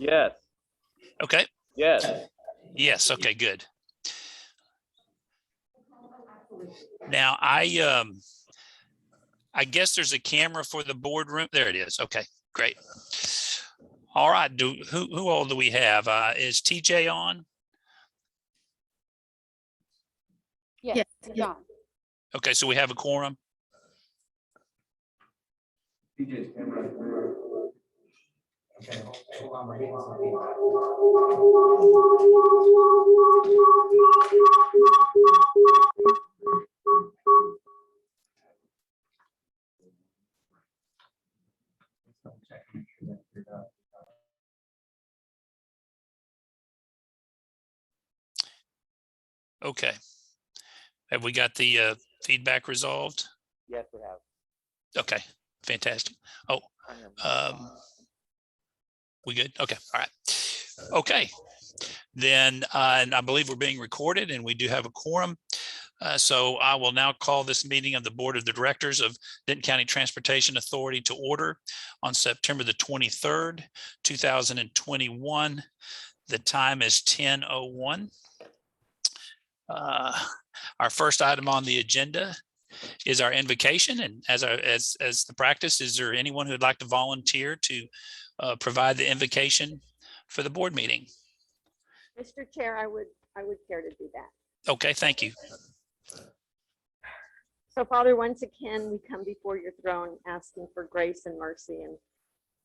Yes. Okay. Yes. Yes. Okay, good. Now I guess there's a camera for the boardroom. There it is. Okay, great. All right. Who all do we have? Is TJ on? Yes, John. Okay, so we have a quorum. TJ's camera. Okay, hold on, we're getting some feedback. Okay. Have we got the feedback resolved? Yes, we have. Okay, fantastic. Oh, we good? Okay, all right. Okay, then and I believe we're being recorded and we do have a quorum. So I will now call this meeting of the Board of Directors of Denton County Transportation Authority to order on September the 23rd, 2021. The time is 10:01. Our first item on the agenda is our invocation, and as the practice, is there anyone who would like to volunteer to provide the invocation for the board meeting? Mr. Chair, I would care to do that. Okay, thank you. So Father, once again, we come before your throne asking for grace and mercy. And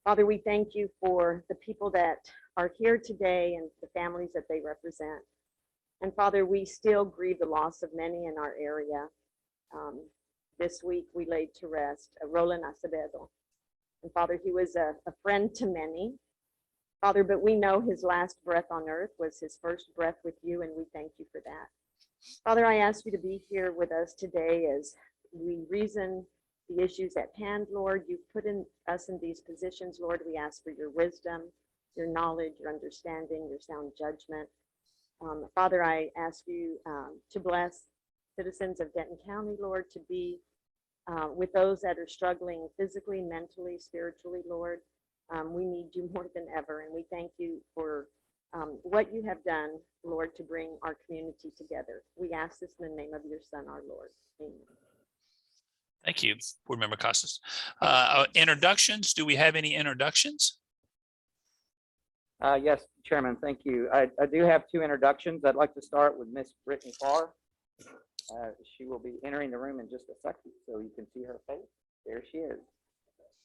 Father, we thank you for the people that are here today and the families that they represent. And Father, we still grieve the loss of many in our area. This week we laid to rest Roland Acevedo. And Father, he was a friend to many. Father, but we know his last breath on earth was his first breath with you, and we thank you for that. Father, I ask you to be here with us today as we reason the issues at hand, Lord. You've put us in these positions, Lord. We ask for your wisdom, your knowledge, your understanding, your sound judgment. Father, I ask you to bless citizens of Denton County, Lord, to be with those that are struggling physically, mentally, spiritually, Lord. We need you more than ever, and we thank you for what you have done, Lord, to bring our community together. We ask this in the name of your Son, our Lord. Amen. Thank you, Board Member Costas. Introductions, do we have any introductions? Yes, Chairman, thank you. I do have two introductions. I'd like to start with Miss Brittany Farr. She will be entering the room in just a second, so you can see her face. There she is.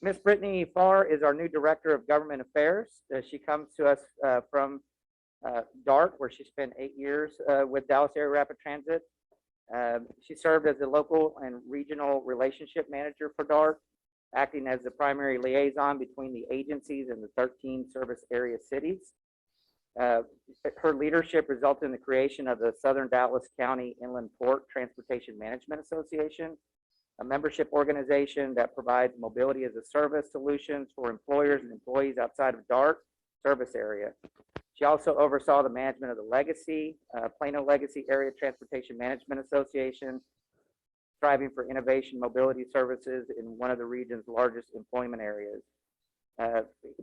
Miss Brittany Farr is our new Director of Government Affairs. She comes to us from DART, where she spent 8 years with Dallas Area Rapid Transit. She served as the local and regional relationship manager for DART, acting as the primary liaison between the agencies and the 13 service area cities. Her leadership resulted in the creation of the Southern Dallas County Inland Port Transportation Management Association, a membership organization that provides mobility as a service solutions for employers and employees outside of DART service area. She also oversaw the management of the Legacy, Plano Legacy Area Transportation Management Association, striving for innovation mobility services in one of the region's largest employment areas.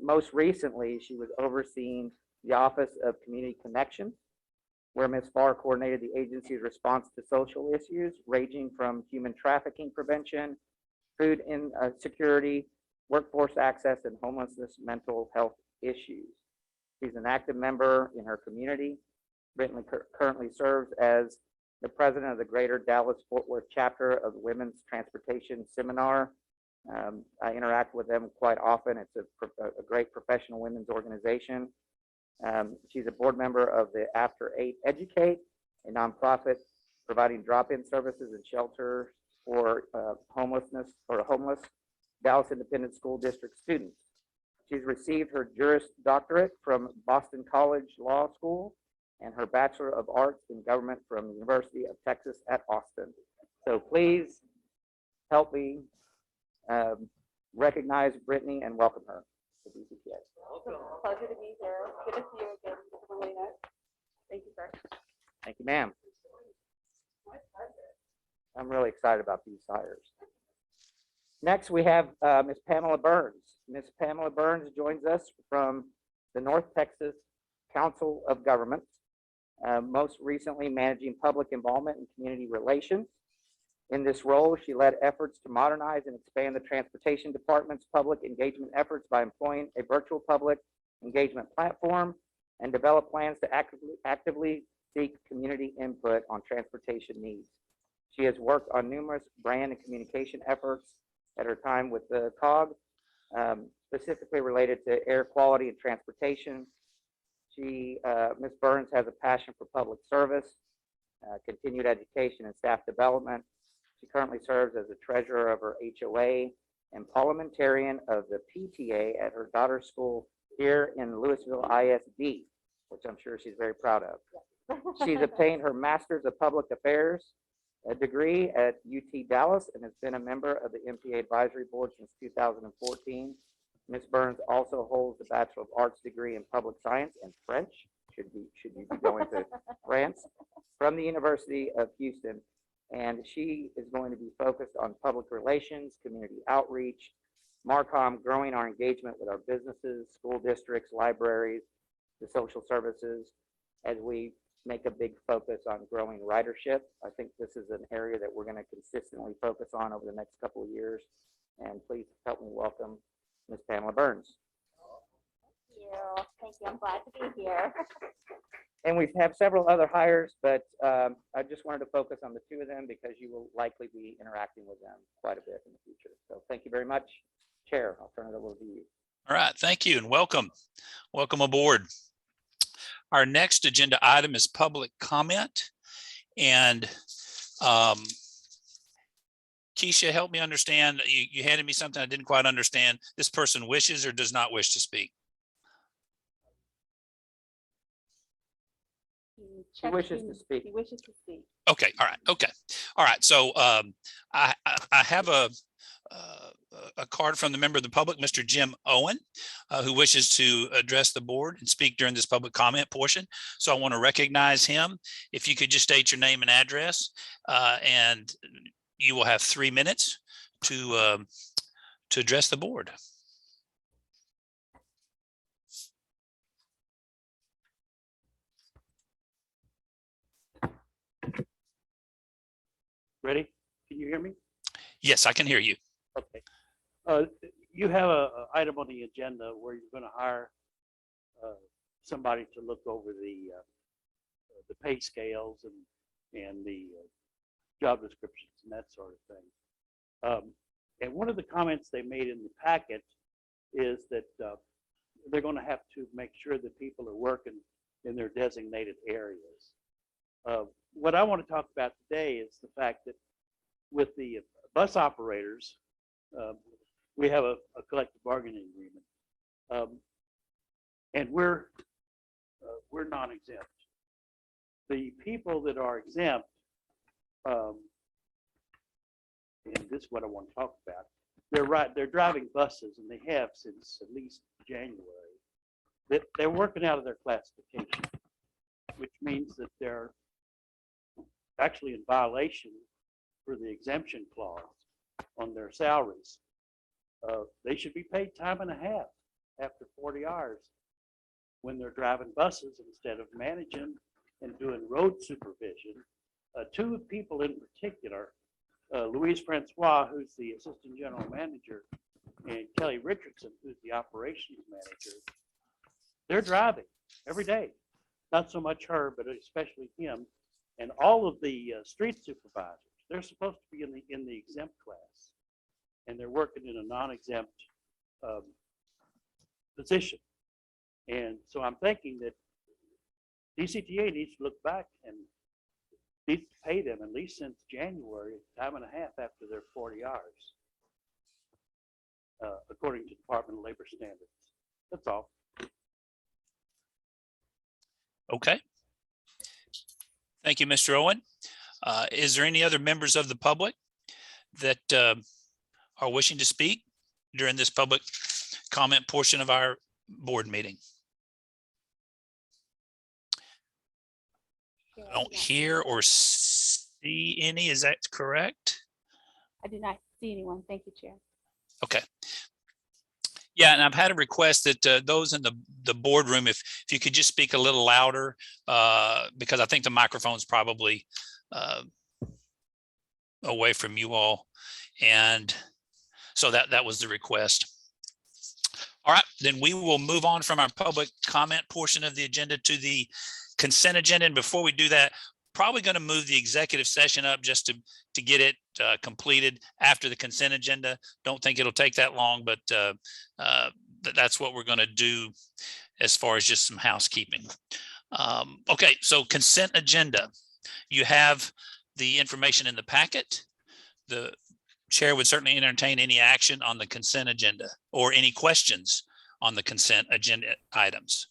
Most recently, she was overseeing the Office of Community Connections, where Ms. Farr coordinated the agency's response to social issues ranging from human trafficking prevention, food insecurity, workforce access, and homelessness mental health issues. She's an active member in her community. Brittany currently serves as the president of the Greater Dallas-Fort Worth chapter of the Women's Transportation Seminar. I interact with them quite often. It's a great professional women's organization. She's a board member of the After 8 Educate, a nonprofit providing drop-in services and shelters for homeless Dallas Independent School District students. She's received her Juris Doctorate from Boston College Law School and her Bachelor of Arts in Government from the University of Texas at Austin. So please help me recognize Brittany and welcome her to DCTA. Pleasure to be here. Good to see you again, Melina. Thank you, sir. Thank you, ma'am. I'm really excited about these hires. Next, we have Ms. Pamela Burns. Ms. Pamela Burns joins us from the North Texas Council of Governments, most recently managing public involvement and community relations. In this role, she led efforts to modernize and expand the Transportation Department's public engagement efforts by employing a virtual public engagement platform and develop plans to actively seek community input on transportation needs. She has worked on numerous brand and communication efforts at her time with the COG, specifically related to air quality and transportation. Ms. Burns has a passion for public service, continued education and staff development. She currently serves as the treasurer of her HOA and parliamentarian of the PTA at her daughter's school here in Louisville ISD, which I'm sure she's very proud of. She's obtained her Master's of Public Affairs degree at UT Dallas and has been a member of the MTA Advisory Board since 2014. Ms. Burns also holds a Bachelor of Arts degree in Public Science and French, should you be going to France, from the University of Houston. And she is going to be focused on public relations, community outreach, Marcom, growing our engagement with our businesses, school districts, libraries, the social services, as we make a big focus on growing ridership. I think this is an area that we're going to consistently focus on over the next couple of years. And please help me welcome Ms. Pamela Burns. Thank you. I'm glad to be here. And we have several other hires, but I just wanted to focus on the two of them because you will likely be interacting with them quite a bit in the future. So thank you very much. Chair, I'll turn it over to you. All right, thank you and welcome. Welcome aboard. Our next agenda item is public comment. And Keisha, help me understand. You handed me something I didn't quite understand. This person wishes or does not wish to speak? She wishes to speak. He wishes to speak. Okay, all right, okay. All right, so I have a card from the member of the public, Mr. Jim Owen, who wishes to address the board and speak during this public comment portion. So I want to recognize him. If you could just state your name and address, and you will have 3 minutes to address the board. Ready? Can you hear me? Yes, I can hear you. Okay. You have a item on the agenda where you're going to hire somebody to look over the pay scales and the job descriptions and that sort of thing. And one of the comments they made in the packet is that they're going to have to make sure that people are working in their designated areas. What I want to talk about today is the fact that with the bus operators, we have a collective bargaining agreement, and we're non-exempt. The people that are exempt, and this is what I want to talk about. They're driving buses, and they have since at least January. They're working out of their classification, which means that they're actually in violation for the exemption clause on their salaries. They should be paid time and a half after 40 hours when they're driving buses instead of managing and doing road supervision. Two people in particular, Louise Francois, who's the assistant general manager, and Kelly Richardson, who's the operations manager, they're driving every day. Not so much her, but especially him. And all of the street supervisors, they're supposed to be in the exempt class, and they're working in a non-exempt position. And so I'm thinking that DCTA needs to look back and needs to pay them at least since January, time and a half after their 40 hours, according to Department of Labor standards. That's all. Okay. Thank you, Mr. Owen. Is there any other members of the public that are wishing to speak during this public comment portion of our board meeting? I don't hear or see any. Is that correct? I do not see anyone. Thank you, Chair. Okay. Yeah, and I've had a request that those in the boardroom, if you could just speak a little louder, because I think the microphone's probably away from you all. And so that was the request. All right, then we will move on from our public comment portion of the agenda to the consent agenda. And before we do that, probably going to move the executive session up just to get it completed after the consent agenda. Don't think it'll take that long, but that's what we're going to do as far as just some housekeeping. Okay, so consent agenda. You have the information in the packet. The chair would certainly entertain any action on the consent agenda or any questions on the consent agenda items.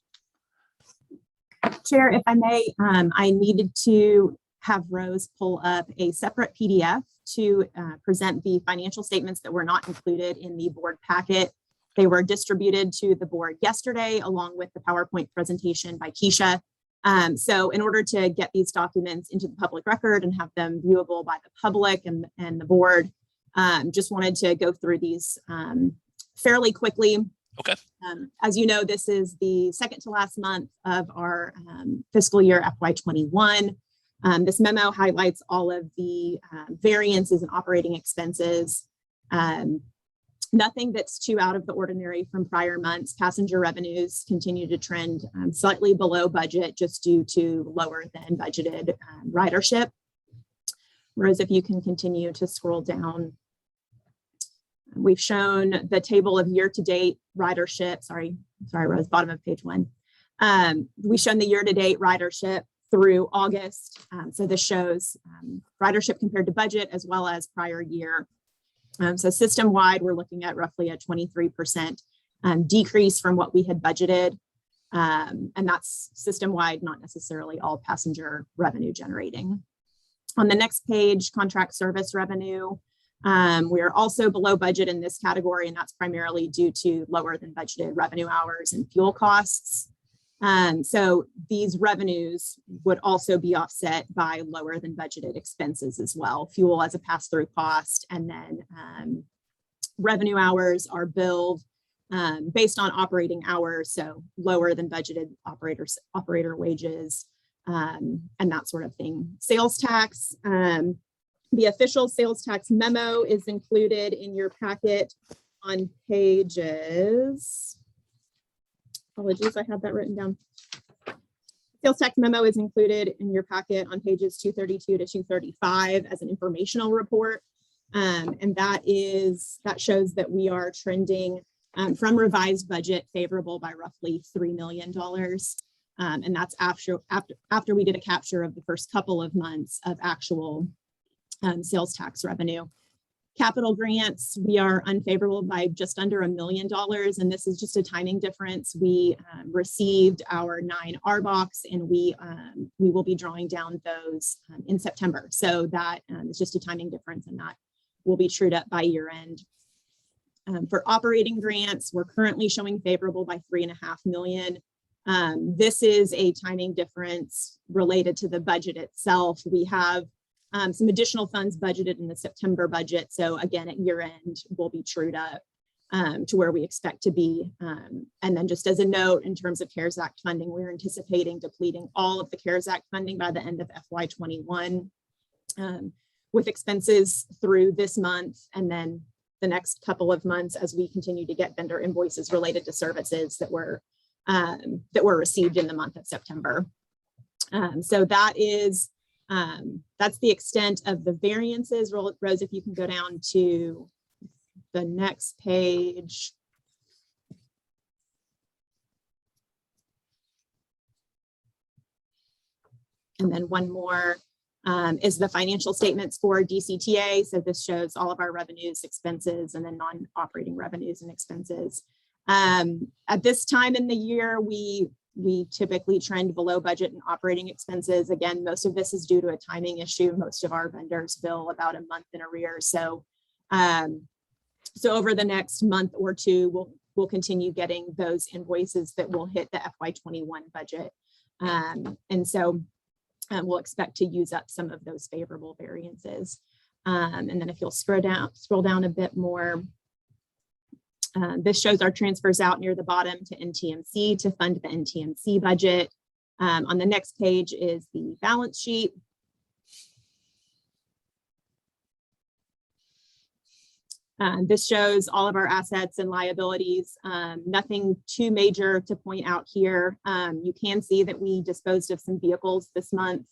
Chair, if I may, I needed to have Rose pull up a separate PDF to present the financial statements that were not included in the board packet. They were distributed to the board yesterday, along with the PowerPoint presentation by Keisha. So in order to get these documents into the public record and have them viewable by the public and the board, just wanted to go through these fairly quickly. Okay. As you know, this is the second to last month of our fiscal year FY21. This memo highlights all of the variances and operating expenses. Nothing that's too out of the ordinary from prior months. Passenger revenues continue to trend slightly below budget just due to lower than budgeted ridership. Rose, if you can continue to scroll down. We've shown the table of year-to-date ridership. Sorry, Rose, bottom of page 1. We've shown the year-to-date ridership through August. So this shows ridership compared to budget as well as prior year. So system-wide, we're looking at roughly a 23% decrease from what we had budgeted. And that's system-wide, not necessarily all passenger revenue generating. On the next page, contract service revenue. We are also below budget in this category, and that's primarily due to lower than budgeted revenue hours and fuel costs. So these revenues would also be offset by lower than budgeted expenses as well. Fuel as a pass-through cost, and then revenue hours are billed based on operating hours, so lower than budgeted operator wages, and that sort of thing. Sales tax. The official sales tax memo is included in your packet on pages. Apologies, I had that written down. Sales tax memo is included in your packet on pages 232 to 235 as an informational report. And that shows that we are trending from revised budget favorable by roughly $3 million. And that's after we did a capture of the first couple of months of actual sales tax revenue. Capital grants, we are unfavorable by just under $1 million, and this is just a timing difference. We received our 9 RBOCs, and we will be drawing down those in September. So that is just a timing difference, and that will be trued up by year end. For operating grants, we're currently showing favorable by $3.5 million. This is a timing difference related to the budget itself. We have some additional funds budgeted in the September budget. So again, at year end, we'll be trued up to where we expect to be. And then just as a note, in terms of CARES Act funding, we're anticipating depleting all of the CARES Act funding by the end of FY21 with expenses through this month. And then the next couple of months as we continue to get vendor invoices related to services that were received in the month of September. So that is that's the extent of the variances. Rose, if you can go down to the next page. And then one more is the financial statements for DCTA. So this shows all of our revenues, expenses, and then non-operating revenues and expenses. At this time in the year, we typically trend below budget and operating expenses. Again, most of this is due to a timing issue. Most of our vendors bill about a month in arrears. So, so over the next month or two, we'll continue getting those invoices that will hit the FY21 budget. And so we'll expect to use up some of those favorable variances. And then if you'll scroll down a bit more, This shows our transfers out near the bottom to NTMC to fund the NTMC budget. On the next page is the balance sheet. This shows all of our assets and liabilities. Nothing too major to point out here. You can see that we disposed of some vehicles this month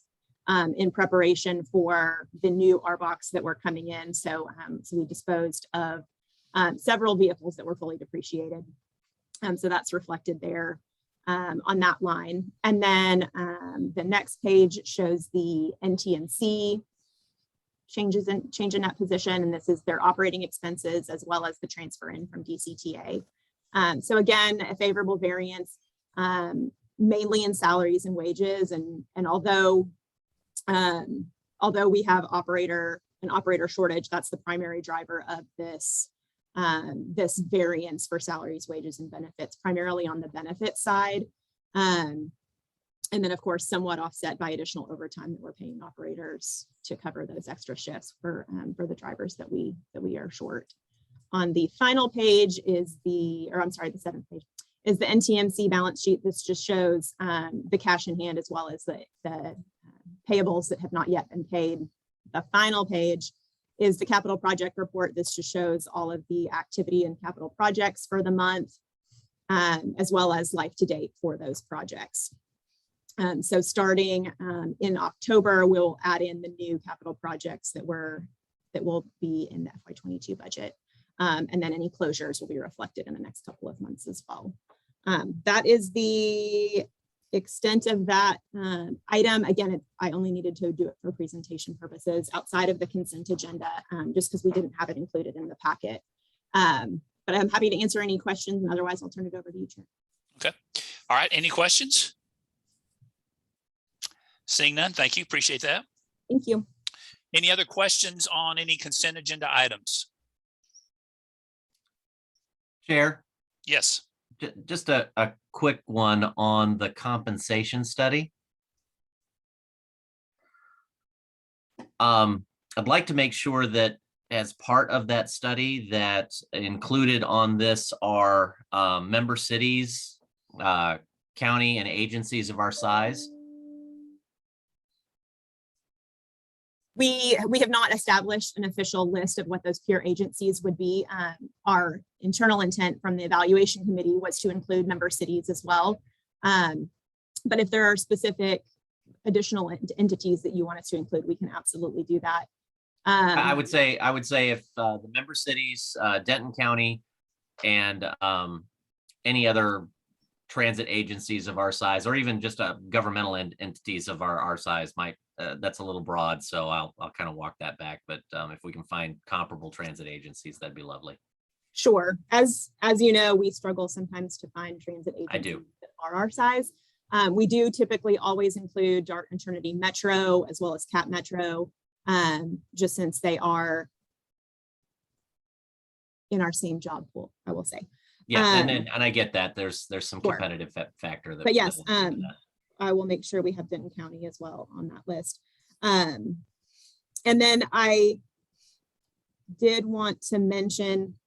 in preparation for the new RBOX that were coming in. So we disposed of several vehicles that were fully depreciated. So that's reflected there on that line. And then the next page shows the NTMC change in that position, and this is their operating expenses as well as the transfer in from DCTA. So again, a favorable variance, mainly in salaries and wages, and although we have an operator shortage, that's the primary driver of this this variance for salaries, wages, and benefits, primarily on the benefit side. And then, of course, somewhat offset by additional overtime that we're paying operators to cover those extra shifts for the drivers that we are short. On the final page is the 7th page, is the NTMC balance sheet. This just shows the cash in hand as well as the payables that have not yet been paid. The final page is the capital project report. This just shows all of the activity and capital projects for the month, as well as life to date for those projects. So starting in October, we'll add in the new capital projects that will be in the FY22 budget. And then any closures will be reflected in the next couple of months as well. That is the extent of that item. Again, I only needed to do it for presentation purposes outside of the consent agenda, just because we didn't have it included in the packet. But I'm happy to answer any questions, and otherwise I'll turn it over to you, Chair. Okay. All right. Any questions? Seeing none, thank you. Appreciate that. Thank you. Any other questions on any consent agenda items? Chair, Yes. just a quick one on the compensation study. I'd like to make sure that as part of that study that included on this are member cities, county and agencies of our size. We have not established an official list of what those peer agencies would be. Our internal intent from the evaluation committee was to include member cities as well. But if there are specific additional entities that you want us to include, we can absolutely do that. I would say if the member cities, Denton County, and any other transit agencies of our size, or even just governmental entities of our size might, that's a little broad, so I'll kind of walk that back. But if we can find comparable transit agencies, that'd be lovely. Sure. As you know, we struggle sometimes to find transit agencies that are our size. We do typically always include Dart and Trinity Metro as well as Cap Metro, just since they are in our same job pool, I will say. Yeah, and I get that there's some Sure. competitive factor. But yes, I will make sure we have Denton County as well on that list. And then I did want to mention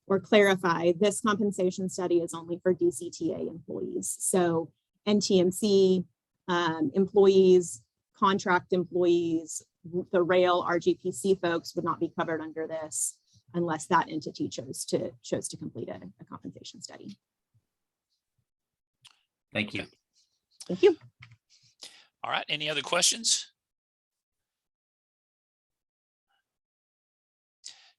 or clarify, this compensation study is only for DCTA employees. So NTMC employees, contract employees, the rail RGPC folks would not be covered under this unless that entity chose to complete a compensation study. Thank you. Thank you. All right. Any other questions?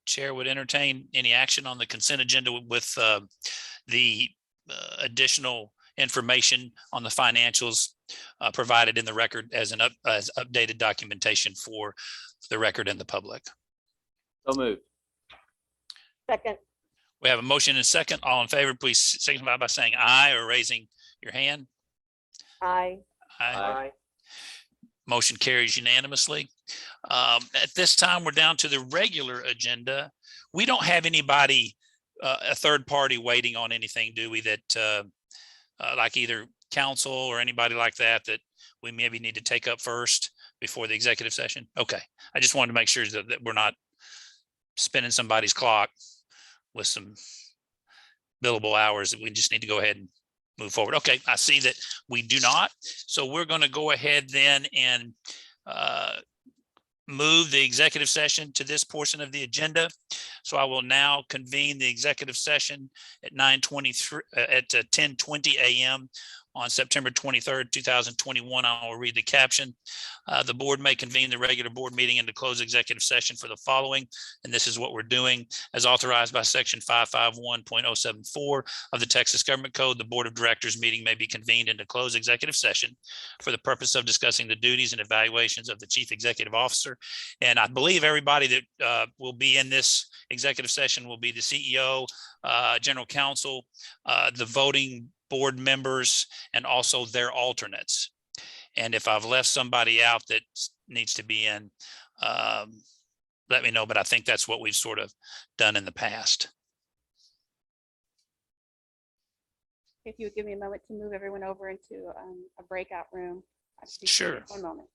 Chair would entertain any action on the consent agenda with the additional information on the financials provided in the record as updated documentation for the record and the public. So moved. Second. We have a motion and a second. All in favor, please signify by saying aye or raising your hand. Aye. Aye. Motion carries unanimously. At this time, we're down to the regular agenda. We don't have anybody, a third party waiting on anything, do we? That like either council or anybody like that we maybe need to take up first before the executive session? Okay. I just wanted to make sure that we're not spinning somebody's clock with some billable hours. We just need to go ahead and move forward. Okay, I see that we do not. So we're going to go ahead then and move the executive session to this portion of the agenda. So I will now convene the executive session at 9:23 at 10:20 a.m. on September 23rd, 2021. I will read the caption. The board may convene the regular board meeting into closed executive session for the following, and this is what we're doing. As authorized by section 551.074 of the Texas Government Code, the Board of Directors meeting may be convened into closed executive session for the purpose of discussing the duties and evaluations of the Chief Executive Officer. And I believe everybody that will be in this executive session will be the CEO, General Counsel, the voting board members, and also their alternates. And if I've left somebody out that needs to be in, let me know, but I think that's what we've sort of done in the past. If you would give me a moment to move everyone over into a breakout room. I'd appreciate Sure. it. One moment.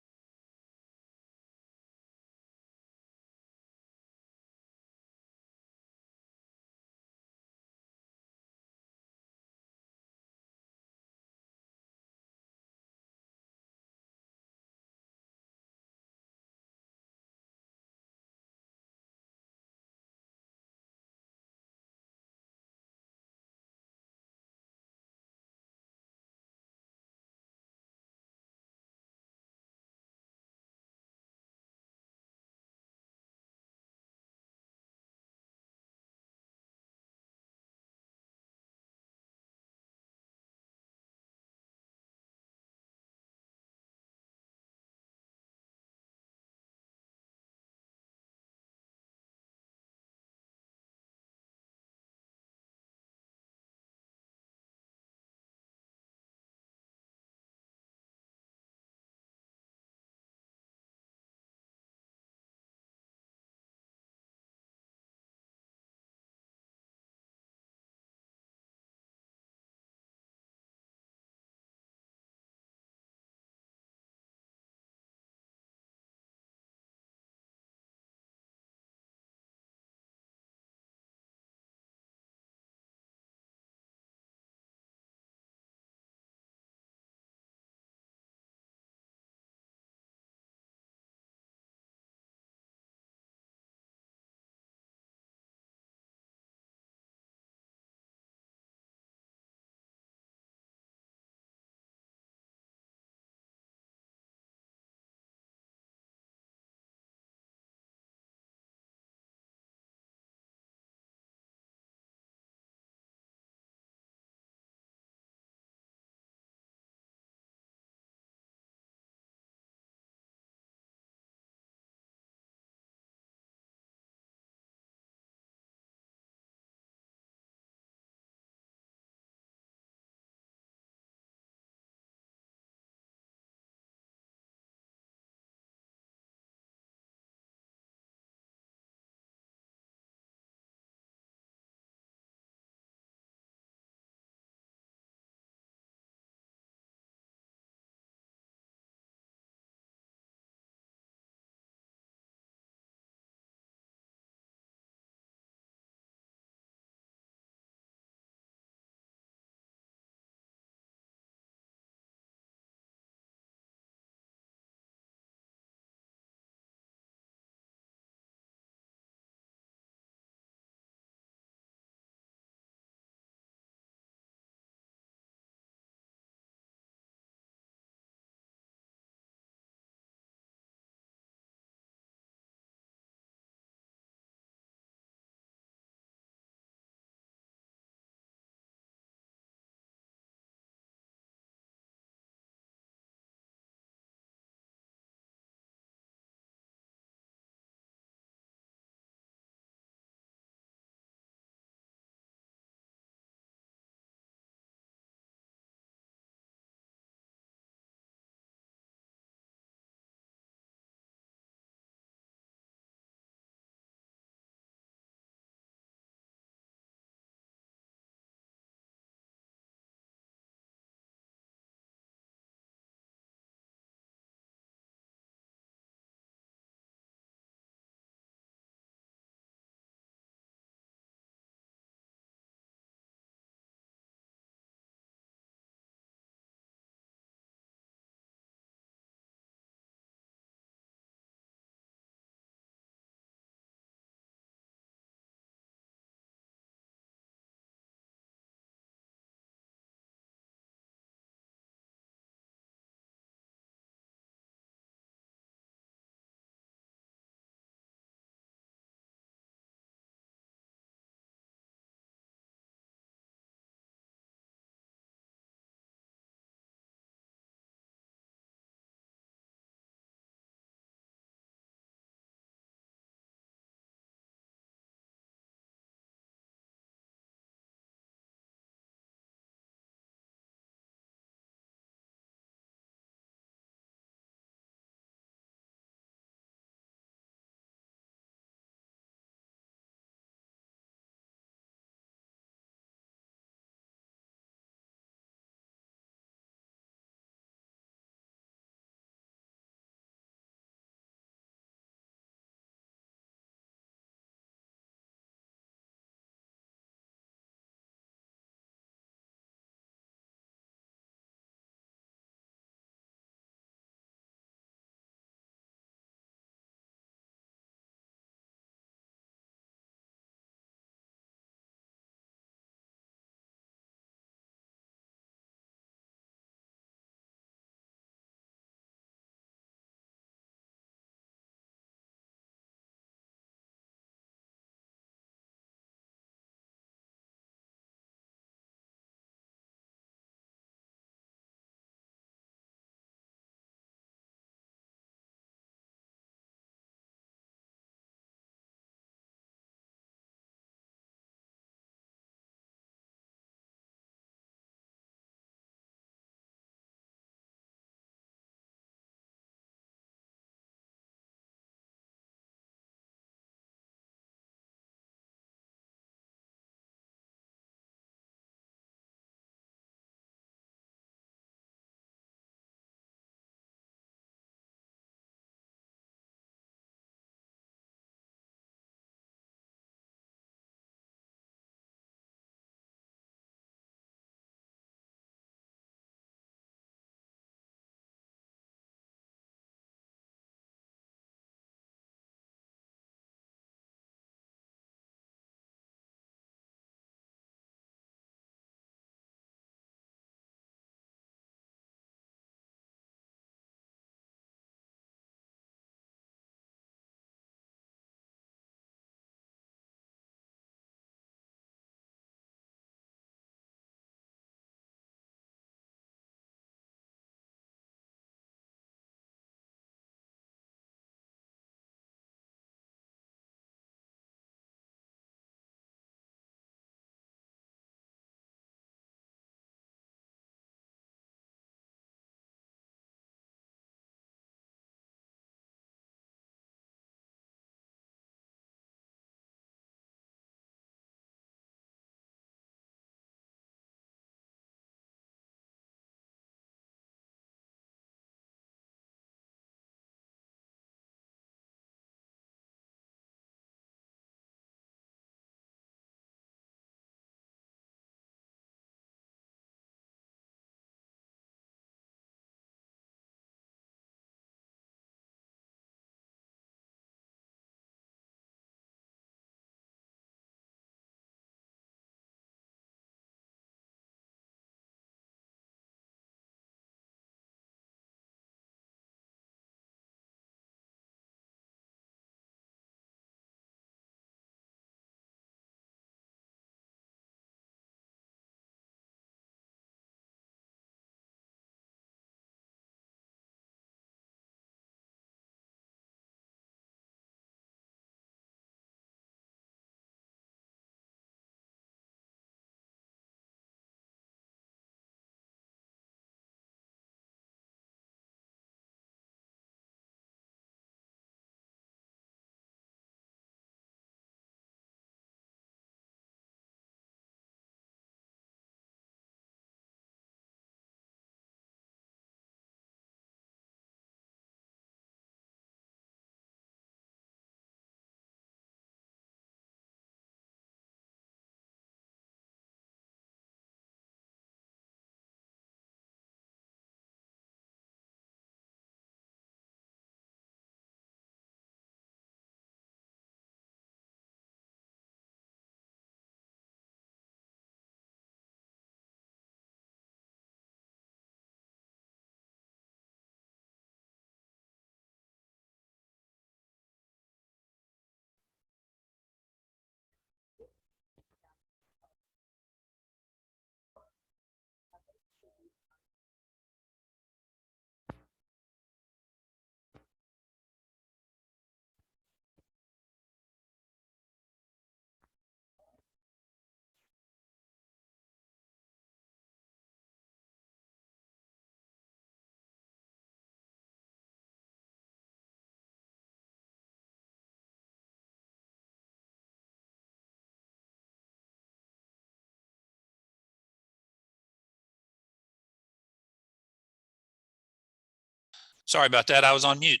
Sorry about that. I was on mute.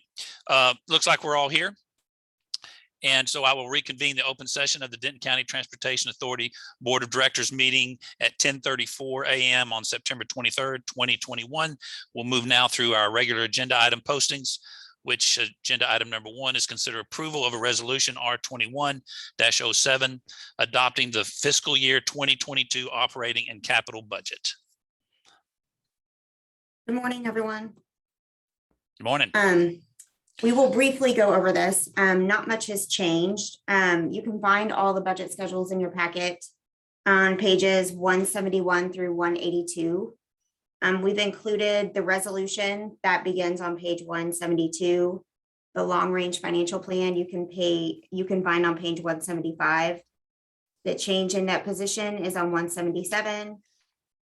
Looks like we're all here. And so I will reconvene the open session of the Denton County Transportation Authority Board of Directors meeting at 10:34 a.m. on September 23rd, 2021. We'll move now through our regular agenda item postings, which agenda item number 1 is consider approval of a resolution R21-07 adopting the fiscal year 2022 operating and capital budget. Good morning, everyone. Good morning. We will briefly go over this. Not much has changed. You can find all the budget schedules in your packet on pages 171 through 182. We've included the resolution that begins on page 172. The long-range financial plan you can find on page 175. The change in net position is on 177.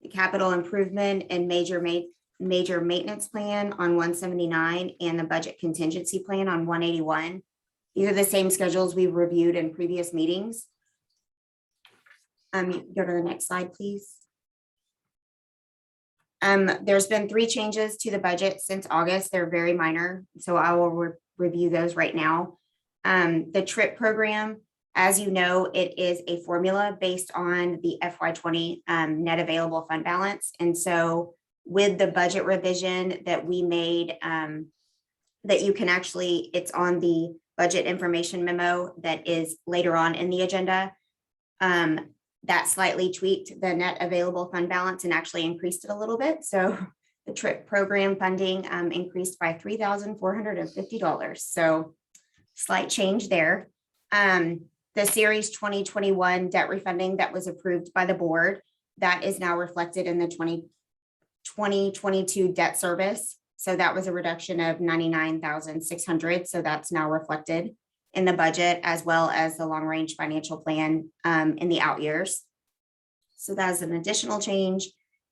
The capital improvement and major maintenance plan on 179 and the budget contingency plan on 181. These are the same schedules we've reviewed in previous meetings. You can go to the next slide, please. There's been 3 changes to the budget since August. They're very minor, so I will review those right now. The TRIP program, as you know, it is a formula based on the FY20 net available fund balance. And so with the budget revision that we made, that you can actually, it's on the budget information memo that is later on in the agenda. That slightly tweaked the net available fund balance and actually increased it a little bit. So the TRIP program funding increased by $3,450. So slight change there. The Series 2021 debt refunding that was approved by the board, that is now reflected in the 2022 debt service. So that was a reduction of $99,600. So that's now reflected in the budget, as well as the long range financial plan in the out years. So that's an additional change.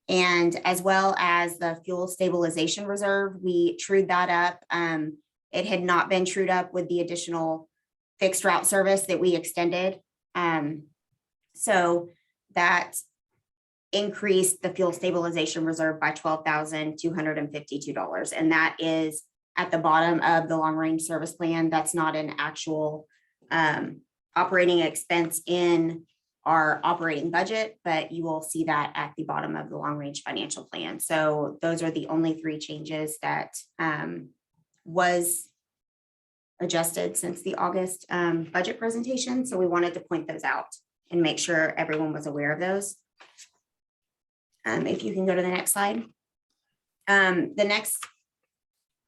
And as well as the fuel stabilization reserve, we trued that up. It had not been trued up with the additional fixed route service that we extended. So that increased the fuel stabilization reserve by $12,252. And that is at the bottom of the long range service plan. That's not an actual operating expense in our operating budget, but you will see that at the bottom of the long range financial plan. So those are the only 3 changes that was adjusted since the August budget presentation. So we wanted to point those out and make sure everyone was aware of those. If you can go to the next slide. The next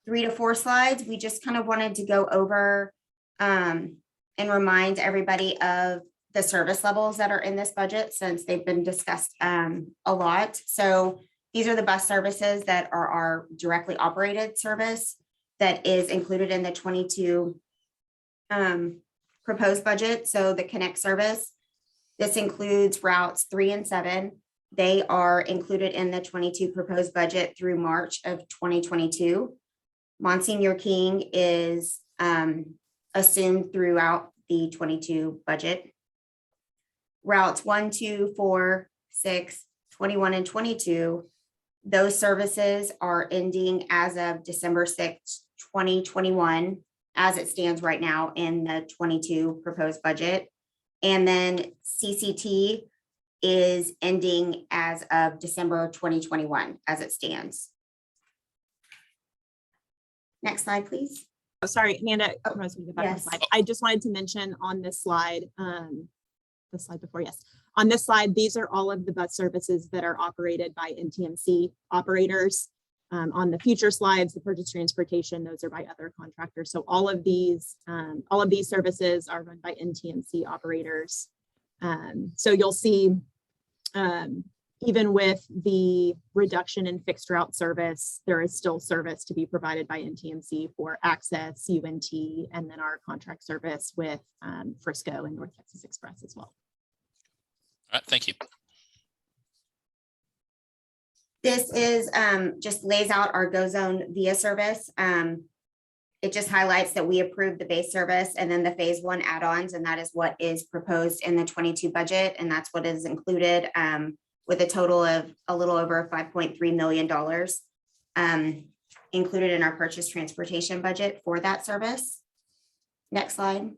3 to 4 slides, we just kind of wanted to go over and remind everybody of the service levels that are in this budget, since they've been discussed a lot. So these are the bus services that are our directly operated service that is included in the 22 proposed budget. So the Connect service, this includes routes 3 and 7. They are included in the 22 proposed budget through March of 2022. Monsignor King is assumed throughout the 22 budget. Routes 1, 2, 4, 6, 21, and 22, those services are ending as of December 6th, 2021, as it stands right now in the 22 proposed budget. And then CCT is ending as of December 2021, as it stands. Next slide, please. Oh, sorry, Amanda. I was gonna go back to the Yes. slide. I just wanted to mention on this slide, the slide before, yes. On this slide, these are all of the bus services that are operated by NTMC operators. On the future slides, the purchase transportation, those are by other contractors. So all of these services are run by NTMC operators. So you'll see, even with the reduction in fixed route service, there is still service to be provided by NTMC for Access, UNT, and then our contract service with Frisco and North Texas Express as well. All right, thank you. This is just lays out our Go Zone via service. It just highlights that we approved the base service and then the phase 1 add-ons, and that is what is proposed in the 22 budget, and that's what is included with a total of a little over $5.3 million. included in our purchase transportation budget for that service. Next slide.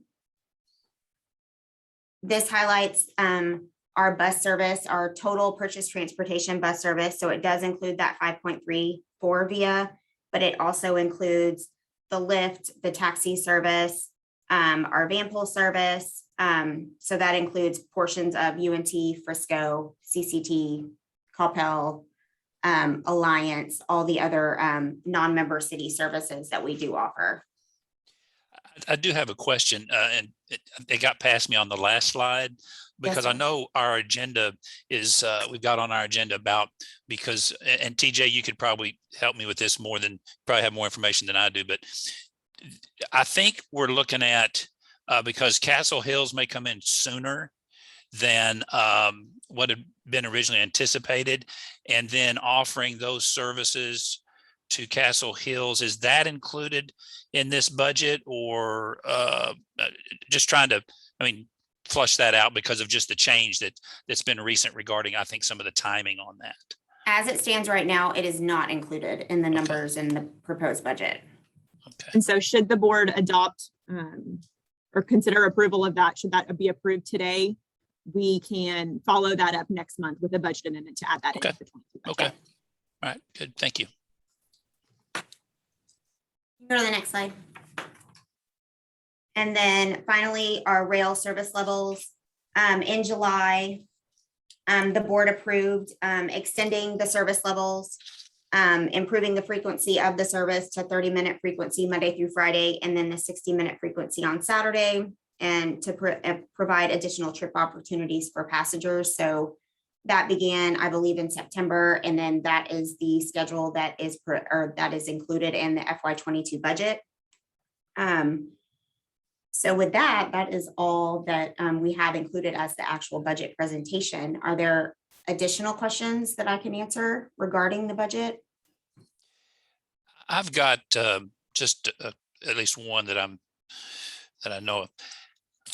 This highlights our bus service, our total purchase transportation bus service. So it does include that 5.34 via, but it also includes the Lyft, the taxi service, our van pool service. So that includes portions of UNT, Frisco, CCT, Coppell, Alliance, all the other non-member city services that we do offer. I do have a question, and it got past me on the last slide because I sir. know our agenda is, we've got on our agenda about, because, and TJ, you could probably help me with this more than, probably have more information than I do, but I think we're looking at, because Castle Hills may come in sooner than what had been originally anticipated, and then offering those services to Castle Hills. Is that included in this budget, or just trying to, I mean, flush that out because of just the change that's been recent regarding, I think, some of the timing on that? As it stands right now, it is not included in the Okay. numbers in the proposed budget. Okay. And so should the board adopt or consider approval of that, should that be approved today, we can follow that up next month with a budget amendment to add that Okay. into the 22 budget. Okay. All right. Good. Thank you. Go to the next slide. And then finally, our rail service levels. In July, the board approved extending the service levels, improving the frequency of the service to 30-minute frequency Monday through Friday, and then the 60-minute frequency on Saturday, and to provide additional trip opportunities for passengers. So that began, I believe, in September, and then that is the schedule that is included in the FY22 budget. So with that, that is all that we have included as the actual budget presentation. Are there additional questions that I can answer regarding the budget? I've got just at least one that I know of.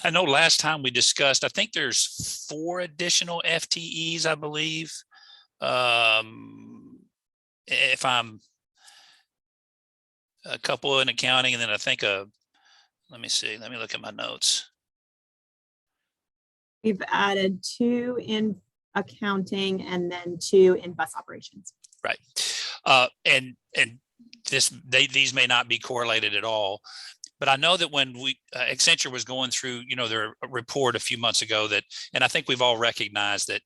I know last time we discussed, I think there's 4 additional FTEs, I believe. If I'm a couple in accounting, and then I think let me see, let me look at my notes. We've added 2 in accounting and then 2 in bus operations. Right. And these may not be correlated at all, but I know that when Accenture was going through, their report a few months ago, and I think we've all recognized that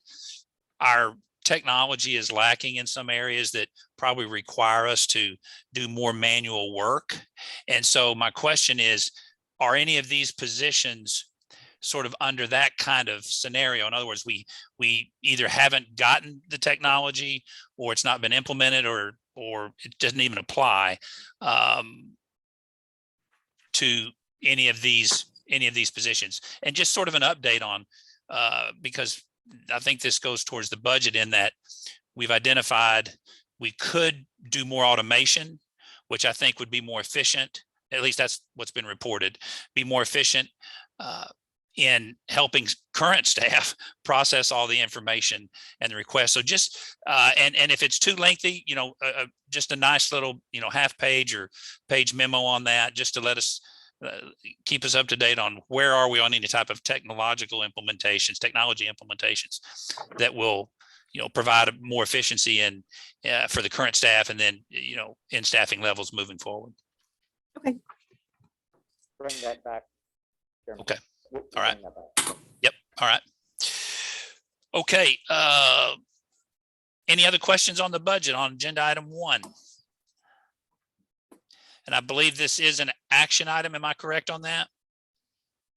our technology is lacking in some areas that probably require us to do more manual work. And so my question is, are any of these positions sort of under that kind of scenario? In other words, we either haven't gotten the technology, or it's not been implemented, or it doesn't even apply to any of these positions. And just sort of an update on, because I think this goes towards the budget, in that we've identified we could do more automation, which I think would be more efficient. At least that's what's been reported, be more efficient in helping current staff process all the information and the requests. So just, and if it's too lengthy, just a nice little, half page or page memo on that, just to let us, keep us up to date on where are we on any type of technology implementations that will, provide more efficiency and for the current staff, and then, in staffing levels moving forward. Okay. Bring that back, Chairman. Okay. We'll All right. bring that back. Yep. All right. Okay. Any other questions on the budget on agenda item 1? And I believe this is an action item. Am I correct on that?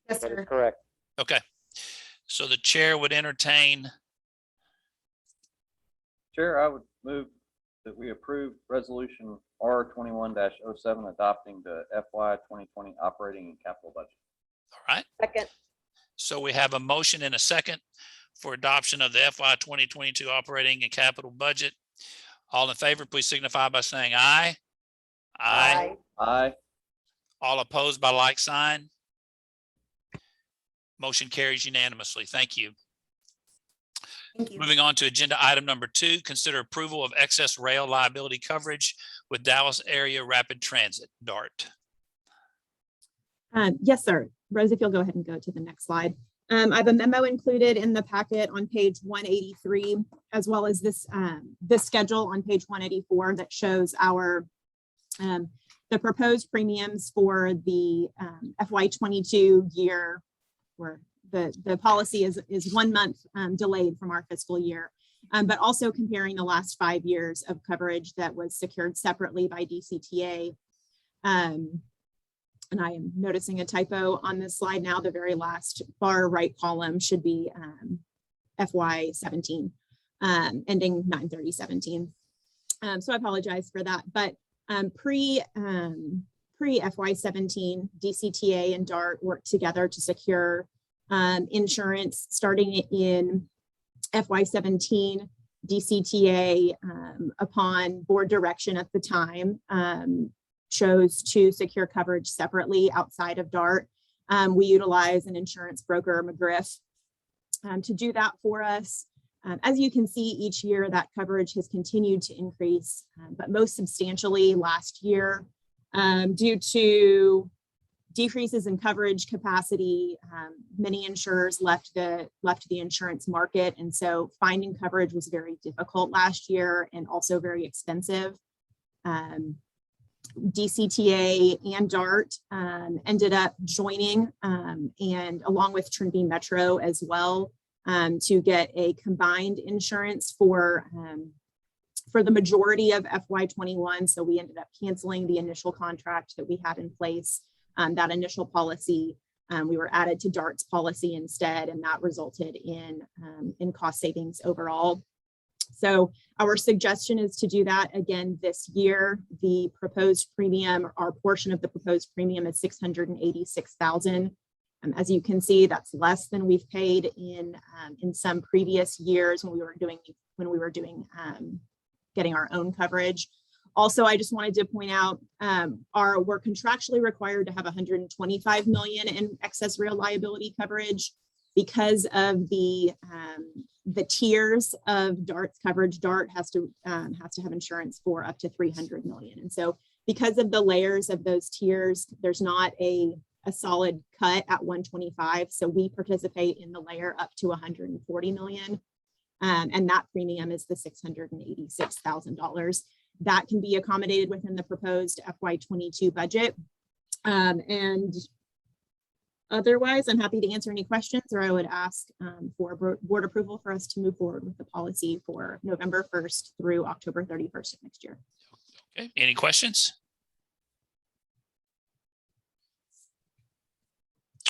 Yes, That is sir. correct. Okay. So the chair would entertain. Chair, I would move that we approve resolution R21-07 adopting the FY 2020 operating and capital budget. All right. Second. So we have a motion and a second for adoption of the FY 2022 operating and capital budget. All in favor, please signify by saying aye. Aye. Aye. All opposed by like sign. Motion carries unanimously. Thank you. Thank you. Moving on to agenda item number 2, consider approval of excess rail liability coverage with Dallas Area Rapid Transit, DART. Yes, sir. Rose, if you'll go ahead and go to the next slide. I have a memo included in the packet on page 183, as well as this schedule on page 184 that shows our the proposed premiums for the FY22 year, where the policy is 1 month delayed from our fiscal year, but also comparing the last 5 years of coverage that was secured separately by DCTA. And I am noticing a typo on this slide now. The very last far right column should be FY17, ending 9/30/17. So I apologize for that. But pre FY17, DCTA and DART worked together to secure insurance. Starting in FY17, DCTA, upon board direction at the time, chose to secure coverage separately outside of DART. We utilize an insurance broker, McGriff, to do that for us. As you can see, each year that coverage has continued to increase, but most substantially last year, due to decreases in coverage capacity, many insurers left the insurance market, and so finding coverage was very difficult last year and also very expensive. DCTA and DART ended up joining, and along with Trinity Metro as well, to get a combined insurance for the majority of FY21. So we ended up canceling the initial contract that we had in place. That initial policy, we were added to DART's policy instead, and that resulted in cost savings overall. So our suggestion is to do that again this year. The proposed premium, our portion of the proposed premium, is $686,000. As you can see, that's less than we've paid in some previous years when we were getting our own coverage. Also, I just wanted to point out, we're contractually required to have $125 million in excess rail liability coverage. Because of the tiers of DART's coverage, DART has to have insurance for up to $300 million. And so because of the layers of those tiers, there's not a solid cut at 125. So we participate in the layer up to $140 million. And that premium is the $686,000. That can be accommodated within the proposed FY22 budget. And otherwise, I'm happy to answer any questions, or I would ask for board approval for us to move forward with the policy for November 1st through October 31st of next year. Okay, any questions?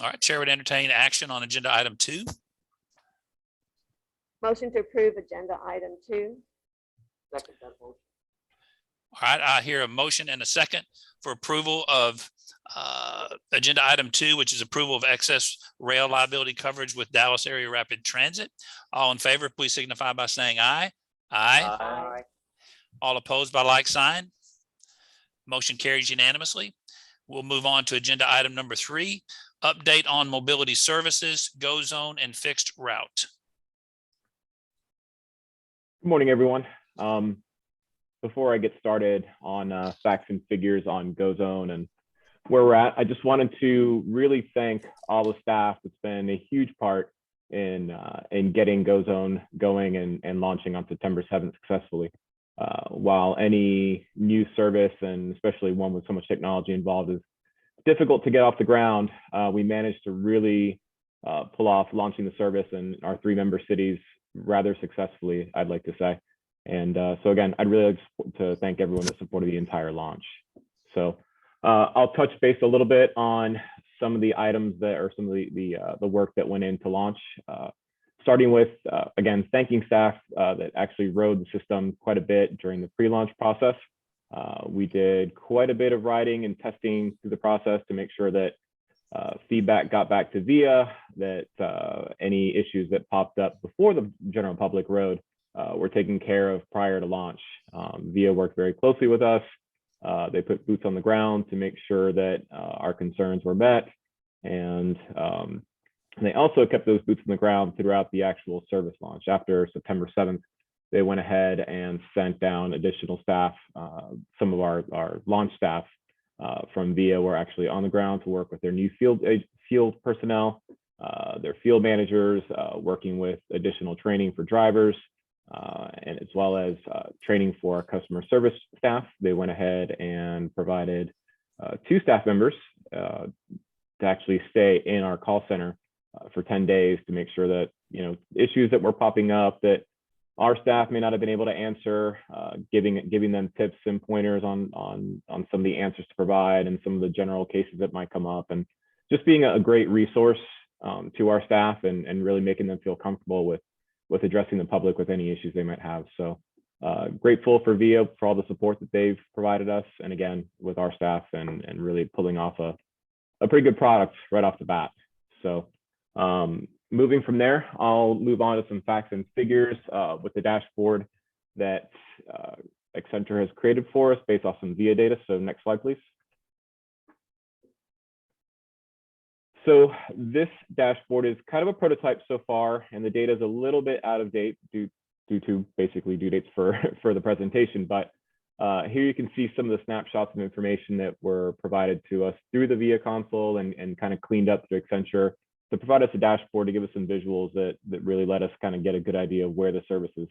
All right, Chair would entertain action on agenda item 2. Motion to approve agenda item 2. Second that motion. All right, I hear a motion and a second for approval of agenda item 2, which is approval of excess rail liability coverage with Dallas Area Rapid Transit. All in favor, please signify by saying aye. Aye. Aye. All opposed by like sign. Motion carries unanimously. We'll move on to agenda item number 3, update on mobility services, Go Zone and fixed route. Good morning, everyone. Before I get started on facts and figures on Go Zone and where we're at, I just wanted to really thank all the staff that's been a huge part in getting Go Zone going and launching on September 7th successfully. While any new service, and especially one with so much technology involved, is difficult to get off the ground, we managed to really pull off launching the service in our 3 member cities rather successfully, I'd like to say. And so again, I'd really like to thank everyone that supported the entire launch. So I'll touch base a little bit on some of the items that are some of the work that went into launch. Starting with, again, thanking staff that actually rode the system quite a bit during the pre-launch process. We did quite a bit of writing and testing through the process to make sure that feedback got back to VIA, that any issues that popped up before the general public rode were taken care of prior to launch. VIA worked very closely with us. They put boots on the ground to make sure that our concerns were met. And And they also kept those boots on the ground throughout the actual service launch. After September 7th, they went ahead and sent down additional staff. Some of our launch staff from VIA were actually on the ground to work with their new field personnel, their field managers, working with additional training for drivers, and as well as training for our customer service staff. They went ahead and provided 2 staff members to actually stay in our call center for 10 days to make sure that, issues that were popping up that our staff may not have been able to answer, giving them tips and pointers on some of the answers to provide and some of the general cases that might come up, and just being a great resource to our staff and really making them feel comfortable with addressing the public with any issues they might have. So grateful for VIA for all the support that they've provided us, and again, with our staff and really pulling off a pretty good product right off the bat. So moving from there, I'll move on to some facts and figures with the dashboard that Accenture has created for us based off some VIA data. So next slide, please. So this dashboard is kind of a prototype so far, and the data is a little bit out of date due to basically due dates for the presentation. But here you can see some of the snapshots of information that were provided to us through the VIA console and kind of cleaned up through Accenture to provide us a dashboard to give us some visuals that really let us kind of get a good idea of where the service is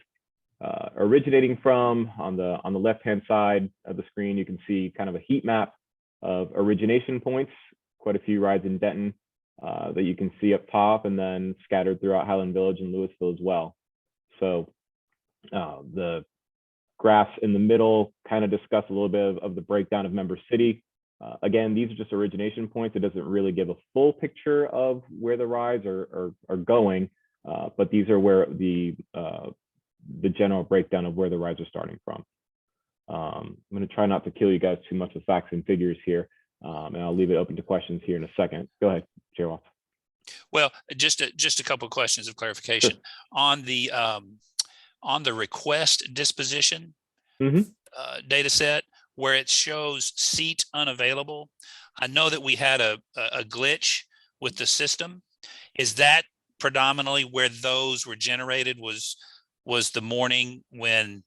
originating from. On the left-hand side of the screen, you can see kind of a heat map of origination points, quite a few rides in Denton that you can see up top, and then scattered throughout Highland Village and Louisville as well. So the graphs in the middle kind of discuss a little bit of the breakdown of member city. Again, these are just origination points. It doesn't really give a full picture of where the rides are going, but these are where the general breakdown of where the rides are starting from. I'm going to try not to kill you guys too much with facts and figures here, and I'll leave it open to questions here in a second. Go ahead, Chair Watts. Well, just a couple of questions of clarification. Sure. On the request disposition data set where it shows seat unavailable, I know that we had a glitch with the system. Is that predominantly where those were generated, was the morning when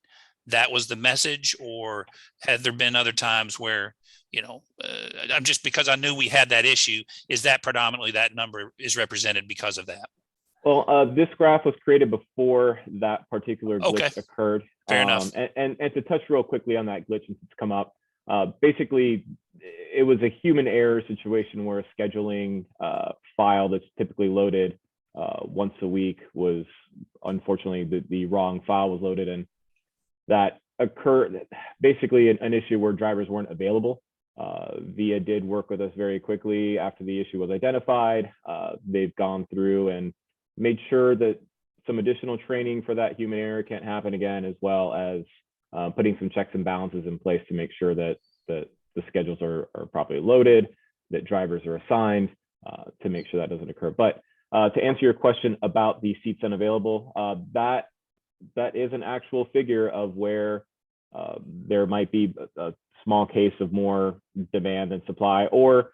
that was the message, or had there been other times where, I'm just, because I knew we had that issue, is that predominantly that number is represented because of that? Well, this graph was created before that particular glitch occurred. Fair enough. And to touch real quickly on that glitch, since it's come up, basically, it was a human error situation where a scheduling file that's typically loaded once a week was, unfortunately, the wrong file was loaded, and that occurred, basically an issue where drivers weren't available. VIA did work with us very quickly after the issue was identified. They've gone through and made sure that some additional training for that human error can't happen again, as well as putting some checks and balances in place to make sure that the schedules are properly loaded, that drivers are assigned to make sure that doesn't occur. But to answer your question about the seats unavailable, that is an actual figure of where there might be a small case of more demand than supply, or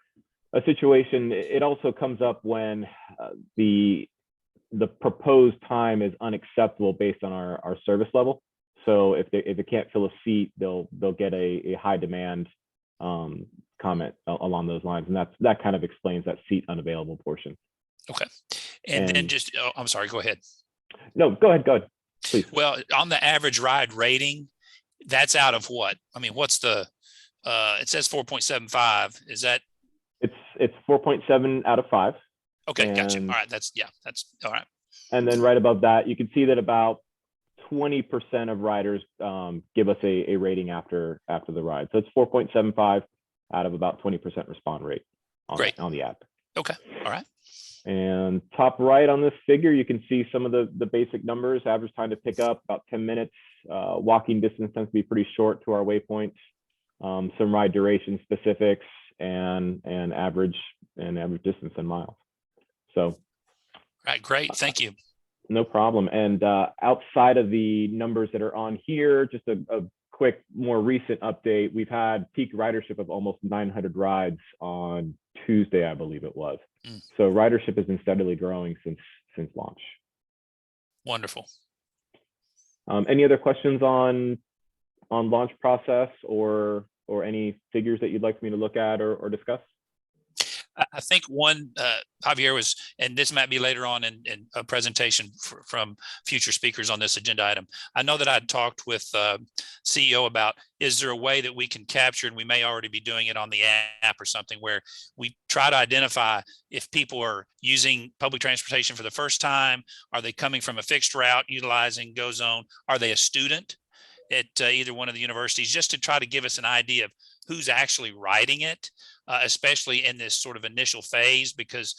a situation. It also comes up when the proposed time is unacceptable based on our service level. So if they can't fill a seat, they'll get a high demand comment along those lines, and that kind of explains that seat unavailable portion. Okay, and then just I'm sorry, go ahead. No, go ahead, please. Well, on the average ride rating, that's out of what? I mean, what's the? It says 4.75. Is that? It's 4.7 out of 5. Okay, gotcha. All right, that's all right. And then right above that, you can see that about 20% of riders give us a rating after the ride. So it's 4.75 out of about 20% respond rate on the app. Okay, all right. And top right on this figure, you can see some of the basic numbers. Average time to pick up, about 10 minutes. Walking distance tends to be pretty short to our waypoints. Some ride duration specifics and average distance in miles. So. All right, great. Thank you. No problem. And outside of the numbers that are on here, just a quick, more recent update. We've had peak ridership of almost 900 rides on Tuesday, I believe it was. Mm. So ridership has been steadily growing since launch. Wonderful. Any other questions on launch process or any figures that you'd like me to look at or discuss? I think one, Javier was, and this might be later on in a presentation from future speakers on this agenda item. I know that I'd talked with CEO about, is there a way that we can capture, and we may already be doing it on the app or something, where we try to identify if people are using public transportation for the first time, are they coming from a fixed route utilizing GoZone, are they a student at either one of the universities, just to try to give us an idea of who's actually riding it. Especially in this sort of initial phase, because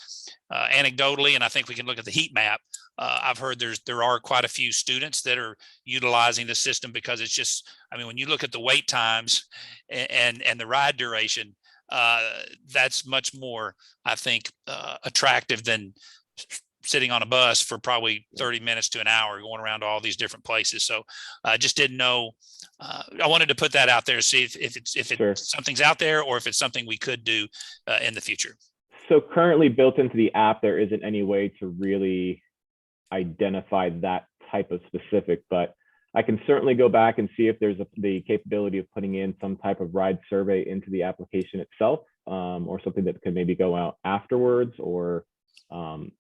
anecdotally, and I think we can look at the heat map, I've heard there are quite a few students that are utilizing the system because it's just, I mean, when you look at the wait times and the ride duration, that's much more, I think, attractive than sitting on a bus for probably 30 minutes to an hour going around to all these different places. So I just didn't know. I wanted to put that out there, see if it's Sure. something's out there or if it's something we could do in the future. So currently built into the app, there isn't any way to really identify that type of specific, but I can certainly go back and see if there's the capability of putting in some type of ride survey into the application itself, or something that could maybe go out afterwards, or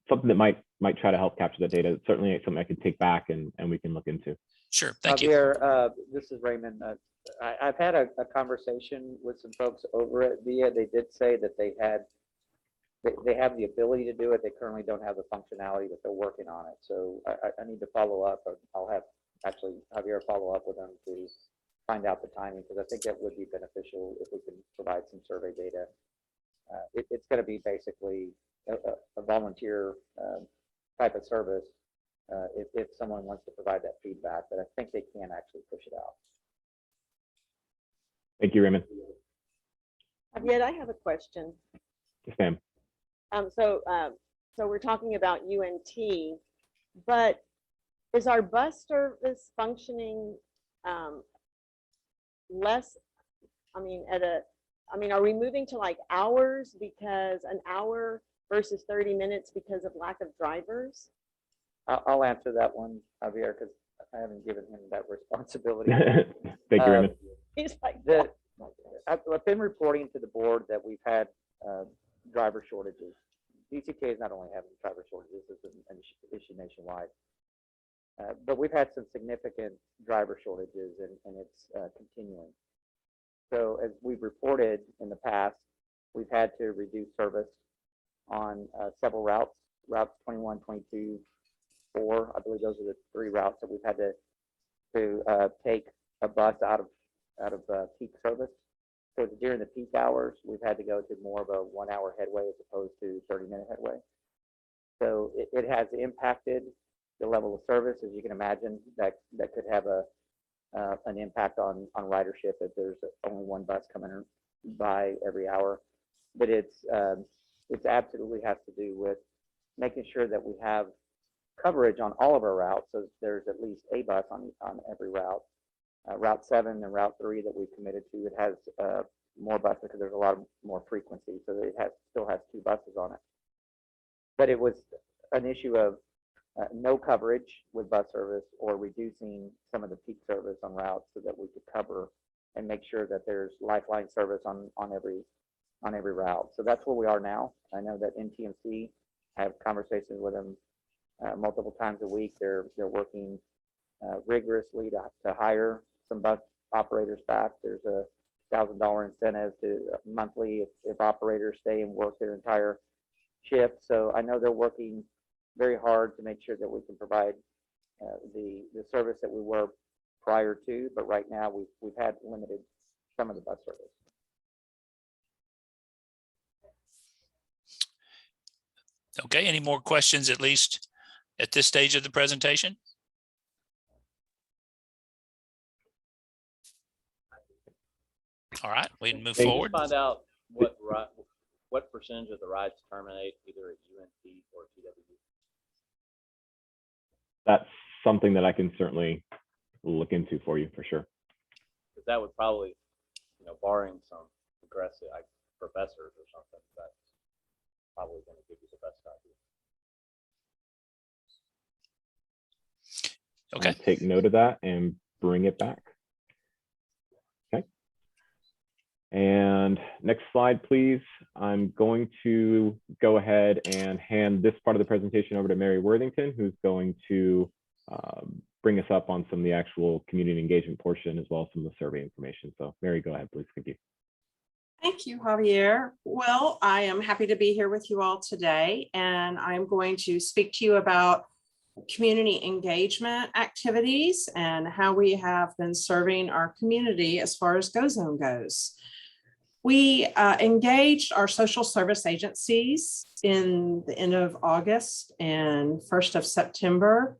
something that might try to help capture that data. It's certainly something I could take back and we can look into. Sure, thank you. Javier, this is Raymond. I've had a conversation with some folks over at VIA. They did say that they have the ability to do it. They currently don't have the functionality, but they're working on it. So I need to follow up. I'll have actually Javier follow up with them to find out the timing, because I think that would be beneficial if we can provide some survey data. It's going to be basically a volunteer type of service if someone wants to provide that feedback, but I think they can actually push it out. Thank you, Raymond. Yet I have a question. Yes, ma'am. So we're talking about UNT, but is our bus service functioning less? I mean, are we moving to like hours, because an hour versus 30 minutes because of lack of drivers? I'll answer that one, Javier, because I haven't given him that responsibility. Thank you, Raymond. He's like, I've been reporting to the board that we've had driver shortages. DCTA is not only having driver shortages, it's an issue nationwide. But we've had some significant driver shortages, and it's continuing. So as we've reported in the past, we've had to reduce service on several routes, routes 21, 22, 4. I believe those are the 3 routes that we've had to take a bus out of peak service. So during the peak hours, we've had to go to more of a 1-hour headway as opposed to 30-minute headway. So it has impacted the level of service, as you can imagine. That could have an impact on ridership if there's only one bus coming by every hour. But it's absolutely has to do with making sure that we have coverage on all of our routes, so there's at least a bus on every route. Route 7 and Route 3 that we've committed to, it has more buses because there's a lot more frequency, so it still has 2 buses on it. But it was an issue of no coverage with bus service, or reducing some of the peak service on routes so that we could cover and make sure that there's lifeline service on every route. So that's where we are now. I know that NTMC, I have conversations with them multiple times a week. They're working rigorously to hire some bus operators back. There's a $1,000 incentive to monthly if operators stay and work their entire shift. So I know they're working very hard to make sure that we can provide the service that we were prior to, but right now we've had limited some of the bus service. Okay, any more questions, at least at this stage of the presentation? All right, we can move Thank you. forward. Find out what percentage of the rides terminate either at UNT or TWU. That's something that I can certainly look into for you, for sure. Because that would probably, barring some aggressive, like professors or something, probably going to give you the best idea. Okay. Take note of that and bring it back. Okay. And next slide, please. I'm going to go ahead and hand this part of the presentation over to Mary Worthington, who's going to bring us up on some of the actual community engagement portion, as well as some of the survey information. So Mary, go ahead, please. Thank you. Thank you, Javier. Well, I am happy to be here with you all today, and I'm going to speak to you about community engagement activities and how we have been serving our community as far as GoZone goes. We engaged our social service agencies in the end of August and 1st of September.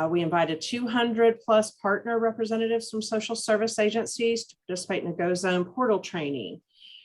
We invited 200 plus partner representatives from social service agencies to participate in the GoZone portal training.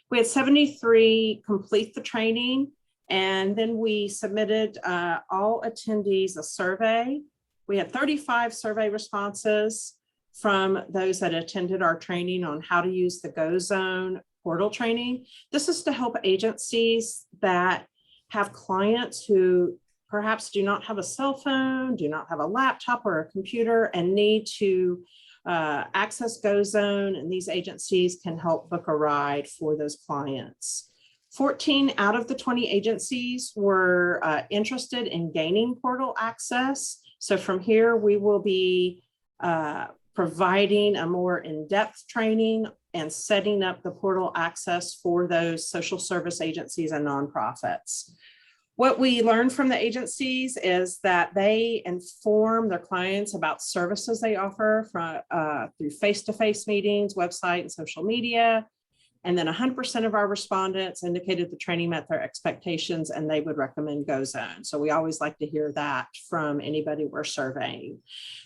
We had 73 complete the training, and then we submitted all attendees a survey. We had 35 survey responses from those that attended our training on how to use the GoZone portal training. This is to help agencies that have clients who perhaps do not have a cell phone, do not have a laptop or a computer, and need to access GoZone, and these agencies can help book a ride for those clients. 14 out of the 20 agencies were interested in gaining portal access. So from here, we will be providing a more in-depth training and setting up the portal access for those social service agencies and nonprofits. What we learned from the agencies is that they inform their clients about services they offer through face-to-face meetings, website, and social media. And then 100% of our respondents indicated the training met their expectations and they would recommend GoZone. So we always like to hear that from anybody we're surveying.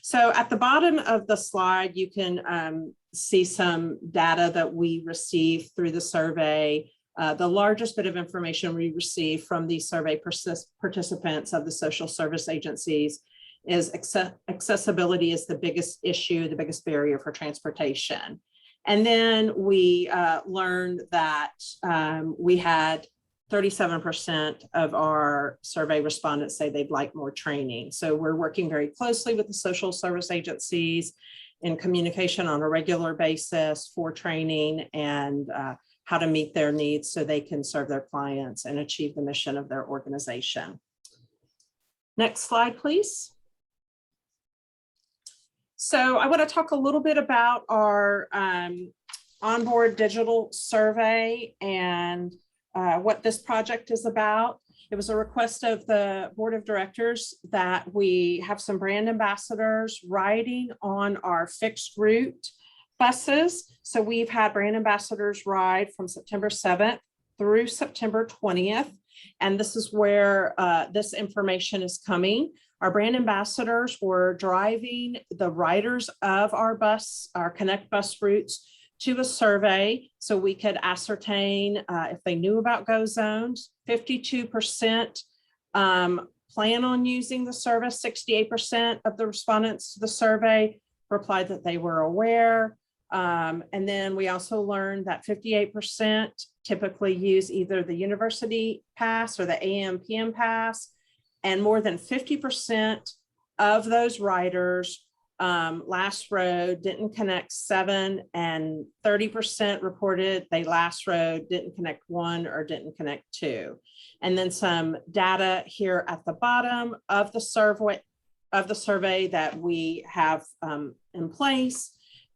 So at the bottom of the slide, you can see some data that we received through the survey. The largest bit of information we received from these survey participants of the social service agencies is accessibility is the biggest issue, the biggest barrier for transportation. And then we learned that we had 37% of our survey respondents say they'd like more training. So we're working very closely with the social service agencies in communication on a regular basis for training and how to meet their needs so they can serve their clients and achieve the mission of their organization. Next slide, please. So I want to talk a little bit about our onboard digital survey and what this project is about. It was a request of the board of directors that we have some brand ambassadors riding on our fixed route buses. So we've had brand ambassadors ride from September 7th through September 20th. And this is where this information is coming. Our brand ambassadors were driving the riders of our Connect bus routes to a survey so we could ascertain if they knew about GoZone. 52% plan on using the service. 68% of the respondents to the survey replied that they were aware. And then we also learned that 58% typically use either the university pass or the AM/PM pass. And more than 50% of those riders last rode didn't connect 7, and 30% reported they last rode didn't connect 1 or didn't connect 2. And then some data here at the bottom of the survey that we have in place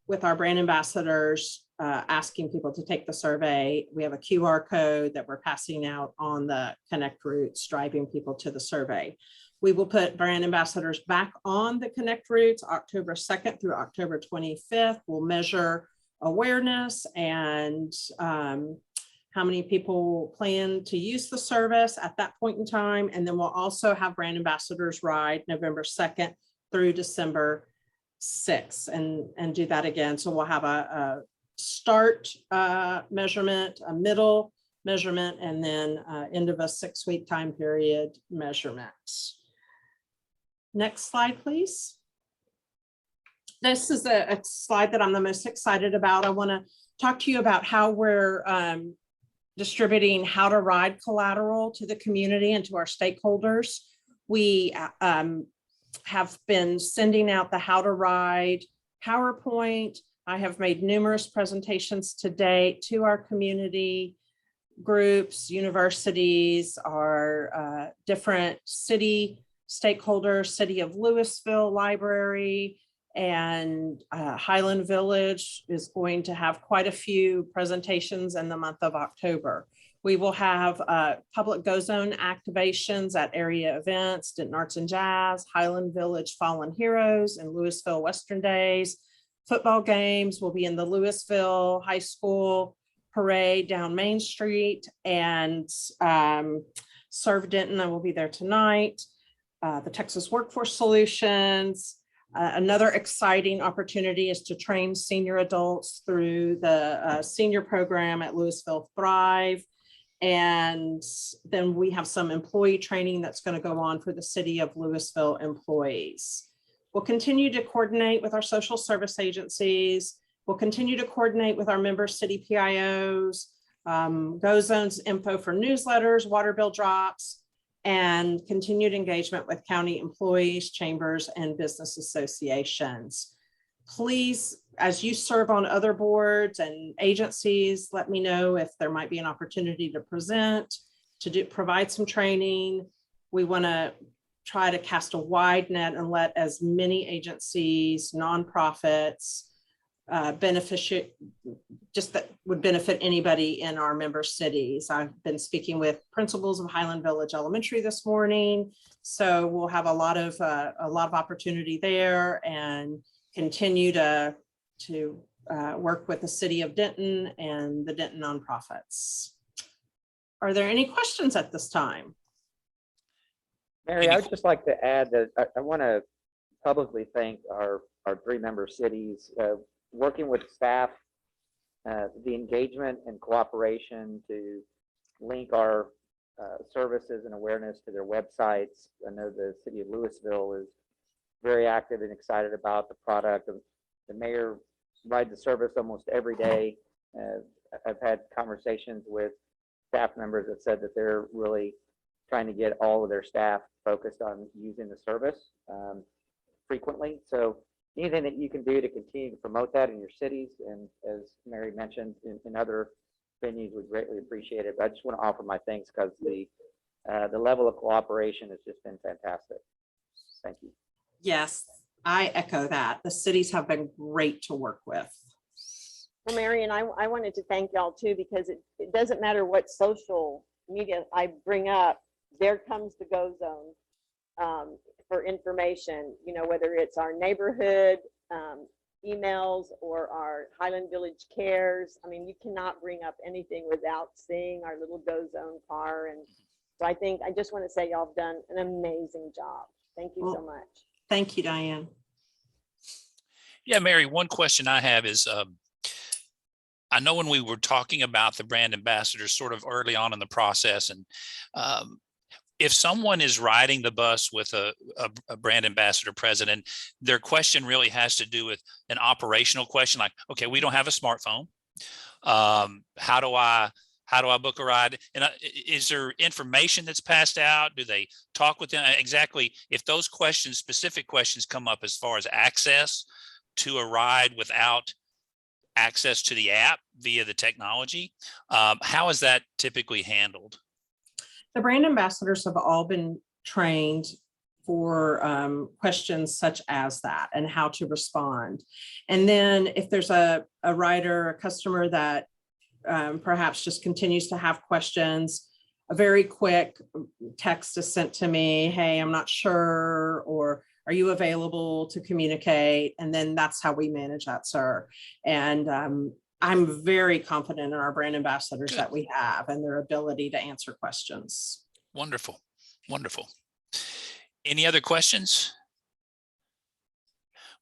with our brand ambassadors asking people to take the survey. We have a QR code that we're passing out on the Connect routes, driving people to the survey. We will put brand ambassadors back on the Connect routes October 2nd through October 25th. We'll measure awareness and how many people plan to use the service at that point in time. And then we'll also have brand ambassadors ride November 2nd through December 6th and do that again. So we'll have a start measurement, a middle measurement, and then end of a 6-week time period measurement. Next slide, please. This is a slide that I'm the most excited about. I want to talk to you about how we're distributing how to ride collateral to the community and to our stakeholders. We have been sending out the how to ride PowerPoint. I have made numerous presentations to date to our community groups, universities, our different city stakeholders, City of Louisville Library, and Highland Village is going to have quite a few presentations in the month of October. We will have public Go Zone activations at area events, Denton Arts and Jazz, Highland Village Fallen Heroes, and Louisville Western Days. Football games will be in the Louisville High School parade down Main Street, and Serve Denton, I will be there tonight. The Texas Workforce Solutions. Another exciting opportunity is to train senior adults through the senior program at Louisville Thrive. And then we have some employee training that's going to go on for the City of Louisville employees. We'll continue to coordinate with our social service agencies. We'll continue to coordinate with our member city PIOs, Go Zones info for newsletters, water bill drops, and continued engagement with county employees, chambers, and business associations. Please, as you serve on other boards and agencies, let me know if there might be an opportunity to present, provide some training. We want to try to cast a wide net and let as many agencies, nonprofits, just that would benefit anybody in our member cities. I've been speaking with principals of Highland Village Elementary this morning, so we'll have a lot of opportunity there, and continue to work with the City of Denton and the Denton nonprofits. Are there any questions at this time? Mary, I would just like to add that I want to publicly thank our 3 member cities. Working with staff, the engagement and cooperation to link our services and awareness to their websites. I know the City of Louisville is very active and excited about the product. The mayor rides the service almost every day. I've had conversations with staff members that said that they're really trying to get all of their staff focused on using the service frequently. So anything that you can do to continue to promote that in your cities, and as Mary mentioned, in other venues, we greatly appreciate it. But I just want to offer my thanks because the level of cooperation has just been fantastic. Thank you. Yes, I echo that. The cities have been great to work with. Well, Mary, and I wanted to thank y'all too, because it doesn't matter what social media I bring up, there comes the Go Zone for information, you know, whether it's our neighborhood emails or our Highland Village Cares. I mean, you cannot bring up anything without seeing our little Go Zone car. And so I just want to say y'all have done an amazing job. Thank you so much. Thank you, Diane. Yeah, Mary, one question I have is, I know when we were talking about the brand ambassadors sort of early on in the process, and if someone is riding the bus with a brand ambassador president, their question really has to do with an operational question, like, okay, we don't have a smartphone. How do I book a ride? And is there information that's passed out? Do they talk with them? Exactly. If those questions, specific questions come up as far as access to a ride without access to the app via the technology, how is that typically handled? The brand ambassadors have all been trained for questions such as that and how to respond. And then if there's a rider, a customer that perhaps just continues to have questions, a very quick text is sent to me, hey, I'm not sure, or are you available to communicate? And then that's how we manage that, sir. And I'm very confident in our brand ambassadors Good. That we have and their ability to answer questions. Wonderful. Wonderful. Any other questions?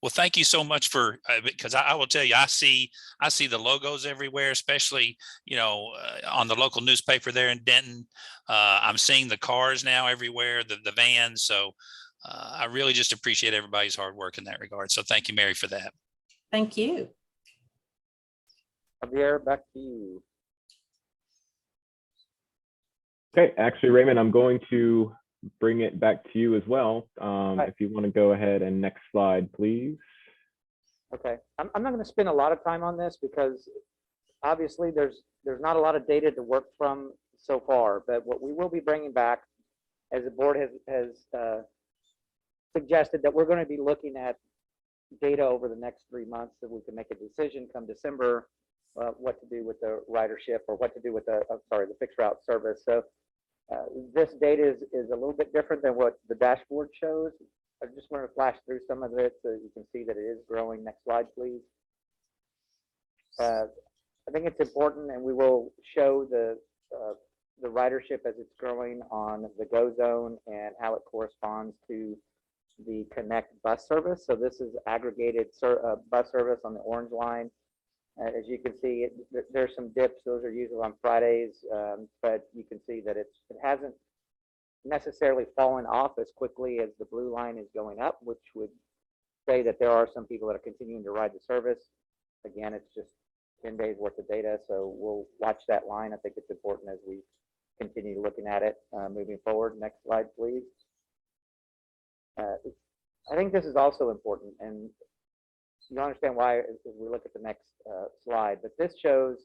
Well, thank you so much for, because I will tell you, I see the logos everywhere, especially, you know, on the local newspaper there in Denton. I'm seeing the cars now everywhere, the vans. So I really just appreciate everybody's hard work in that regard. So thank you, Mary, for that. Thank you. Javier, back to you. Okay, actually, Raymond, I'm going to bring it back to you as well. If you want to go ahead and next slide, please. Okay, I'm not going to spend a lot of time on this because obviously there's not a lot of data to work from so far, but what we will be bringing back, as the board has suggested, that we're going to be looking at data over the next 3 months so we can make a decision come December, what to do with the ridership or what to do with the, the fixed route service. So this data is a little bit different than what the dashboard shows. I just want to flash through some of it so you can see that it is growing. Next slide, please. I think it's important, and we will show the ridership as it's growing on the Go Zone and how it corresponds to the Connect bus service. So this is aggregated bus service on the orange line. As you can see, there's some dips. Those are usually on Fridays, but you can see that it hasn't necessarily fallen off as quickly as the blue line is going up, which would say that there are some people that are continuing to ride the service. Again, it's just 10 days worth of data, so we'll watch that line. I think it's important as we continue looking at it moving forward. Next slide, please. I think this is also important, and you'll understand why as we look at the next slide, but this shows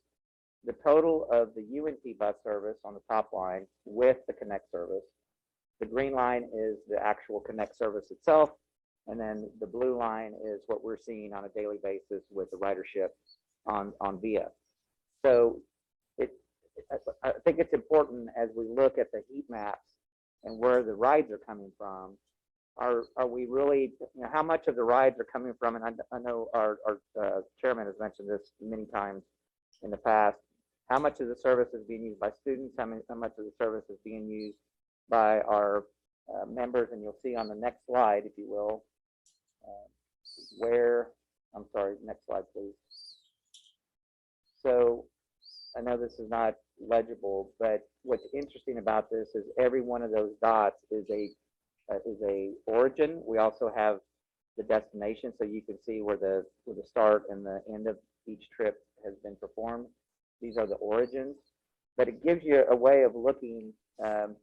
the total of the UNT bus service on the top line with the Connect service. The green line is the actual Connect service itself, and then the blue line is what we're seeing on a daily basis with the ridership on VIA. So I think it's important as we look at the heat maps and where the rides are coming from. Are we really, how much of the rides are coming from, and I know our chairman has mentioned this many times in the past, how much of the service is being used by students, how much of the service is being used by our members, and you'll see on the next slide, if you will, next slide, please. So I know this is not legible, but what's interesting about this is every one of those dots is a origin. We also have the destination, so you can see where the start and the end of each trip has been performed. These are the origins, but it gives you a way of looking kind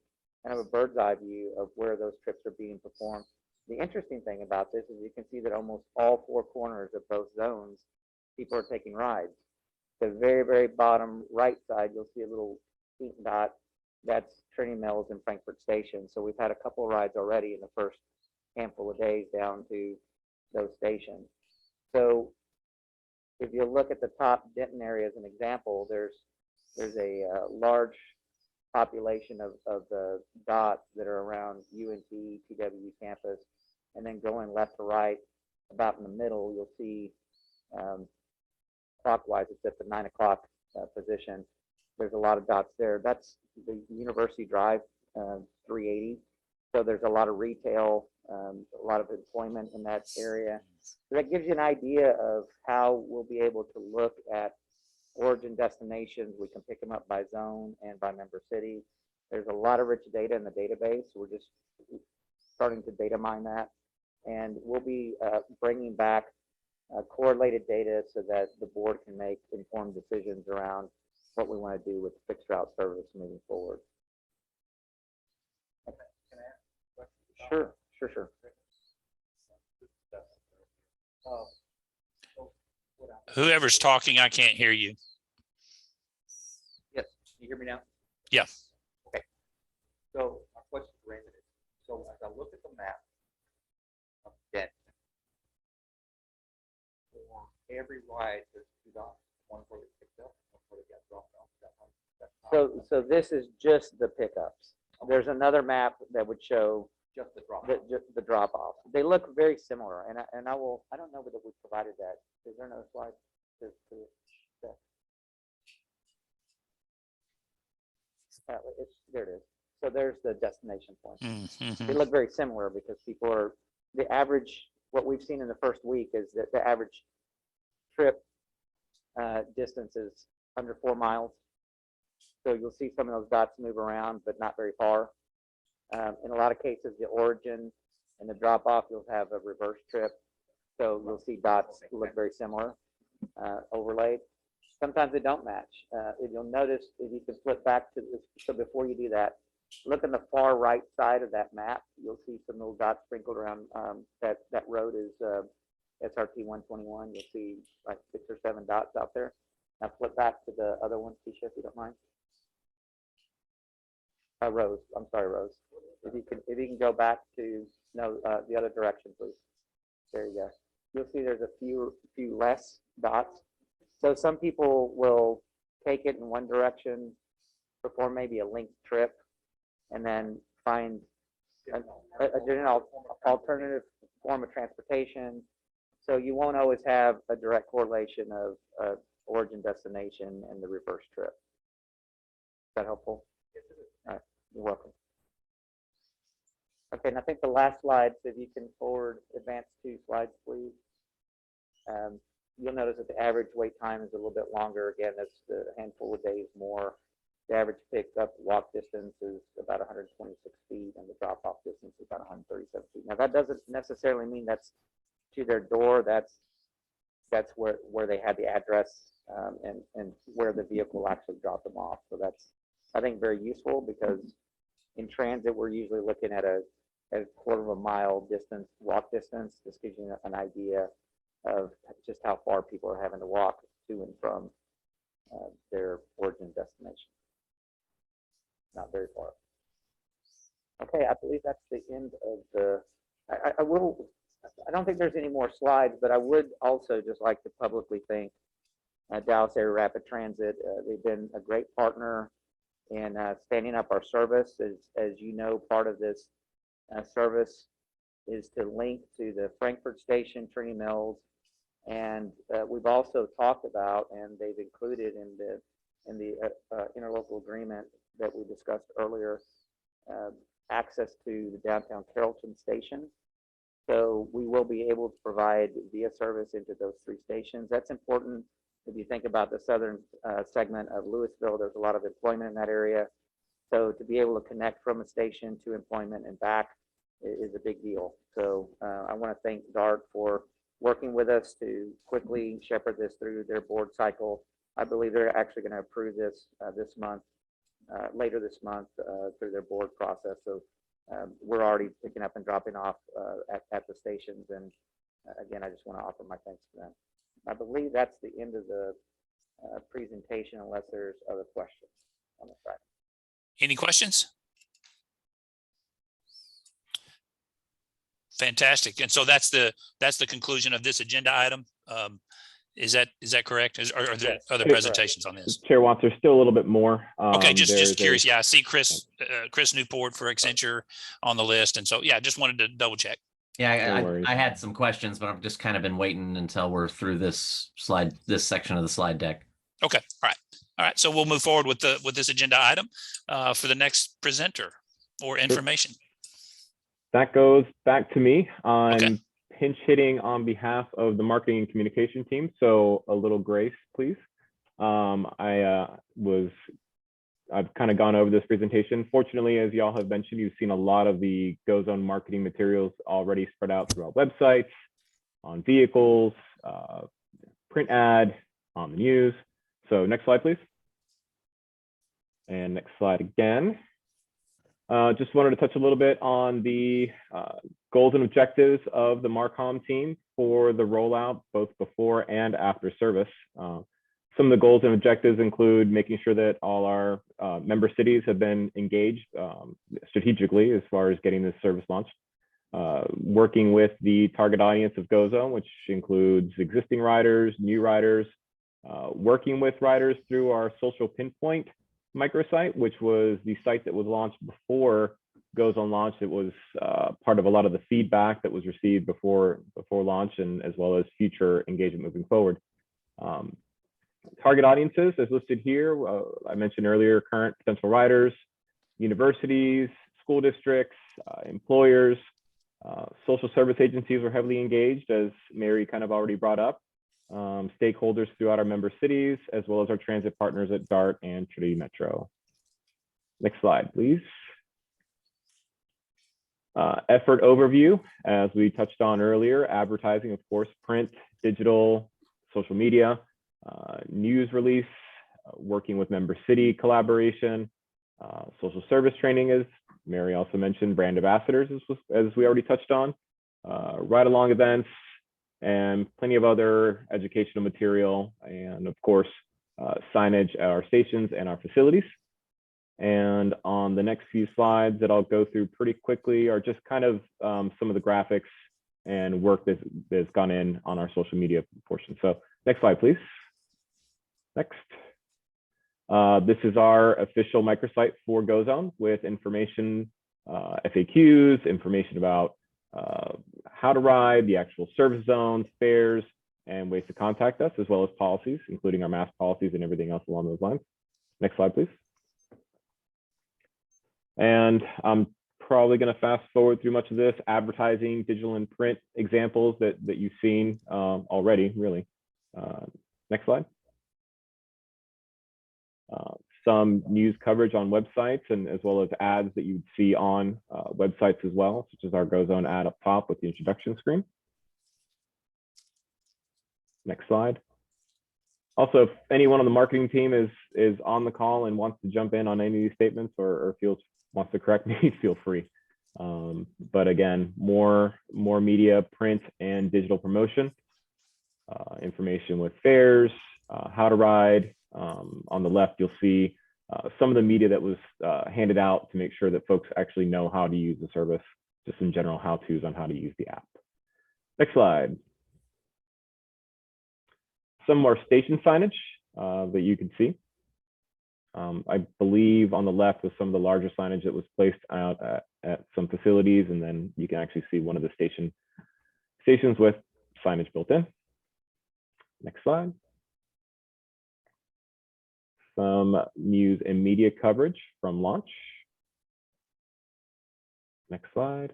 of a bird's eye view of where those trips are being performed. The interesting thing about this is you can see that almost all four corners of both zones, people are taking rides. The very, very bottom right side, you'll see a little pink dot. That's Trinity Mills and Frankfurt Station. So we've had a couple of rides already in the first handful of days down to those stations. So if you look at the top Denton area as an example, there's a large population of the dots that are around UNT, TWU campus, and then going left to right, about in the middle, you'll see clockwise, it's at the 9 o'clock position. There's a lot of dots there. That's the University Drive 380. So there's a lot of retail, a lot of employment in that area. So that gives you an idea of how we'll be able to look at origin destinations. We can pick them up by zone and by member city. There's a lot of rich data in the database. We're just starting to data mine that. And we'll be bringing back correlated data so that the board can make informed decisions around what we want to do with the fixed route service moving forward. Sure. Whoever's talking, I can't hear you. Yes, can you hear me now? Yeah. Okay. So my question to Raymond is, so as I look at the map of Denton, for every ride, there's two dots, one for the picked up, one for the got dropped off. So this is just the pickups. There's another map that would show Just the drop. the drop off. They look very similar, and I don't know whether we provided that. Is there another slide? There it is. So there's the destination point. Mm-hmm. They look very similar because people are, the average, what we've seen in the first week is that the average trip distance is under 4 miles. So you'll see some of those dots move around, but not very far. In a lot of cases, the origin and the drop off, you'll have a reverse trip. So you'll see dots look very similar overlaid. sometimes they don't match. If you'll notice, if you can flip back to this, so before you do that, look on the far right side of that map. You'll see some little dots sprinkled around. That road is SRT 121. You'll see like 6 or 7 dots out there. Now flip back to the other one, Keisha, if you don't mind. Rose, I'm sorry, Rose. If you can go back to the other direction, please. There you go. You'll see there's a few less dots. So some people will take it in one direction, perform maybe a linked trip, and then find a general alternative form of transportation. So you won't always have a direct correlation of origin destination and the reverse trip. Is that helpful? All right, you're welcome. Okay, and I think the last slide, so if you can advance 2 slides, please. You'll notice that the average wait time is a little bit longer. Again, that's a handful of days more. The average pickup walk distance is about 126 feet, and the drop-off distance is about 137 feet. Now, that doesn't necessarily mean that's to their door. That's where they had the address and where the vehicle will actually drop them off. So that's, I think, very useful, because in transit, we're usually looking at a quarter of a mile distance, walk distance. This gives you an idea of just how far people are having to walk to and from their origin destination. Not very far. Okay, I believe that's the end of the, I don't think there's any more slides, but I would also just like to publicly thank Dallas Area Rapid Transit. They've been a great partner in standing up our service. As you know, part of this service is to link to the Frankfurt Station, Trinity Mills, and we've also talked about, and they've included in the interlocal agreement that we discussed earlier, access to the downtown Carrollton station. So we will be able to provide via service into those 3 stations. That's important if you think about the southern segment of Louisville. There's a lot of employment in that area. So to be able to connect from a station to employment and back is a big deal. So I want to thank DART for working with us to quickly shepherd this through their board cycle. I believe they're actually going to approve this this month, later this month, through their board process. So we're already picking up and dropping off at the stations. And again, I just want to offer my thanks to them. I believe that's the end of the presentation, unless there's other questions on the side. Any questions? Fantastic. And so that's the conclusion of this agenda item. Is that correct? Are there other presentations on this? Chair Watts, there's still a little bit more. Okay, just curious. Yeah, I see Chris Newport for Accenture on the list, and so yeah, just wanted to double check. Yeah, No worries. I had some questions, but I've just kind of been waiting until we're through this section of the slide deck. Okay, all right. So we'll move forward with this agenda item for the next presenter or information. That goes back to me on Okay. pinch hitting on behalf of the marketing and communication team. So a little grace, please. I've kind of gone over this presentation. Fortunately, as y'all have mentioned, you've seen a lot of the GoZone marketing materials already spread out through our websites, on vehicles, print ad, on the news. So next slide, please. And next slide again. Just wanted to touch a little bit on the goals and objectives of the Marcom team for the rollout, both before and after service. Some of the goals and objectives include making sure that all our member cities have been engaged strategically as far as getting this service launched. Working with the target audience of GoZone, which includes existing riders, new riders, working with riders through our social pinpoint microsite, which was the site that was launched before GoZone launched. It was part of a lot of the feedback that was received before launch, and as well as future engagement moving forward. Target audiences as listed here. I mentioned earlier, current potential riders, universities, school districts, employers, social service agencies were heavily engaged, as Mary kind of already brought up, stakeholders throughout our member cities, as well as our transit partners at DART and Trinity Metro. Next slide, please. Effort overview, as we touched on earlier, advertising, of course, print, digital, social media. news release, working with member city collaboration, social service training, as Mary also mentioned, brand ambassadors, as we already touched on, ride along events, and plenty of other educational material, and of course, signage at our stations and our facilities. And on the next few slides that I'll go through pretty quickly are just kind of some of the graphics and work that's gone in on our social media portion. So next slide, please. Next. This is our official microsite for GoZone with information, FAQs, information about how to ride, the actual service zones, fares, and ways to contact us, as well as policies, including our mask policies and everything else along those lines. Next slide, please. And I'm probably going to fast forward through much of this, advertising, digital and print examples that you've seen already, really. Next slide. Some news coverage on websites, and as well as ads that you'd see on websites as well, such as our GoZone ad up top with the introduction screen. Next slide. Also, if anyone on the marketing team is on the call and wants to jump in on any of these statements or wants to correct me, feel free. But again, more media, print and digital promotion, information with fares, how to ride. On the left, you'll see some of the media that was handed out to make sure that folks actually know how to use the service, just some general how-tos on how to use the app. Next slide. Some more station signage that you can see. I believe on the left was some of the larger signage that was placed out at some facilities, and then you can actually see one of the stations with signage built in. Next slide. Some news and media coverage from launch. Next slide.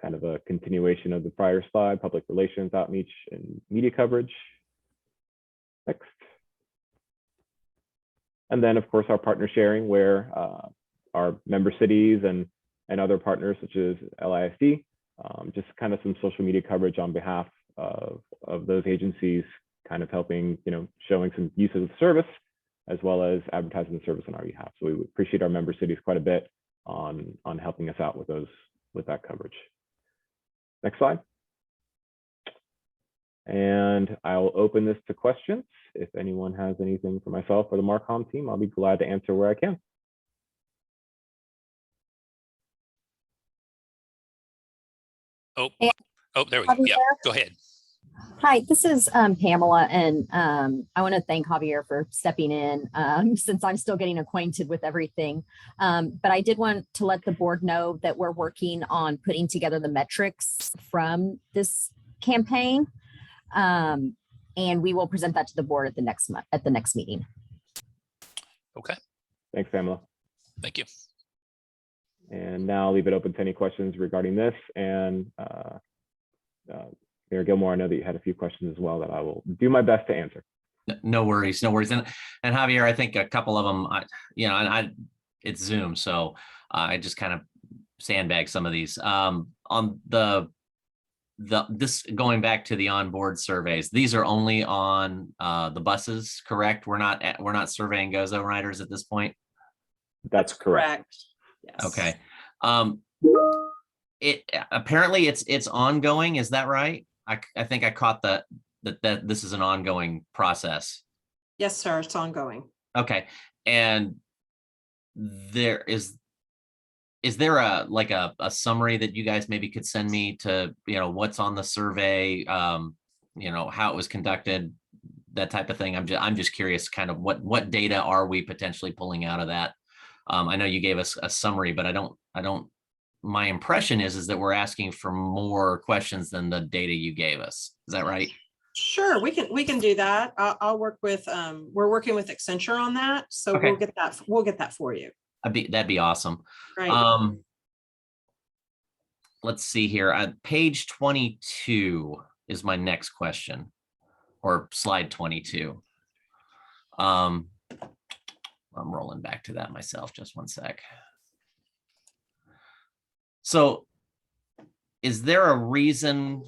Kind of a continuation of the prior slide, public relations, outreach, and media coverage. Next. And then, of course, our partner sharing, where our member cities and other partners, such as LISD, just kind of some social media coverage on behalf of those agencies, kind of helping, showing some use of the service, as well as advertising the service on our behalf. So we appreciate our member cities quite a bit on helping us out with that coverage. Next slide. And I'll open this to questions. If anyone has anything for myself or the Marcom team, I'll be glad to answer where I can. Oh, there we go. Yeah, go ahead. Hi, this is Pamela, and I want to thank Javier for stepping in since I'm still getting acquainted with everything. But I did want to let the board know that we're working on putting together the metrics from this campaign, and we will present that to the board at the next meeting. Okay. Thanks, Pamela. Thank you. And now I'll leave it open to any questions regarding this. And Mayor Gilmore, I know that you had a few questions as well that I will do my best to answer. No worries, no worries. And Javier, I think a couple of them, it's Zoom, so I just kind of sandbag some of these. On this going back to the onboard surveys, these are only on the buses, correct? We're not surveying GoZone riders at this point. That's correct. Yes. Okay. Apparently it's ongoing. Is that right? I think I caught that this is an ongoing process. Yes, sir. It's ongoing. Okay. And is there a summary that you guys maybe could send me to, what's on the survey, how it was conducted, that type of thing? I'm just curious kind of what data are we potentially pulling out of that? I know you gave us a summary, but I don't, my impression is that we're asking for more questions than the data you gave us. Is that right? Sure, we can do that. I'll work with, we're working with Accenture on that. So Okay. we'll get that for you. That'd be awesome. Right. Let's see here. Page 22 is my next question, or slide 22. I'm rolling back to that myself. Just one sec. So is there a reason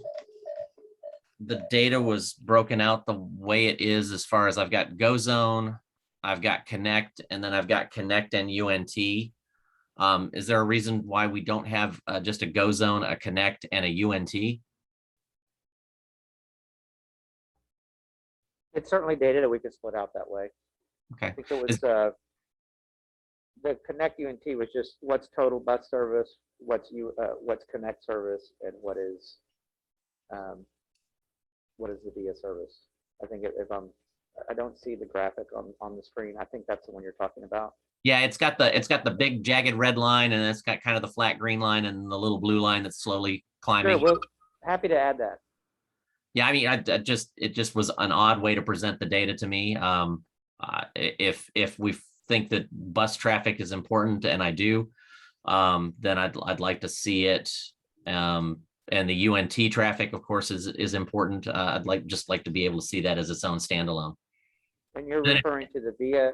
the data was broken out the way it is, as far as I've got GoZone, I've got Connect, and then I've got Connect and UNT. Is there a reason why we don't have just a GoZone, a Connect, and a UNT? It's certainly data that we could split out that way. Okay. I think it was, the Connect UNT was just what's total bus service, what's Connect service, and what is the VIA service. I think I don't see the graphic on the screen. I think that's the one you're talking about. Yeah, it's got the big jagged red line, and it's got kind of the flat green line and the little blue line that's slowly climbing. Sure, we're happy to add that. Yeah, I mean, it just was an odd way to present the data to me. If we think that bus traffic is important, and I do, then I'd like to see it. And the UNT traffic, of course, is important. I'd just like to be able to see that as its own standalone. And you're referring to the VIA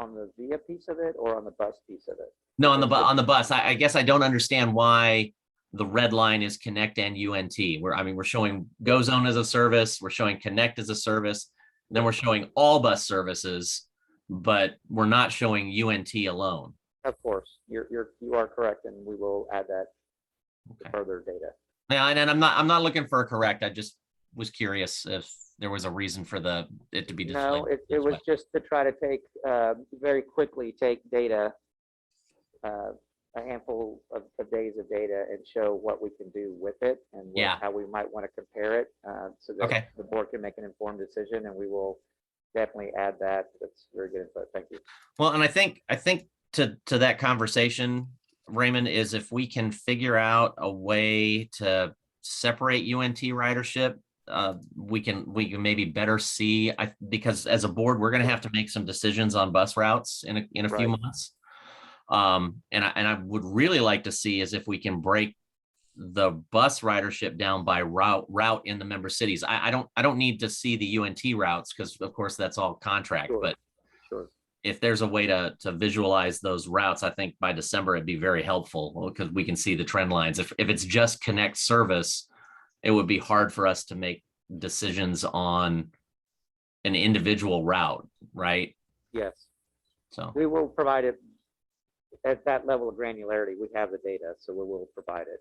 on the VIA piece of it, or on the bus piece of it? No, on the bus. I guess I don't understand why the red line is Connect and UNT. We're showing GoZone as a service, we're showing Connect as a service, then we're showing all bus services, but we're not showing UNT alone. Of course, you are correct, and we will add that to further data. Yeah, and I'm not looking for a correct. I just was curious if there was a reason for it to be displayed. No, it was just to try to very quickly take data, a handful of days of data, and show what we can do with it, and how we might want to compare it, so that the board can make an informed decision, and we will definitely add that. That's very good input. Thank you. Well, and I think to that conversation, Raymond, is if we can figure out a way to separate UNT ridership, we can maybe better see. Because as a board, we're going to have to make some decisions on bus routes in a few months. And I would really like to see is if we can break the bus ridership down by route in the member cities. I don't need to see the UNT routes, because of course that's all contract, but if there's a way to visualize those routes, I think by December it'd be very helpful, because we can see the trend lines. If it's just Connect service, it would be hard for us to make decisions on an individual route, right? Yes. So we will provide it at that level of granularity. We have the data, so we will provide it.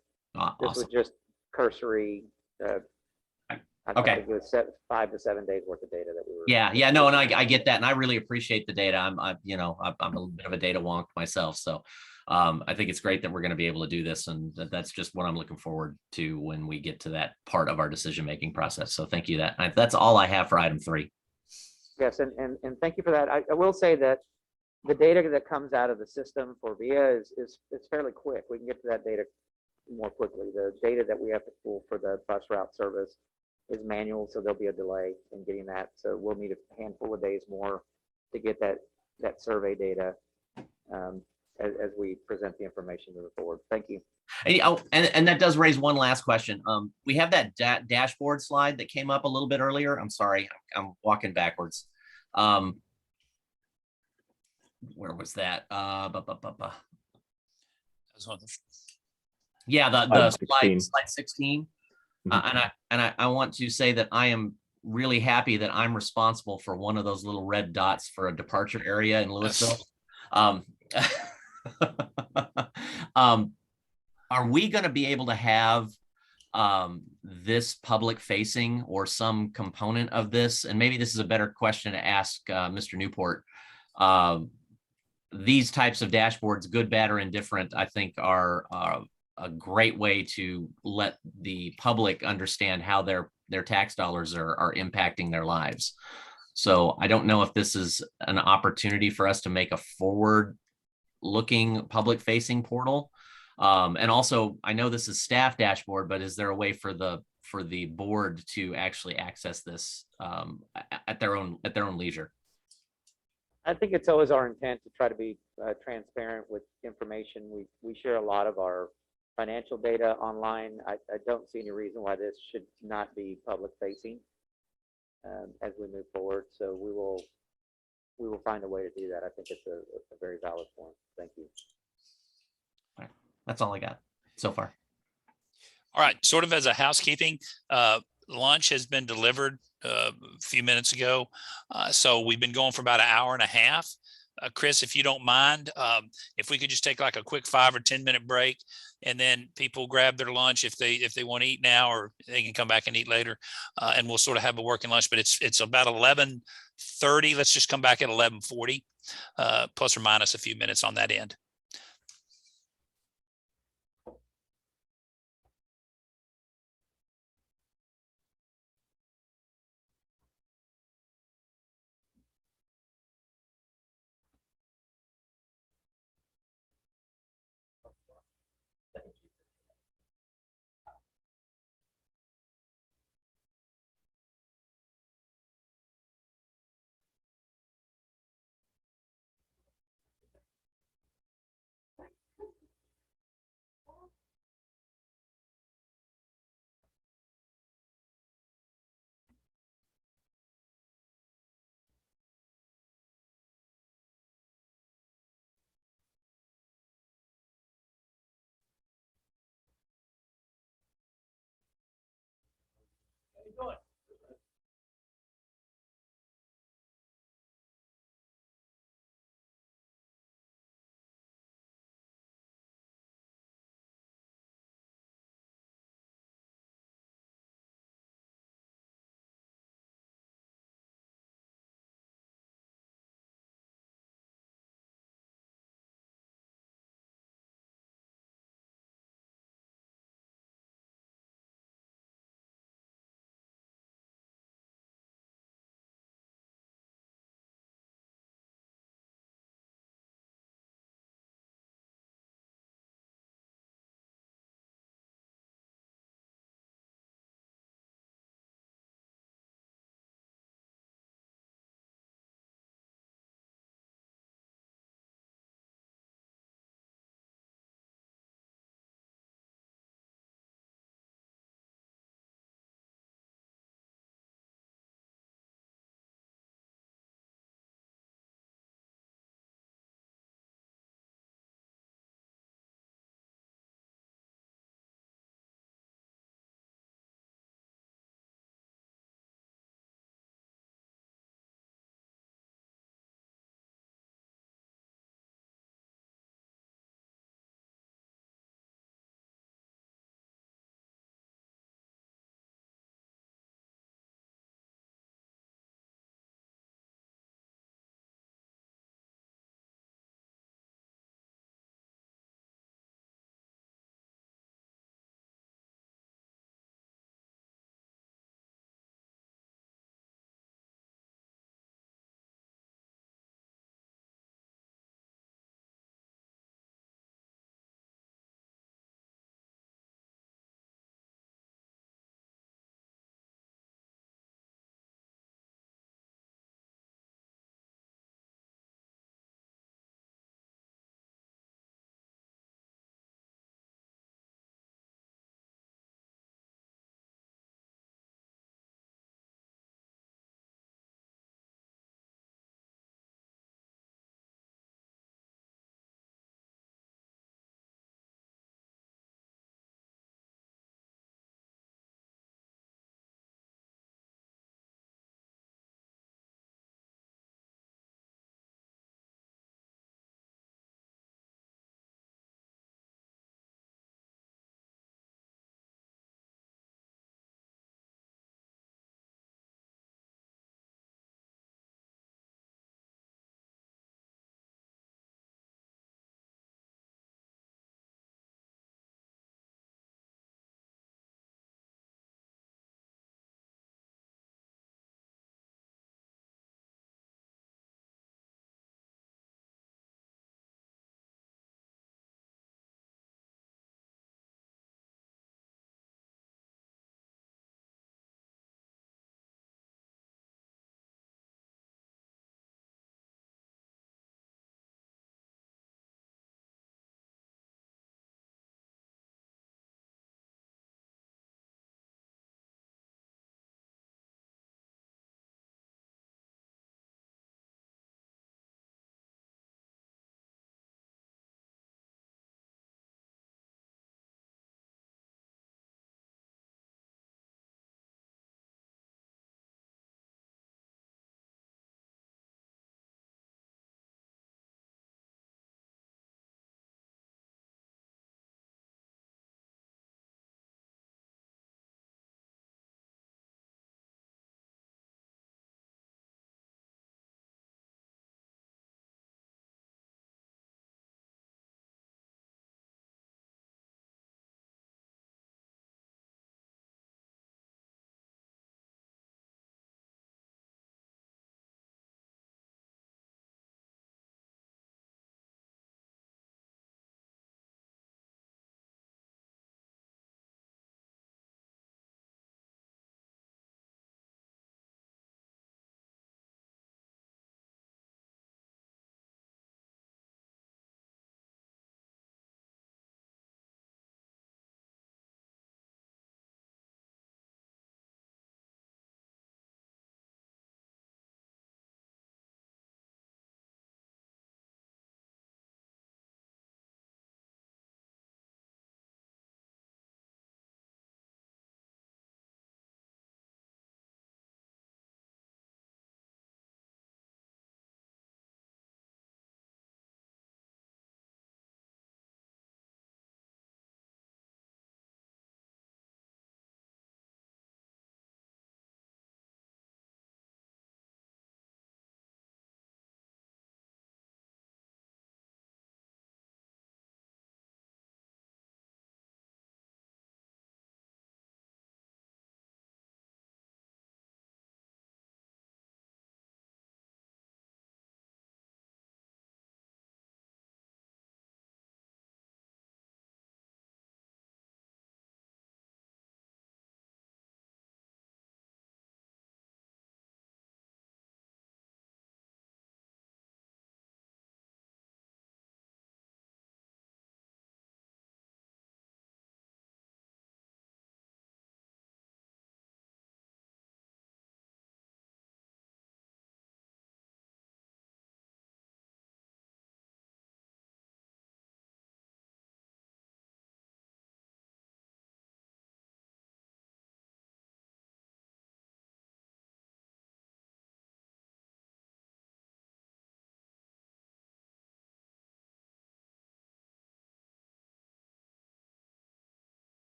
This was just cursory. I think it was 5 to 7 days worth of data that we were. Yeah, no, and I get that, and I really appreciate the data. I'm a little bit of a data wonk myself, so I think it's great that we're going to be able to do this, and that's just what I'm looking forward to when we get to that part of our decision-making process. So thank you. That's all I have for item 3. Yes, and thank you for that. I will say that the data that comes out of the system for VIA is fairly quick. We can get to that data more quickly. The data that we have to pull for the bus route service is manual, so there'll be a delay in getting that. So we'll need a handful of days more to get that survey data as we present the information moving forward. Thank you. And that does raise one last question. We have that dashboard slide that came up a little bit earlier. I'm sorry, I'm walking backwards. Where was that? Yeah, the slide 16. And I want to say that I am really happy that I'm responsible for one of those little red dots for a departure area in Louisville. Are we going to be able to have this public facing, or some component of this? And maybe this is a better question to ask Mr. Newport. These types of dashboards, good, bad, or indifferent, I think are a great way to let the public understand how their tax dollars are impacting their lives. So I don't know if this is an opportunity for us to make a forward-looking public-facing portal. And also, I know this is staff dashboard, but is there a way for the board to actually access this at their own leisure? I think it's always our intent to try to be transparent with information. We share a lot of our financial data online. I don't see any reason why this should not be public facing as we move forward. So we will find a way to do that. I think it's a very valid point. Thank you. All right. That's all I got so far. All right, sort of as a housekeeping, lunch has been delivered a few minutes ago. So we've been going for about an hour and a half. Chris, if you don't mind, if we could just take like a quick 5 or 10 minute break, and then people grab their lunch if they want to eat now, or they can come back and eat later, and we'll sort of have a working lunch. But it's about 11:30. Let's just come back at 11:40, plus or minus a few minutes on that end.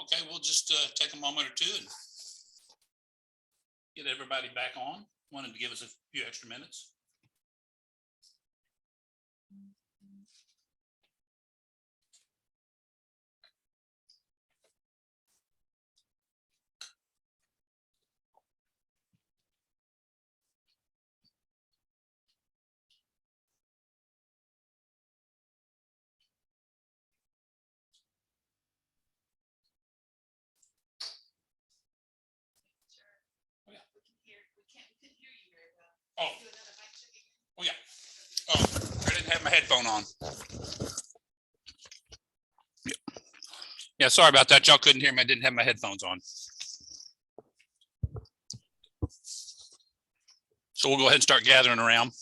Okay, we'll just take a moment or two and get everybody back on. Wanted to give us a few extra minutes. Oh. Oh, yeah. Oh, I didn't have my headphone on. Yeah, sorry about that. Y'all couldn't hear me. I didn't have my headphones on. So we'll go ahead and start gathering around.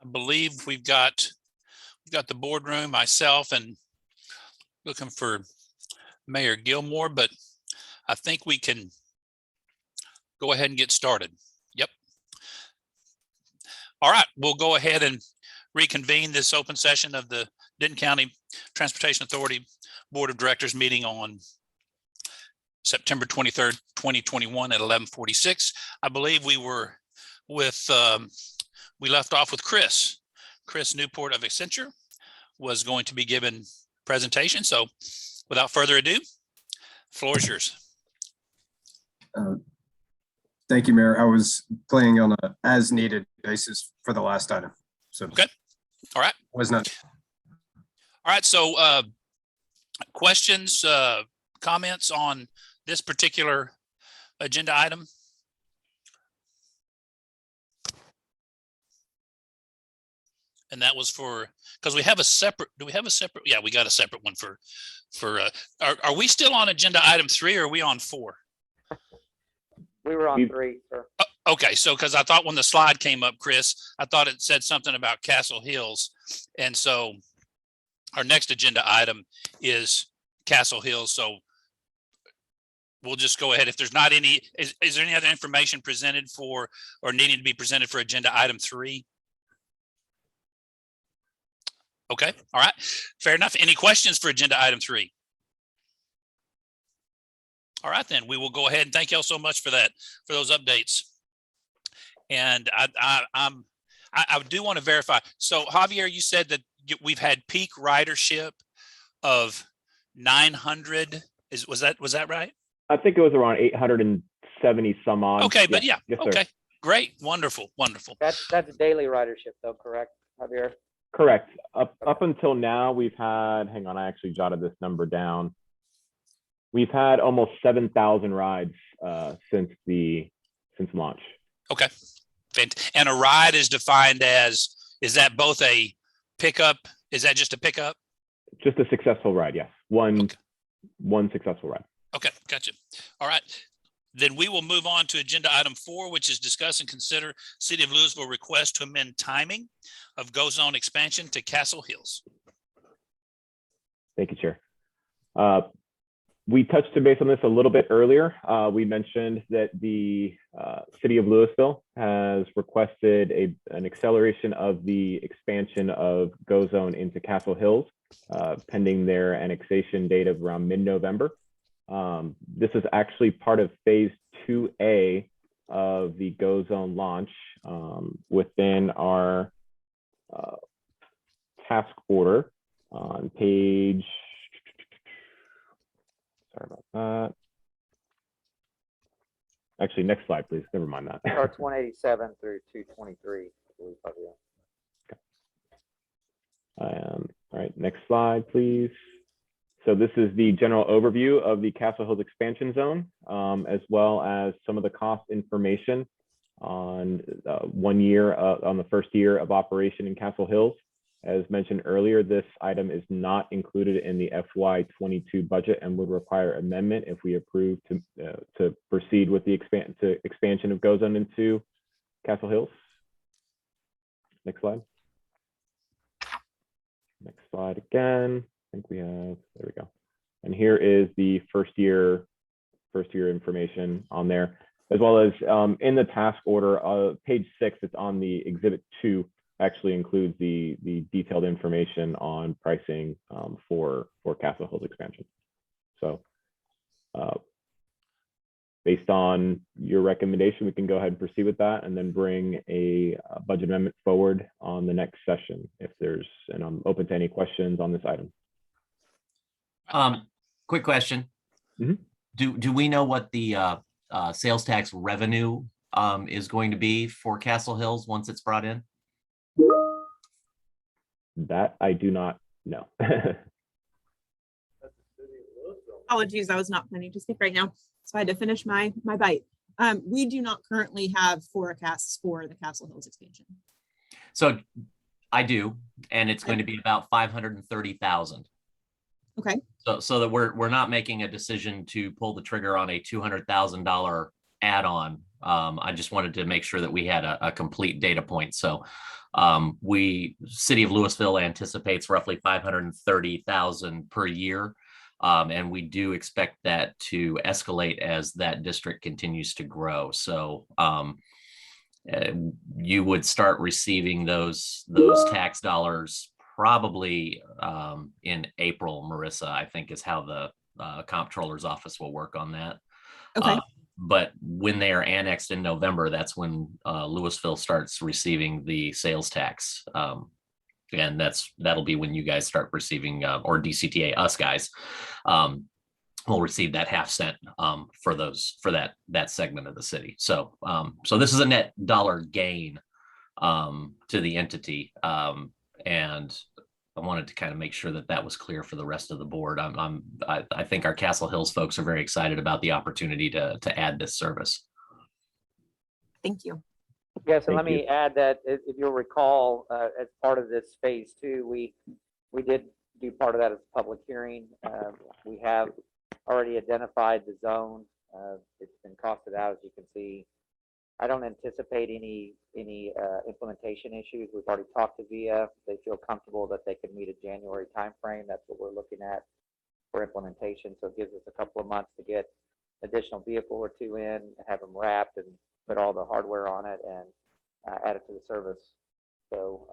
I believe we've got the boardroom, myself, and looking for Mayor Gilmore, but I think we can go ahead and get started. Yep. All right, we'll go ahead and reconvene this open session of the Denton County Transportation Authority Board of Directors meeting on September 23rd, 2021 at 11:46. I believe we were with, we left off with Chris Newport of Accenture was going to be given presentation. So without further ado, floor is yours. Thank you, Mayor. I was planning on a as needed basis for the last item. So okay. All right. Was not. All right. So questions, comments on this particular agenda item? And that was for, because we have a separate, do we have a separate? Yeah, we got a separate one for are we still on agenda item 3 or are we on 4? We were on 3, sir. Okay, so because I thought when the slide came up, Chris, I thought it said something about Castle Hills. And so our next agenda item is Castle Hills. So we'll just go ahead. If there's not any, is there any other information presented for or needing to be presented for agenda item 3? Okay, all right, fair enough. Any questions for agenda item 3? All right, then we will go ahead and thank y'all so much for that, for those updates. And I do want to verify. So Javier, you said that we've had peak ridership of 900. Was that right? I think it was around 870 some odd. Okay, but yeah, yes, okay, sir. great, wonderful. That's daily ridership though, correct, Javier? Correct. Up until now, we've had, hang on, I actually jotted this number down. We've had almost 7,000 rides since launch. Okay. And a ride is defined as, is that both a pickup? Is that just a pickup? Just a successful ride, yes. One successful ride. Okay, gotcha. All right. Then we will move on to agenda item 4, which is discuss and consider City of Louisville request to amend timing of Go Zone expansion to Castle Hills. Thank you, Chair. We touched base on this a little bit earlier. We mentioned that the City of Louisville has requested an acceleration of the expansion of Go Zone into Castle Hills, pending their annexation date of around mid-November. This is actually part of phase 2A of the Go Zone launch within our task order. on page, sorry about that. Actually, next slide, please. Never mind that. Starts 187 through 223. I believe, Javier. All right, next slide, please. So this is the general overview of the Castle Hills expansion zone, as well as some of the cost information on 1 year, on the first year of operation in Castle Hills. As mentioned earlier, this item is not included in the FY22 budget and would require amendment if we approve to proceed with the expansion of GoZone into Castle Hills. Next slide. Next slide again. I think we have, there we go. And here is the first year information on there, as well as in the task order, page 6, it's on the exhibit 2, actually includes the detailed information on pricing for Castle Hills expansion. So based on your recommendation, we can go ahead and proceed with that and then bring a budget amendment forward on the next session if there's, and I'm open to any questions on this item. Quick question. Do we know what the sales tax revenue is going to be for Castle Hills once it's brought in? That I do not know. Apologies, I was not planning to speak right now, so I had to finish my bite. We do not currently have forecasts for the Castle Hills expansion. So I do, and it's going to be about 530,000. Okay. So that we're not making a decision to pull the trigger on a $200,000 add-on. I just wanted to make sure that we had a complete data point. So City of Louisville anticipates roughly 530,000 per year. And we do expect that to escalate as that district continues to grow. So you would start receiving those tax dollars probably in April, Marissa, I think is how the comptroller's office will work on that. Okay. But when they are annexed in November, that's when Louisville starts receiving the sales tax. And that'll be when you guys start receiving, or DCTA, us guys, will receive that half cent for that segment of the city. So this is a net dollar gain to the entity. And I wanted to kind of make sure that was clear for the rest of the board. I think our Castle Hills folks are very excited about the opportunity to add this service. Thank you. Yes, and let me add that if you'll recall, as part of this phase 2, we did do part of that as a public hearing. We have already identified the zone. It's been costed out, as you can see. I don't anticipate any implementation issues. We've already talked to VIA. They feel comfortable that they can meet a January timeframe. That's what we're looking at for implementation. So it gives us a couple of months to get additional vehicle or 2 in, have them wrapped and put all the hardware on it and add it to the service. So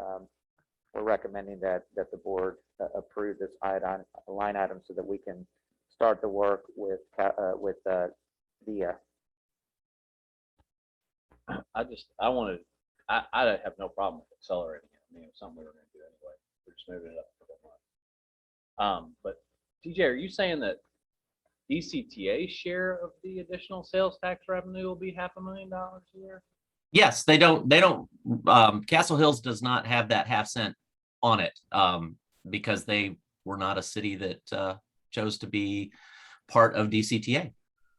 we're recommending that the board approve this line item so that we can start the work with VIA. I have no problem with accelerating it. I mean, it's something we were going to do anyway. We're just moving it up a couple months. But TJ, are you saying that DCTA's share of the additional sales tax revenue will be $500,000 a year? Yes, they don't, Castle Hills does not have that half cent on it because they were not a city that chose to be part of DCTA.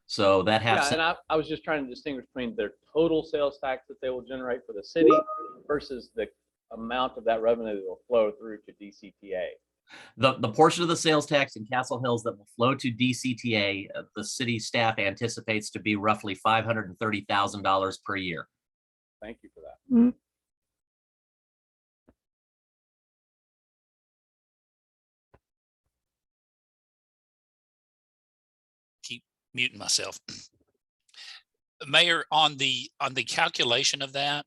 So that half cent. And I was just trying to distinguish between their total sales tax that they will generate for the city versus the amount of that revenue that will flow through to DCTA. The portion of the sales tax in Castle Hills that will flow to DCTA, the city staff anticipates to be roughly $530,000 per year. Thank you for that. Keep muting myself. Mayor, on the calculation of that,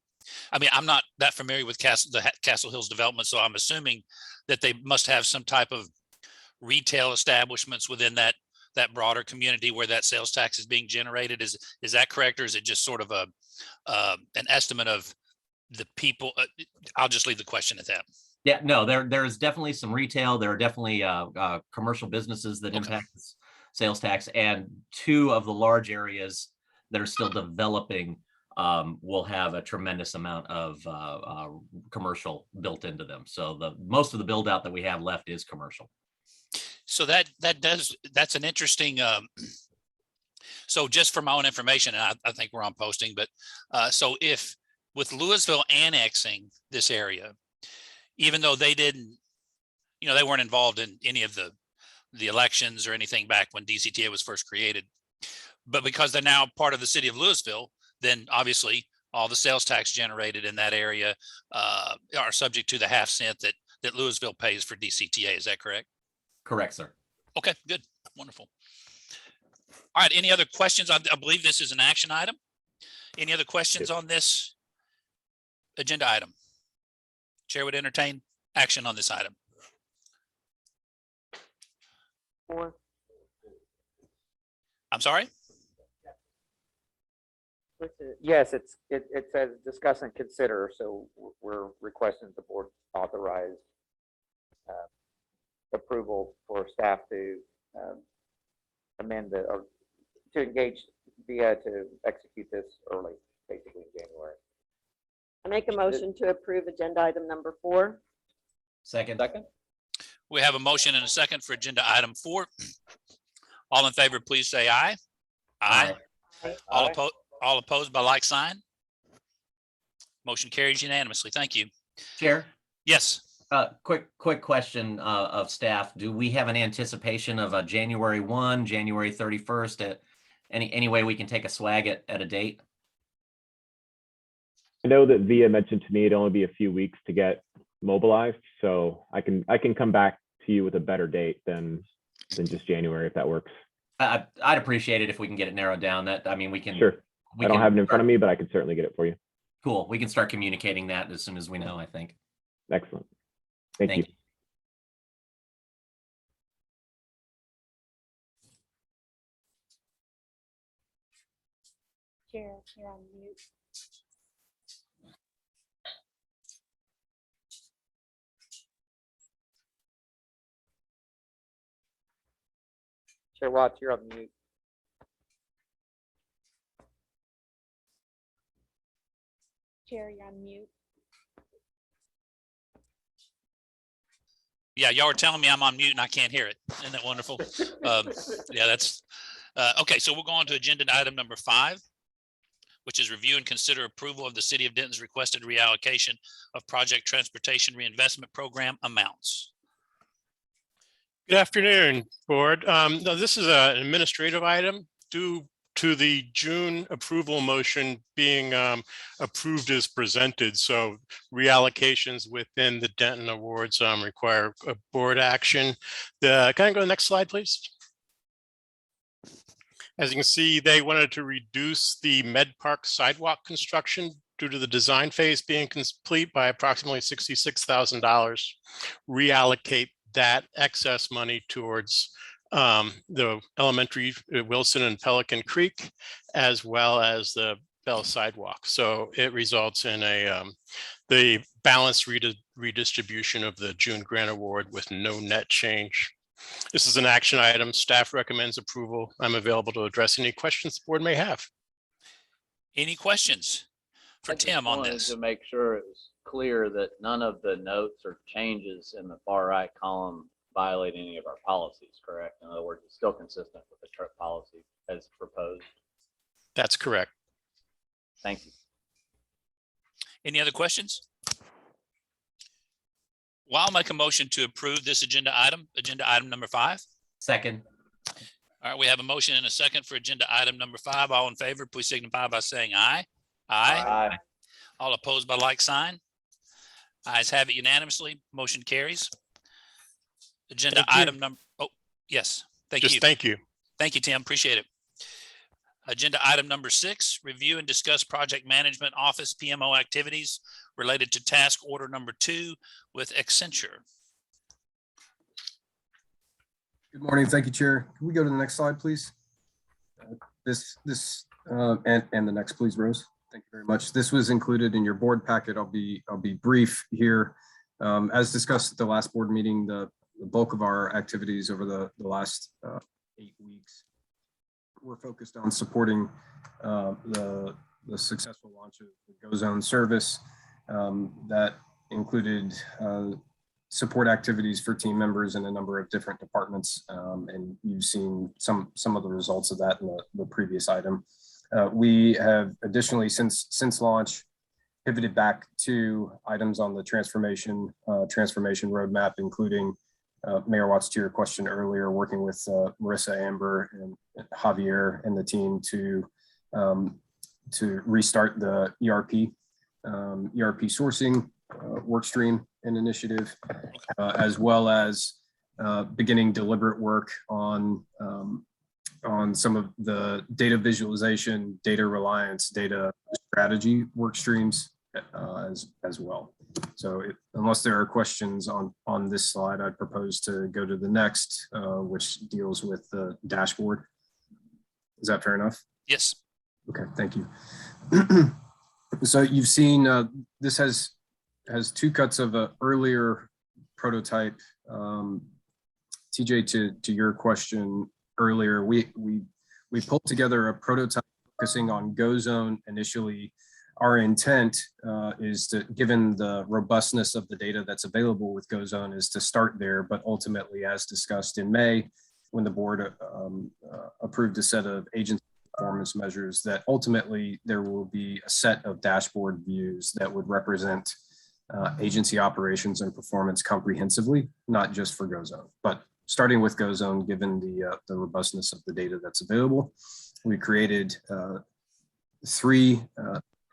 I mean, I'm not that familiar with Castle Hills development, so I'm assuming that they must have some type of retail establishments within that broader community where that sales tax is being generated. Is that correct, or is it just sort of an estimate of the people? I'll just leave the question at that. Yeah, no, there's definitely some retail. There are definitely commercial businesses that Okay. impact this sales tax, and two of the large areas that are still developing will have a tremendous amount of commercial built into them. So the most of the build out that we have left is commercial. So that's an interesting, so just for my own information, and I think we're on posting, but so if with Louisville annexing this area, even though they didn't, they weren't involved in any of the elections or anything back when DCTA was first created, but because they're now part of the city of Louisville, then obviously all the sales tax generated in that area are subject to the half-cent that Louisville pays for DCTA. Is that correct? Correct, sir. Okay, good, wonderful. All right, any other questions? I believe this is an action item. Any other questions on this agenda item? Chair would entertain action on this item. 4. I'm sorry? Yes, it says discuss and consider, so we're requesting the board authorize approval for staff to amend or to engage via to execute this early, basically in January. I make a motion to approve agenda item number 4. Second. We have a motion and a second for agenda item 4. All in favor, please say aye. Aye. All opposed by like sign. Motion carries unanimously. Thank you. Chair? Yes. Quick question of staff. Do we have an anticipation of a January 1, January 31st? Any way we can take a swag at a date? I know that Via mentioned to me it'd only be a few weeks to get mobilized, so I can come back to you with a better date than just January if that works. I'd appreciate it if we can get it narrowed down. We can. Sure. I don't have it in front of me. me, but I can certainly get it for you. Cool. We can start communicating that as soon as we know, I think. Excellent. Thank you. Chair, you're on mute. Chair Watts, you're on mute. Chair, you're on mute. Yeah, y'all are telling me I'm on mute and I can't hear it. Isn't that wonderful? Yeah, that's okay. So we'll go on to agenda item number 5, which is review and consider approval of the City of Denton's requested reallocation of Project Transportation Reinvestment Program amounts. Good afternoon, Board. No, this is an administrative item due to the June approval motion being approved as presented. So reallocations within the Denton Awards require a board action. Can I go to the next slide, please? As you can see, they wanted to reduce the Med Park sidewalk construction due to the design phase being complete by approximately $66,000, reallocate that excess money towards the elementary Wilson and Pelican Creek, as well as the Bell sidewalk. So it results in the balanced redistribution of the June grant award with no net change. This is an action item. Staff recommends approval. I'm available to address any questions the board may have. Any questions for Tim on this? To make sure it was clear that none of the notes or changes in the far right column violate any of our policies, correct? In other words, it's still consistent with the trip policy as proposed. That's correct. Thank you. Any other questions? Well, I'll make a motion to approve this agenda item number 5. Second. All right, we have a motion and a second for agenda item number 5. All in favor, please signify by saying aye. Aye. Aye. All opposed by like sign. Ayes have it unanimously. Motion carries. Agenda item number, oh, yes, thank you. Thank you. Thank you, Tim, appreciate it. Agenda item number 6, review and discuss project management office PMO activities related to task order number 2 with Accenture. Good morning. Thank you, Chair. Can we go to the next slide, please? And the next, please, Rose. Thank you very much. This was included in your board packet. I'll be brief here. As discussed at the last board meeting, the bulk of our activities over the last 8 weeks were focused on supporting the successful launch of the GoZone service. That included support activities for team members in a number of different departments. And you've seen some of the results of that in the previous item. We have additionally, since launch, pivoted back to items on the transformation roadmap, including Mayor Watts, to your question earlier, working with Marissa, Amber, and Javier and the team to restart the ERP sourcing work stream and initiative, as well as beginning deliberate work on some of the data visualization, data reliance, data strategy work streams as well. So unless there are questions on this slide, I propose to go to the next, which deals with the dashboard. Is that fair enough? Yes. Okay, thank you. So you've seen this has 2 cuts of an earlier prototype. TJ, to your question earlier, we pulled together a prototype focusing on GoZone initially. Our intent is to, given the robustness of the data that's available with GoZone, is to start there, but ultimately, as discussed in May, when the board approved a set of agency performance measures, that ultimately there will be a set of dashboard views that would represent agency operations and performance comprehensively, not just for GoZone, but starting with GoZone, given the robustness of the data that's available. We created 3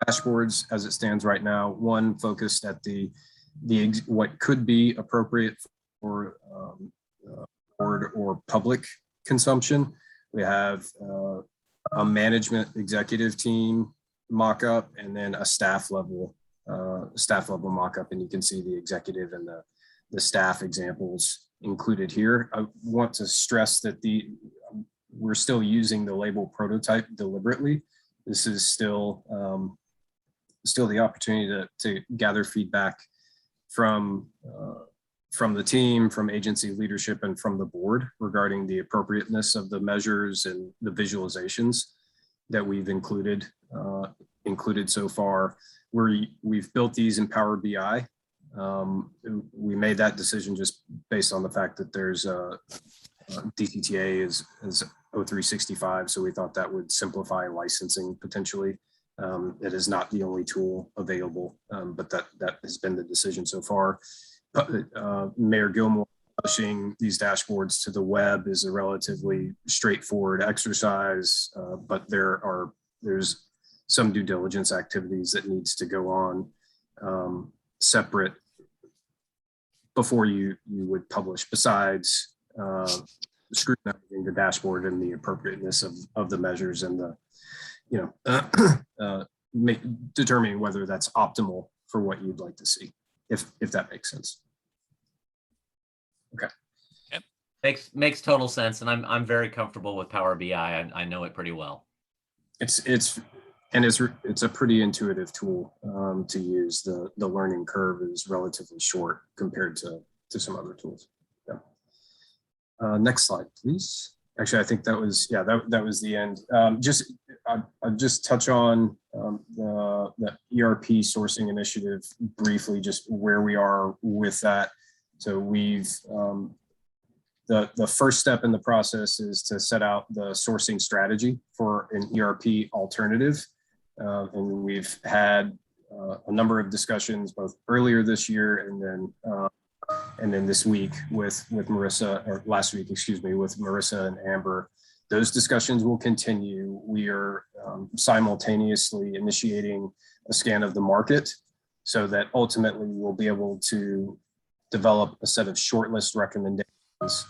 dashboards as it stands right now. One focused at what could be appropriate for board or public consumption. We have a management executive team mock-up, and then a staff level mock-up, and you can see the executive and the staff examples included here. I want to stress that we're still using the label prototype deliberately. This is still the opportunity to gather feedback from the team, from agency leadership, and from the board regarding the appropriateness of the measures and the visualizations that we've included so far. We've built these in Power BI. We made that decision just based on the fact that there's DCTA is 0365, so we thought that would simplify licensing potentially. It is not the only tool available, but that has been the decision so far. Mayor Gilmore pushing these dashboards to the web is a relatively straightforward exercise, but there's some due diligence activities that needs to go on separate before you would publish, besides scrutinizing the dashboard and the appropriateness of the measures and determining whether that's optimal for what you'd like to see, if that makes sense. Okay. Yep. Makes total sense, and I'm very comfortable with Power BI. I know it pretty well. It's a pretty intuitive tool to use. The learning curve is relatively short compared to some other tools. Yeah. Next slide, please. Actually, I think that was the end. I'll just touch on the ERP sourcing initiative briefly, just where we are with that. So we've the first step in the process is to set out the sourcing strategy for an ERP alternative. And we've had a number of discussions both earlier this year and then this week with Marissa, or last week, excuse me, with Marissa and Amber. Those discussions will continue. We are simultaneously initiating a scan of the market so that ultimately we'll be able to develop a set of shortlist recommendations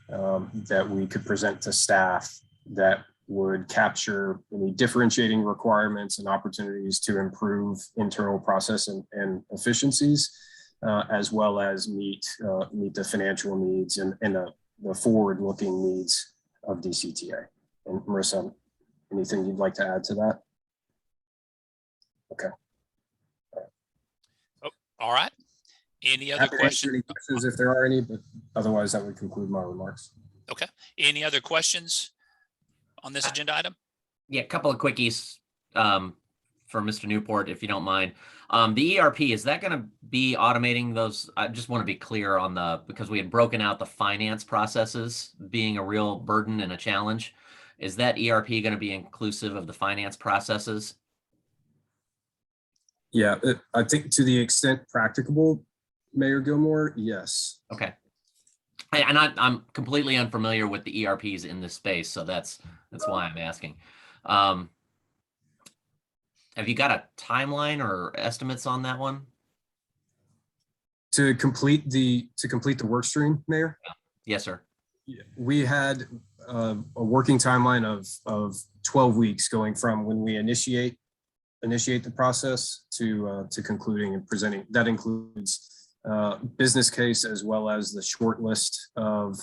that we could present to staff that would capture any differentiating requirements and opportunities to improve internal process and efficiencies, as well as meet the financial needs and the forward-looking needs of DCTA. And Marissa, anything you'd like to add to that? Okay. Oh, all right. Any other Happy to answer questions? any questions if there are any, but otherwise that would conclude my remarks. Okay. Any other questions on this agenda item? Yeah, a couple of quickies for Mr. Newport, if you don't mind. The ERP, is that going to be automating those? I just want to be clear on because we had broken out the finance processes being a real burden and a challenge. Is that ERP going to be inclusive of the finance processes? Yeah, I think to the extent practicable, Mayor Gilmore, yes. Okay. I'm completely unfamiliar with the ERPs in this space, so that's why I'm asking. Have you got a timeline or estimates on that one? To complete the work stream, Mayor? Yes, sir. We had a working timeline of 12 weeks going from when we initiate the process to concluding and presenting. That includes business case as well as the short list of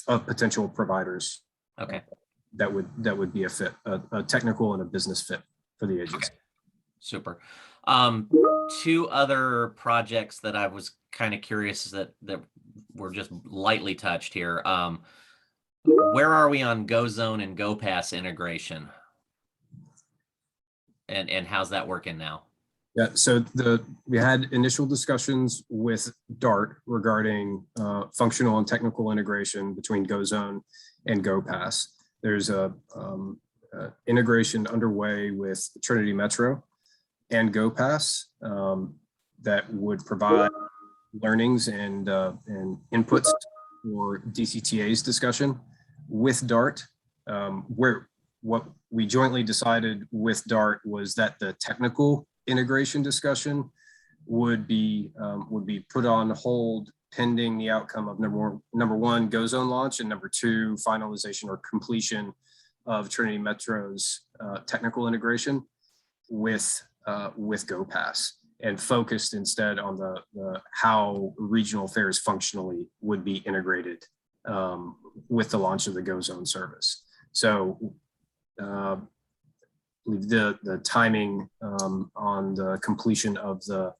potential providers. Okay. That would be a fit, a technical and a business fit for the agency. Okay. Super. Two other projects that I was kind of curious that were just lightly touched here. Where are we on GoZone and GoPass integration? And how's that working now? Yeah, so we had initial discussions with DART regarding functional and technical integration between GoZone and GoPass. There's a integration underway with Trinity Metro and GoPass that would provide learnings and inputs for DCTA's discussion with DART. What we jointly decided with DART was that the technical integration discussion would be put on hold pending the outcome of number one, GoZone launch, and number two, finalization or completion of Trinity Metro's technical integration with GoPass, and focused instead on the how regional affairs functionally would be integrated with the launch of the GoZone service. So the timing on the completion of the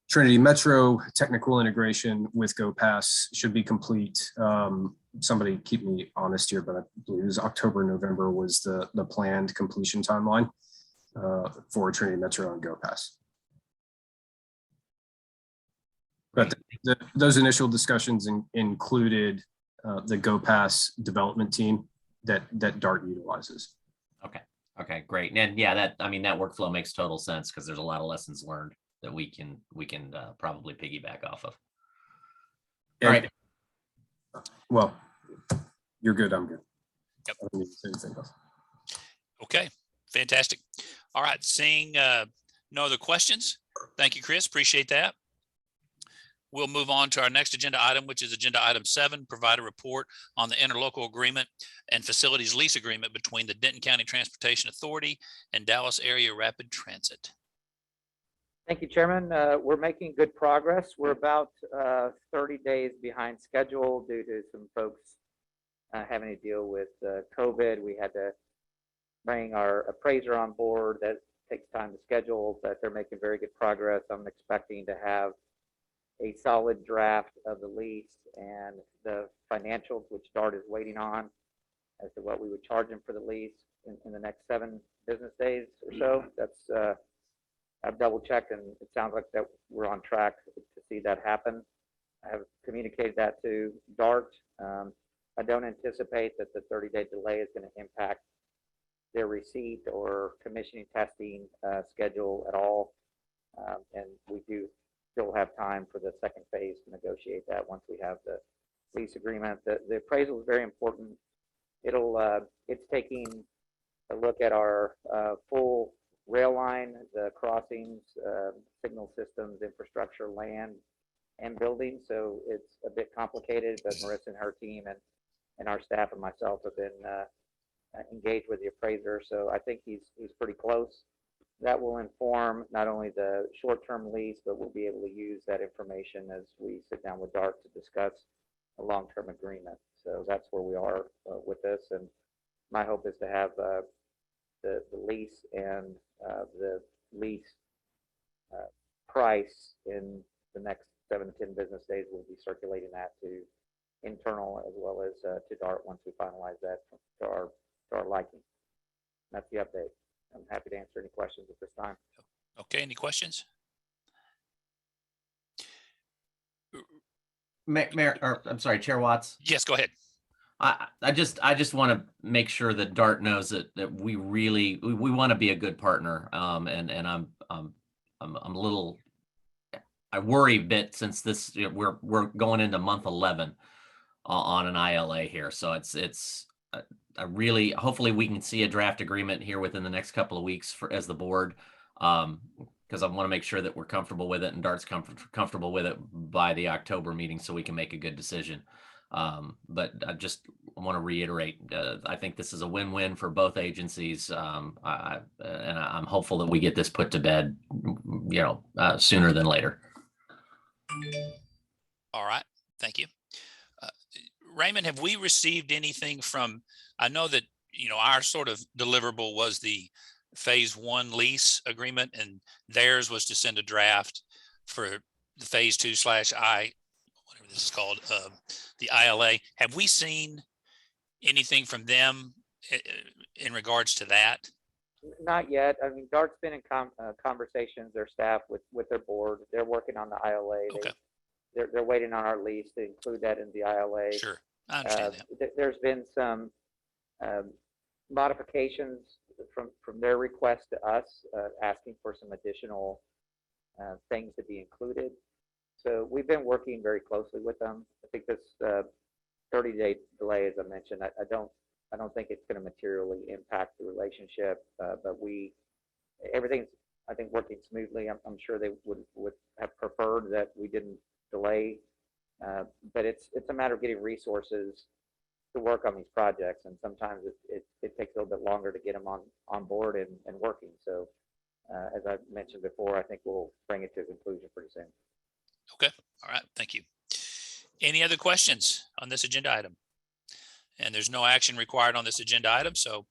Trinity Metro technical integration with GoPass should be complete. Somebody keep me honest here, but I believe it was October, November was the planned completion timeline for Trinity Metro and GoPass. But those initial discussions included the GoPass development team that DART utilizes. Okay, great. And yeah, that workflow makes total sense because there's a lot of lessons learned that we can probably piggyback off of. All right. Well, you're good. I'm good. Yep. I don't need to say anything else. Okay, fantastic. All right, seeing no other questions. Thank you, Chris. Appreciate that. We'll move on to our next agenda item, which is agenda item 7, provide a report on the interlocal agreement and facilities lease agreement between the Denton County Transportation Authority and Dallas Area Rapid Transit. Thank you, Chairman. We're making good progress. We're about 30 days behind schedule due to some folks having to deal with COVID. We had to bring our appraiser on board. That takes time to schedule, but they're making very good progress. I'm expecting to have a solid draft of the lease and the financials, which DART is waiting on, as to what we would charge them for the lease in the next 7 business days or so. That's I've double checked, and it sounds like that we're on track to see that happen. I have communicated that to DART. I don't anticipate that the 30-day delay is going to impact their receipt or commissioning testing schedule at all. And we do still have time for the second phase to negotiate that once we have the lease agreement. The appraisal is very important. It's taking a look at our full rail line, the crossings, signal systems, infrastructure, land, and buildings. So it's a bit complicated, but Marissa and her team and our staff and myself have been engaged with the appraiser. So I think he's pretty close. That will inform not only the short-term lease, but we'll be able to use that information as we sit down with DART to discuss a long-term agreement. So that's where we are with this. And my hope is to have the lease and the lease price in the next 7 to 10 business days. We'll be circulating that to internal as well as to DART once we finalize that to our liking. That's the update. I'm happy to answer any questions at this time. Okay, any questions? Mayor, or I'm sorry, Chair Watts. Yes, go ahead. I just want to make sure that DART knows that we really we want to be a good partner. And I'm a little, I worry a bit since this, we're going into month 11 on an ILA here. So it's I really, hopefully we can see a draft agreement here within the next couple of weeks as the board. Because I want to make sure that we're comfortable with it and DART's comfortable with it by the October meeting so we can make a good decision. But I just want to reiterate, I think this is a win-win for both agencies. And I'm hopeful that we get this put to bed, sooner than later. All right, thank you. Raymond, have we received anything from, I know that, our sort of deliverable was the phase 1 lease agreement, and theirs was to send a draft for the phase 2/I, whatever this is called, the ILA. Have we seen anything from them in regards to that? Not yet. I mean, DART's been in conversations, their staff with their board. They're working on the ILA. Okay. They're waiting on our lease to include that in the ILA. Sure, I understand that. There's been some modifications from their request to us, asking for some additional things to be included. So we've been working very closely with them. I think this 30-day delay, as I mentioned, I don't think it's going to materially impact the relationship, but everything's, I think, working smoothly. I'm sure they would have preferred that we didn't delay, but it's a matter of getting resources to work on these projects, and sometimes it takes a little bit longer to get them on board and working. So as I mentioned before, I think we'll bring it to a conclusion pretty soon. Okay, all right, thank you. Any other questions on this agenda item? And there's no action required on this agenda item, so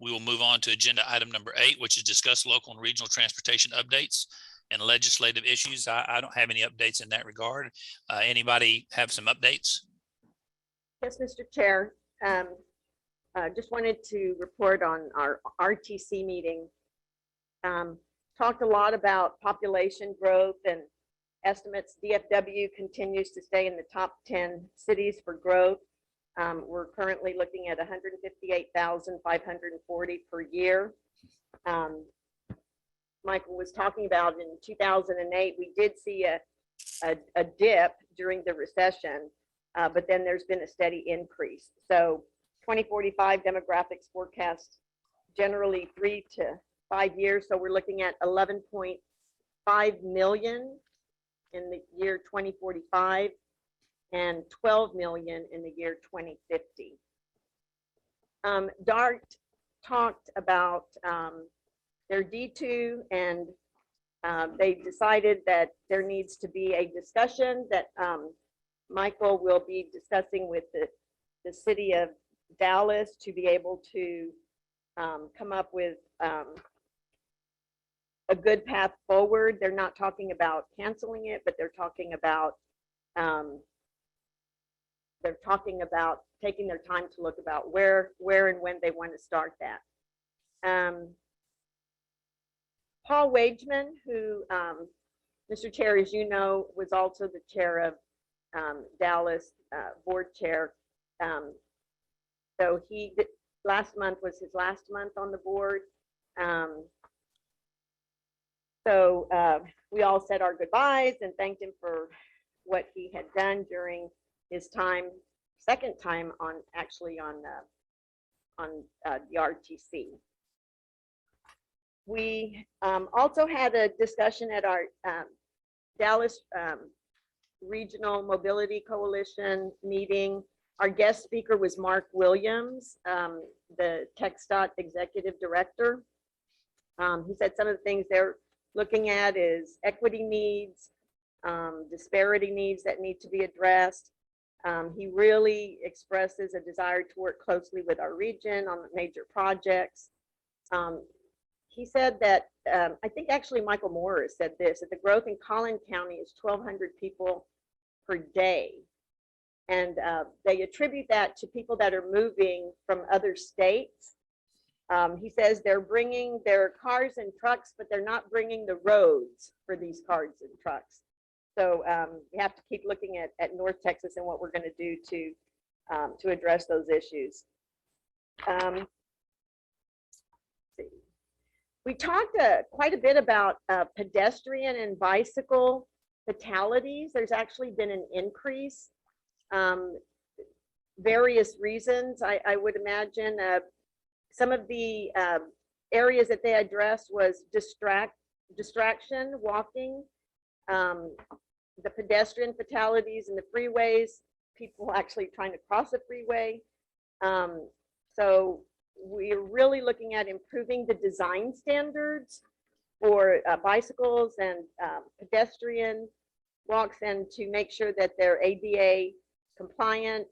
we will move on to agenda item number 8, which is discuss local and regional transportation updates and legislative issues. I don't have any updates in that regard. Anybody have some updates? Yes, Mr. Chair. Just wanted to report on our RTC meeting. Talked a lot about population growth and estimates. DFW continues to stay in the top 10 cities for growth. We're currently looking at 158,540 per year. Michael was talking about in 2008, we did see a dip during the recession, but then there's been a steady increase. So 2045 demographics forecast generally 3 to 5 years. So we're looking at 11.5 million in the year 2045 and 12 million in the year 2050. DART talked about their D2, and they decided that there needs to be a discussion that Michael will be discussing with the city of Dallas to be able to come up with a good path forward. They're not talking about canceling it, but they're talking about taking their time to look about where and when they want to start that. Paul Wageman, who, Mr. Chair, as you know, was also the chair of Dallas board chair. So last month was his last month on the board. So we all said our goodbyes and thanked him for what he had done during his second time on the RTC. We also had a discussion at our Dallas Regional Mobility Coalition meeting. Our guest speaker was Mark Williams, the TxDOT Executive Director. He said some of the things they're looking at is equity needs, disparity needs that need to be addressed. He really expresses a desire to work closely with our region on major projects. he said that, I think actually Michael Moore has said this, that the growth in Collin County is 1,200 people per day. And they attribute that to people that are moving from other states. He says they're bringing their cars and trucks, but they're not bringing the roads for these cars and trucks. So we have to keep looking at North Texas and what we're going to do to address those issues. We talked quite a bit about pedestrian and bicycle fatalities. There's actually been an increase. Various reasons, I would imagine. Some of the areas that they addressed was distraction, walking, the pedestrian fatalities in the freeways, people actually trying to cross a freeway. So we're really looking at improving the design standards for bicycles and pedestrian walks, and to make sure that they're ADA compliant.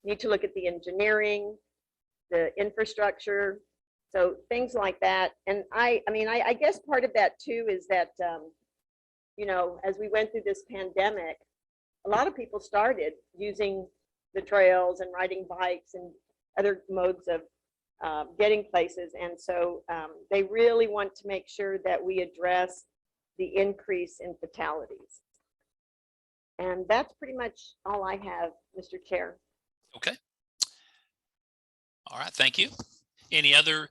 Need to look at the engineering, the infrastructure, so things like that. And I mean, I guess part of that too is that, you know, as we went through this pandemic, a lot of people started using the trails and riding bikes and other modes of getting places. And so they really want to make sure that we address the increase in fatalities. And that's pretty much all I have, Mr. Chair. Okay. All right, thank you. Any other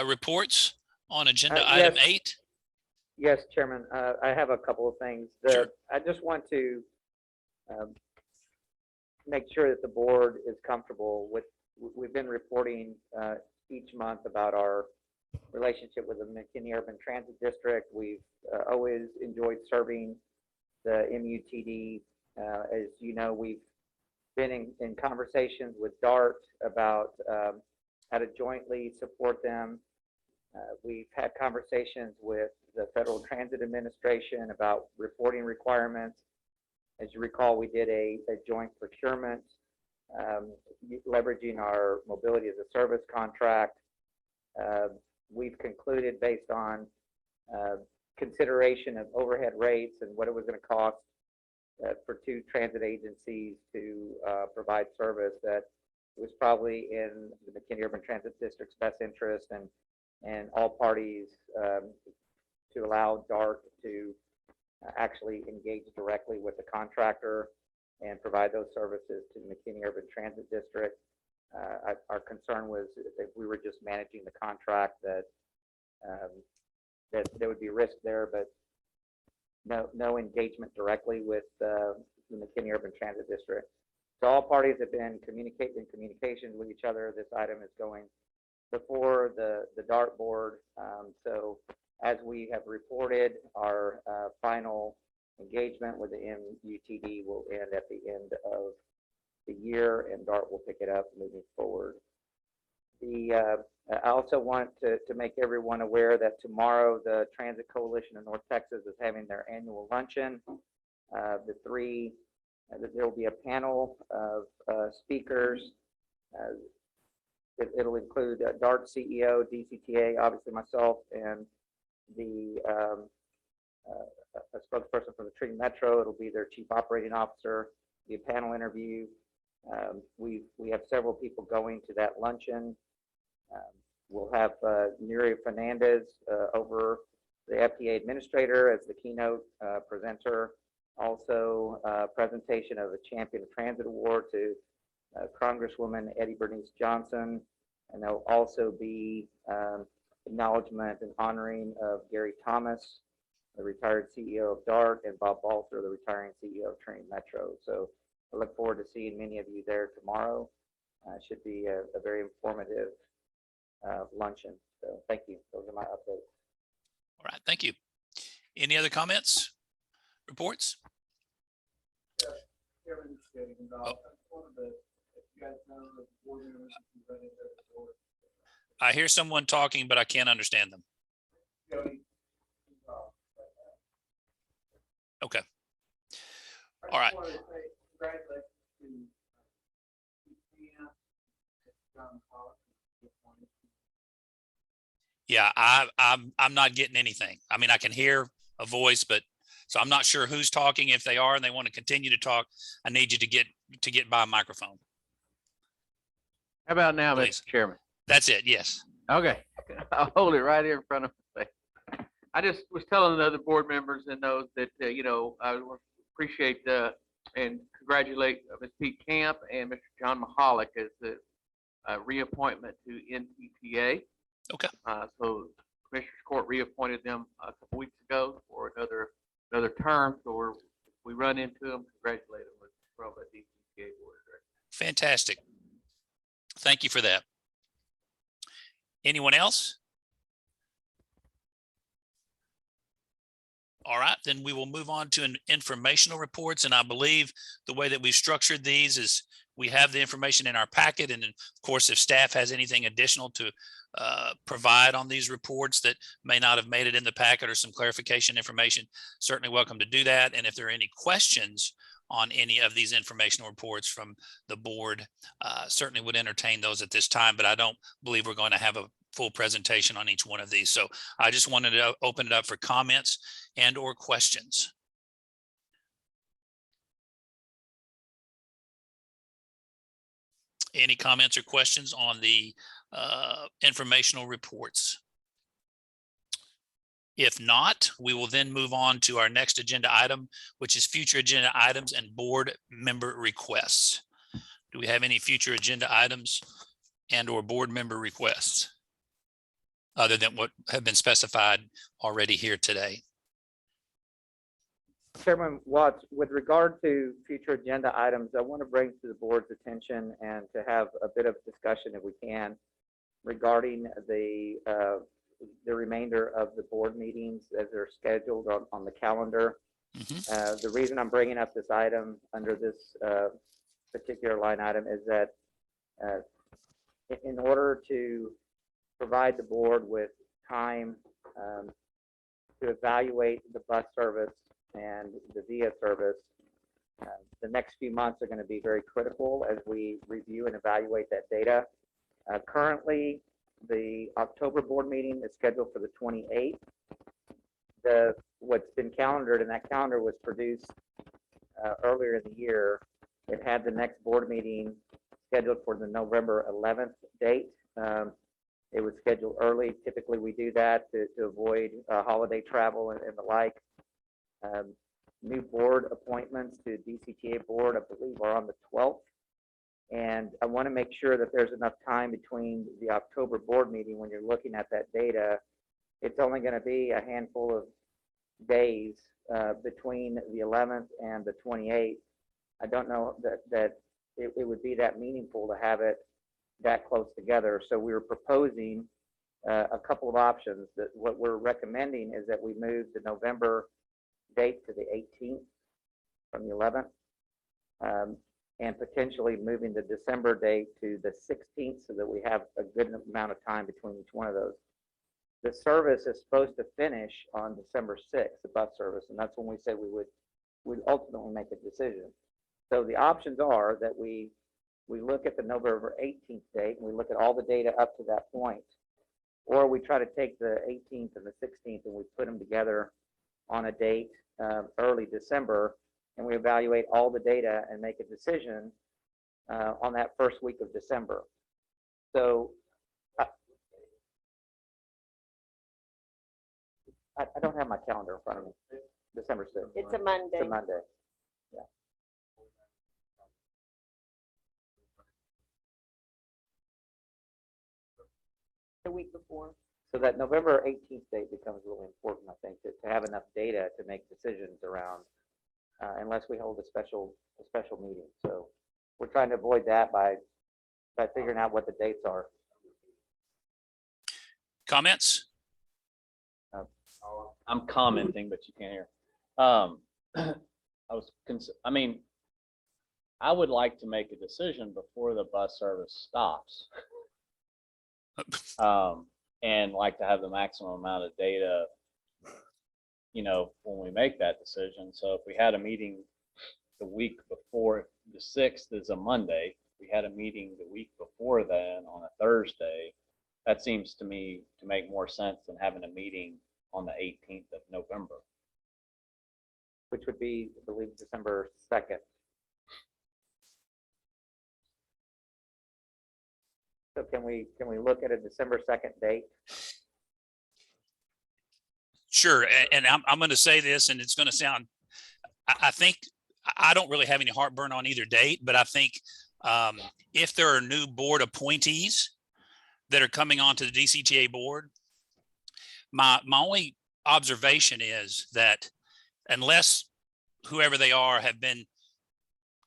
reports on agenda item Yes. 8? Yes, Chairman, I have a couple of things. Sure. I just want to make sure that the board is comfortable with, we've been reporting each month about our relationship with the McKinney Urban Transit District. We've always enjoyed serving the MUTD. As you know, we've been in conversations with DART about how to jointly support them. We've had conversations with the Federal Transit Administration about reporting requirements. As you recall, we did a joint procurement leveraging our mobility as a service contract. We've concluded, based on consideration of overhead rates and what it was going to cost for 2 transit agencies to provide service, that it was probably in the McKinney Urban Transit District's best interest and all parties to allow DART to actually engage directly with the contractor and provide those services to the McKinney Urban Transit District. Our concern was if we were just managing the contract, that there would be risk there, but no engagement directly with the McKinney Urban Transit District. So all parties have been in communication with each other. This item is going before the DART board. So as we have reported, our final engagement with the MUTD will end at the end of the year, and DART will pick it up moving forward. I also want to make everyone aware that tomorrow the Transit Coalition of North Texas is having their annual luncheon. There will be a panel of speakers. It'll include DART CEO, DCTA, obviously myself, and a spokesperson from the Tree Metro. It'll be their chief operating officer. Be a panel interview. We have several people going to that luncheon. We'll have Nuri Fernandez over the FDA administrator as the keynote presenter. Also, a presentation of a Champion of Transit Award to Congresswoman Eddie Bernice Johnson. And there'll also be acknowledgement and honoring of Gary Thomas, the retired CEO of DART, and Bob Balter, the retiring CEO of Train Metro. So I look forward to seeing many of you there tomorrow. Should be a very informative luncheon. So thank you. Those are my updates. All right, thank you. Any other comments, reports? I hear someone talking, but I can't understand them. Okay. All right. Yeah, I'm not getting anything. I mean, I can hear a voice, but so I'm not sure who's talking. If they are and they want to continue to talk, I need you to get by a microphone. How about now, Please. Mr. Chairman? That's it. Yes. Okay, I'll hold it right here in front of me. I just was telling the other board members and those that, you know, I appreciate and congratulate Ms. Pete Camp and Mr. John Mahalik as the reappointment to NTTA. Okay. So Commissioners Court reappointed them a couple weeks ago for another term. So we run into them, congratulate them from the DCTA board of directors. Fantastic. Thank you for that. Anyone else? All right, then we will move on to informational reports. And I believe the way that we've structured these is we have the information in our packet. And then, of course, if staff has anything additional to provide on these reports that may not have made it in the packet or some clarification information, certainly welcome to do that. And if there are any questions on any of these informational reports from the board, certainly would entertain those at this time, but I don't believe we're going to have a full presentation on each one of these. So I just wanted to open it up for comments and or questions. Any comments or questions on the informational reports? If not, we will then move on to our next agenda item, which is future agenda items and board member requests. Do we have any future agenda items and or board member requests other than what have been specified already here today? Chairman Watts, with regard to future agenda items, I want to bring to the board's attention and to have a bit of discussion, if we can, regarding the remainder of the board meetings as they're scheduled on the calendar. The reason I'm bringing up this item under this particular line item is that in order to provide the board with time to evaluate the bus service and the VIA service, the next few months are going to be very critical as we review and evaluate that data. Currently, the October board meeting is scheduled for the 28th. What's been calendared, and that calendar was produced earlier in the year, it had the next board meeting scheduled for the November 11th date. It was scheduled early. Typically, we do that to avoid holiday travel and the like. New board appointments to DCTA board, I believe, are on the 12th. And I want to make sure that there's enough time between the October board meeting when you're looking at that data. It's only going to be a handful of days between the 11th and the 28th. I don't know that it would be that meaningful to have it that close together. So we were proposing a couple of options. That what we're recommending is that we move the November date to the 18th from the 11th, and potentially moving the December date to the 16th so that we have a good amount of time between each one of those. The service is supposed to finish on December 6th, the bus service, and that's when we said we would ultimately make a decision. So the options are that we look at the November 18th date and we look at all the data up to that point, or we try to take the 18th and the 16th and we put them together on a date early December, and we evaluate all the data and make a decision on that first week of December. So I don't have my calendar in front of me. December 6th. It's a Monday. It's a Monday. Yeah. The week before. So that November 18th date becomes really important, I think, to have enough data to make decisions around, unless we hold a special meeting. So we're trying to avoid that by figuring out what the dates are. Comments? I'm commenting, but you can't hear. I mean, I would like to make a decision before the bus service stops. And like to have the maximum amount of data, you know, when we make that decision. So if we had a meeting the week before, the 6th is a Monday, we had a meeting the week before then on a Thursday, that seems to me to make more sense than having a meeting on the 18th of November. which would be, I believe, December 2nd. So can we look at a December 2nd date? Sure, and I'm going to say this, and it's going to sound, I think, I don't really have any heartburn on either date, but I think if there are new board appointees that are coming onto the DCTA board, my only observation is that unless whoever they are have been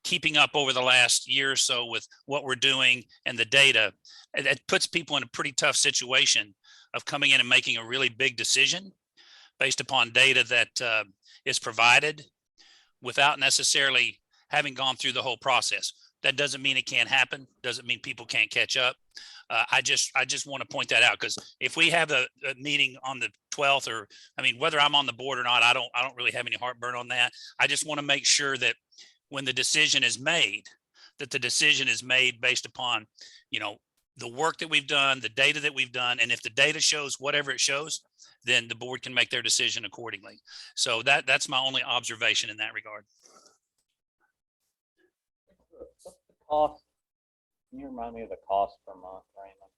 keeping up over the last year or so with what we're doing and the data, it puts people in a pretty tough situation of coming in and making a really big decision based upon data that is provided without necessarily having gone through the whole process. That doesn't mean it can't happen. Doesn't mean people can't catch up. I just want to point that out, because if we have a meeting on the 12th, or I mean, whether I'm on the board or not, I don't really have any heartburn on that. I just want to make sure that when the decision is made, that the decision is made based upon, the work that we've done, the data that we've done, and if the data shows whatever it shows, then the board can make their decision accordingly. So that's my only observation in that regard. What's the cost? Can you remind me of the cost per month, Raymond?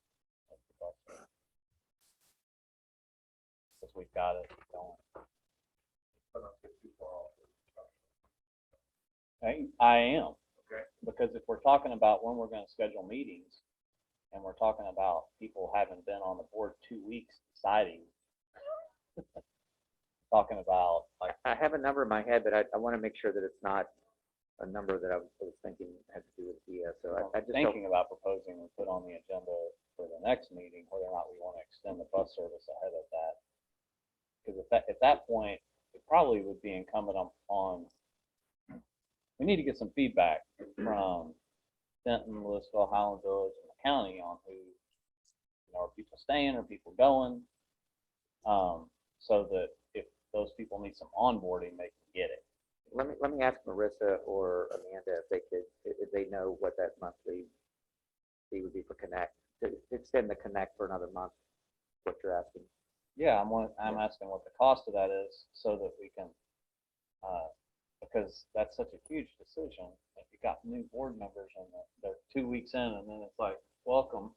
Because we've got it going. I am. Okay. Because if we're talking about when we're going to schedule meetings, and we're talking about people having been on the board 2 weeks deciding, talking about like, I have a number in my head, but I want to make sure that it's not a number that I was thinking had to do with DS. So I just don't. thinking about proposing and put on the agenda for the next meeting, whether or not we want to extend the bus service ahead of that. Because at that point, it probably would be incumbent on, we need to get some feedback from Denton, Louisville, Highland Village, and the county on who, are people staying, are people going? So that if those people need some onboarding, they can get it. Let me ask Marissa or Amanda if they know what that monthly fee would be for Connect, to extend the Connect for another month, what you're asking. Yeah, I'm asking what the cost of that is, so that we can, because that's such a huge decision. If you got new board members and they're 2 weeks in, and then it's like, welcome.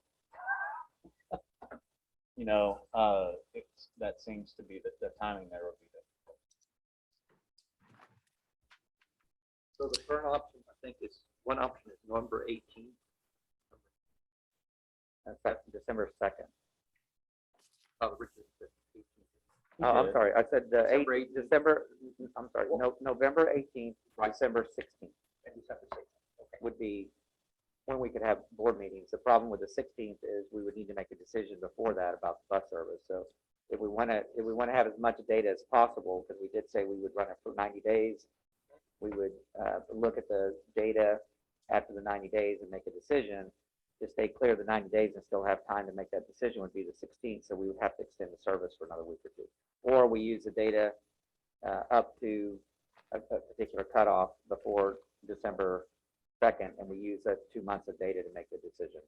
That seems to be the timing there would be difficult. So the current option, I think, is one option is November 18th. That's December 2nd. Oh, Richard said 18th. Oh, I'm sorry. I said December 18th. December. I'm sorry. No, November 18th, Right. December 16th And December 6th. Okay. would be when we could have board meetings. The problem with the 16th is we would need to make a decision before that about the bus service. So if we want to have as much data as possible, because we did say we would run it for 90 days, we would look at the data after the 90 days and make a decision. To stay clear of the 90 days and still have time to make that decision would be the 16th. So we would have to extend the service for another week or two. Or we use the data up to a particular cutoff before December 2nd, and we use that 2 months of data to make the decision.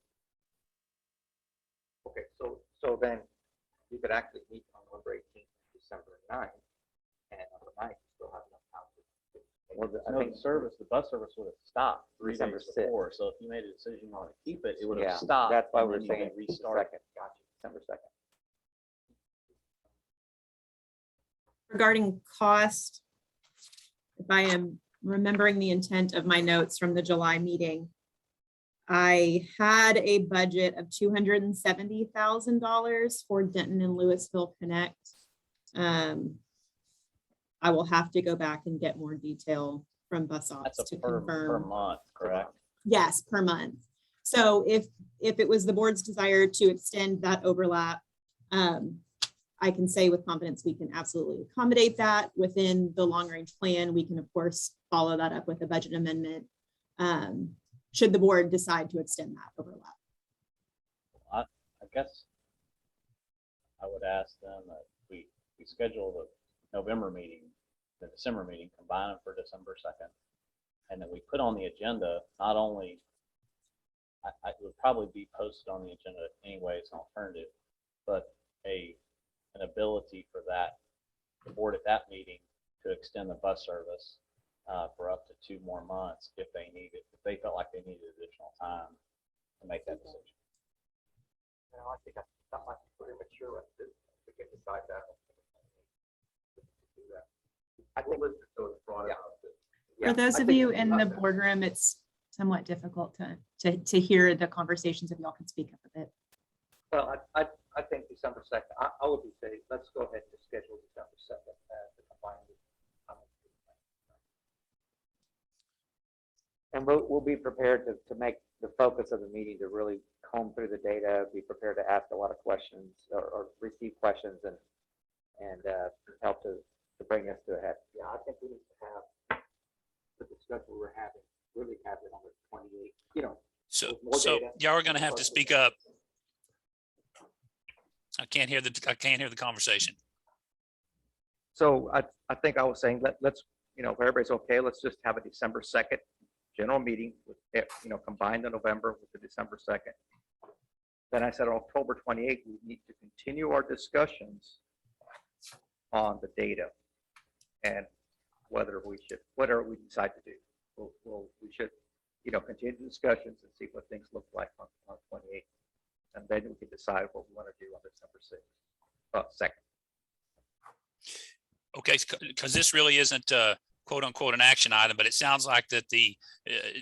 Okay, so then you could actually meet on November 18th, December 9th, and on the 9th, you still have enough time to. Well, I No, think the bus service would have stopped 3 days December 6th. before. So if you made a decision you want to keep it, it would have Yeah, stopped. that's why and we're then you saying could restart. December 2nd. Gotcha. December 2nd. Regarding cost, if I am remembering the intent of my notes from the July meeting, I had a budget of $270,000 for Denton and Louisville Connect. I will have to go back and get more detail from bus ops That's to a per confirm. month, correct? Yes, per month. So if it was the board's desire to extend that overlap, I can say with confidence, we can absolutely accommodate that within the long range plan. We can, of course, follow that up with a budget amendment should the board decide to extend that overlap. I guess I would ask them that we schedule the November meeting, the December meeting, combine them for December 2nd, and that we put on the agenda not only, it would probably be posted on the agenda anyway as an alternative, but an ability for the board at that meeting to extend the bus service for up to 2 more months if they needed, if they felt like they needed additional time to make that decision. I think that might be pretty mature. We can decide that. I think it was brought out. For those of you in the boardroom, it's somewhat difficult to hear the conversations if y'all can speak up a bit. Well, I think December 2nd, I would be saying, let's go ahead and schedule December 2nd to combine with. And we'll be prepared to make the focus of the meeting to really comb through the data, be prepared to ask a lot of questions or receive questions and help to bring us to a head. Yeah, I think we need to have the schedule we're having, really have it on the 28th, So with more data. y'all are gonna have to speak up. I can't hear the conversation. So I think I was saying, let's, if everybody's okay, let's just have a December 2nd general meeting with, combine the November with the December 2nd. Then I said October 28th, we need to continue our discussions on the data and whatever we decide to do. We should, continue the discussions and see what things look like on 28th. And then we can decide what we want to do on December 2nd. Okay, because this really isn't quote unquote an action item, but it sounds like that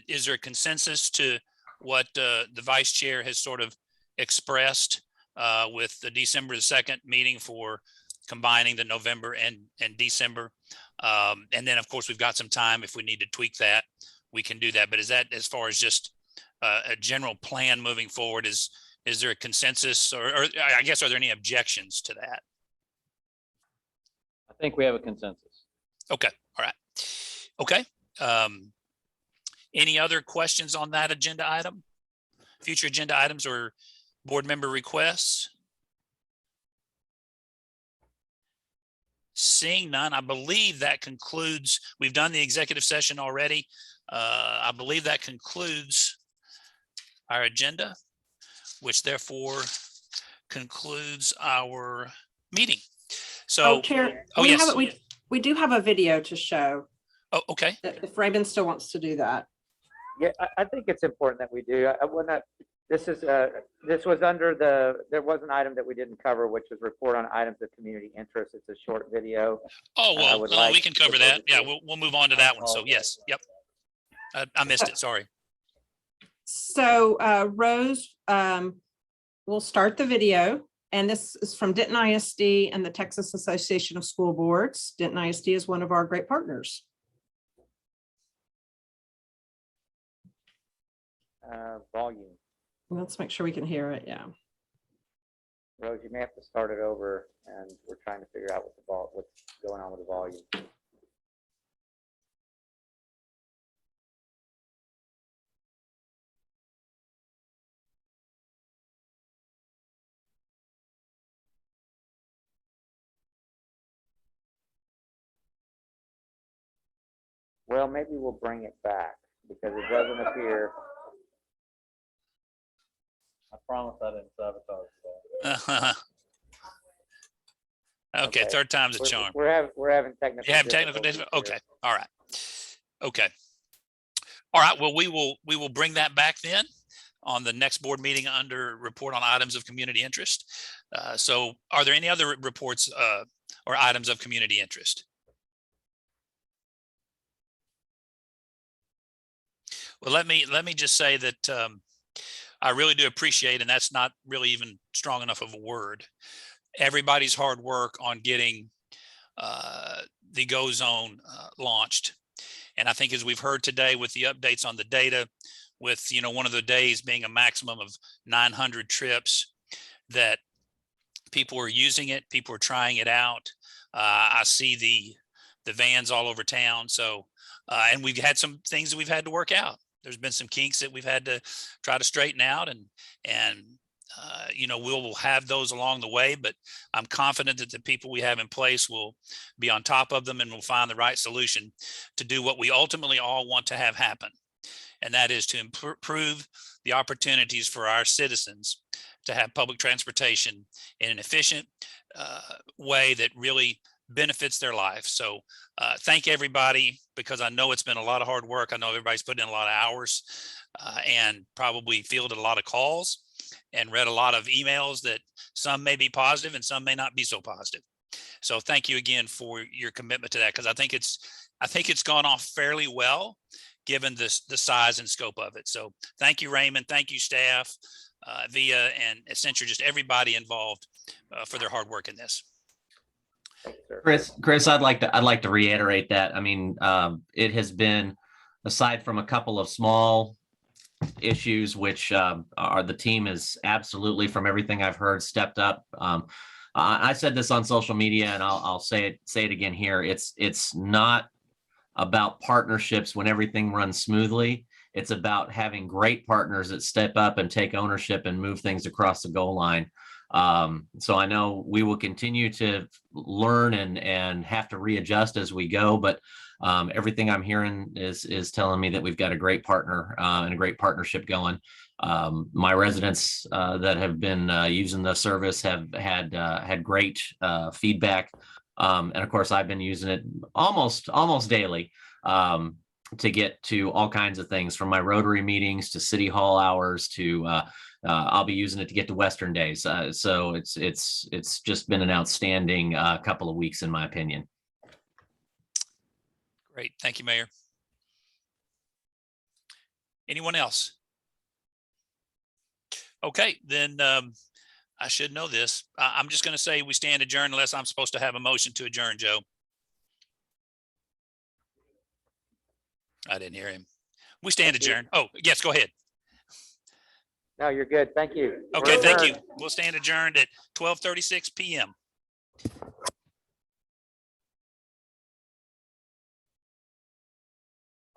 is there a consensus to what the vice chair has sort of expressed with the December 2nd meeting for combining the November and December? And then of course we've got some time if we need to tweak that, we can do that. But is that as far as just a general plan moving forward? Is there a consensus or I guess, are there any objections to that? I think we have a consensus. Okay. All right. Okay. Any other questions on that agenda item? Future agenda items or board member requests? Seeing none, I believe that concludes, we've done the executive session already. I believe that concludes our agenda, which therefore concludes our meeting. So, Chair, oh, we yes. have we do have a video to show. Oh, okay. If Raymond still wants to do that. Yeah, I think it's important that we do. I will not. This was under there was an item that we didn't cover, which was report on items of community interest. It's a short video. Oh, well, we can cover that. Yeah, we'll move on to that one. So yes, yep. I missed it, sorry. So Rose, we'll start the video. And this is from Denton ISD and the Texas Association of School Boards. Denton ISD is one of our great partners. Volume. Let's make sure we can hear it. Yeah. Rose, you may have to start it over, and we're trying to figure out what's going on with the volume. Well, maybe we'll bring it back because it doesn't appear. I promise I didn't sabotage that. Okay, third time's a charm. We're having technical. You have technical difficulties? Okay, all right. Okay. All right, well, we will bring that back then on the next board meeting under report on items of community interest. So are there any other reports or items of community interest? Well, let me just say that I really do appreciate, and that's not really even strong enough of a word, everybody's hard work on getting the Go Zone launched. And I think as we've heard today with the updates on the data, with one of the days being a maximum of 900 trips, that people are using it, people are trying it out. I see the vans all over town. So and we've had some things that we've had to work out. There's been some kinks that we've had to try to straighten out, and we'll have those along the way, but I'm confident that the people we have in place will be on top of them and will find the right solution to do what we ultimately all want to have happen. And that is to improve the opportunities for our citizens to have public transportation in an efficient way that really benefits their life. So thank everybody, because I know it's been a lot of hard work. I know everybody's put in a lot of hours and probably fielded a lot of calls and read a lot of emails that some may be positive and some may not be so positive. So thank you again for your commitment to that, because I think it's gone off fairly well given the size and scope of it. So thank you, Raymond. Thank you, staff, Via and Accenture, just everybody involved for their hard work in this. Chris, I'd like to reiterate that. I mean, it has been, aside from a couple of small issues, which are the team is absolutely, from everything I've heard, stepped up. I said this on social media, and I'll say it again here. It's not about partnerships when everything runs smoothly. It's about having great partners that step up and take ownership and move things across the goal line. So I know we will continue to learn and have to readjust as we go, but everything I'm hearing is telling me that we've got a great partner and a great partnership going. My residents that have been using the service have had great feedback. And of course, I've been using it almost daily to get to all kinds of things, from my Rotary meetings to City Hall hours to I'll be using it to get to Western days. So it's just been an outstanding couple of weeks, in my opinion. Great. Thank you, Mayor. Anyone else? Okay, then I should know this. I'm just going to say we stand adjourned unless I'm supposed to have a motion to adjourn, Joe. I didn't hear him. We stand adjourned. Oh, yes, go ahead. No, you're good. Thank you. Okay, We're thank you. adjourned. We'll stand adjourned at 12:36 p.m.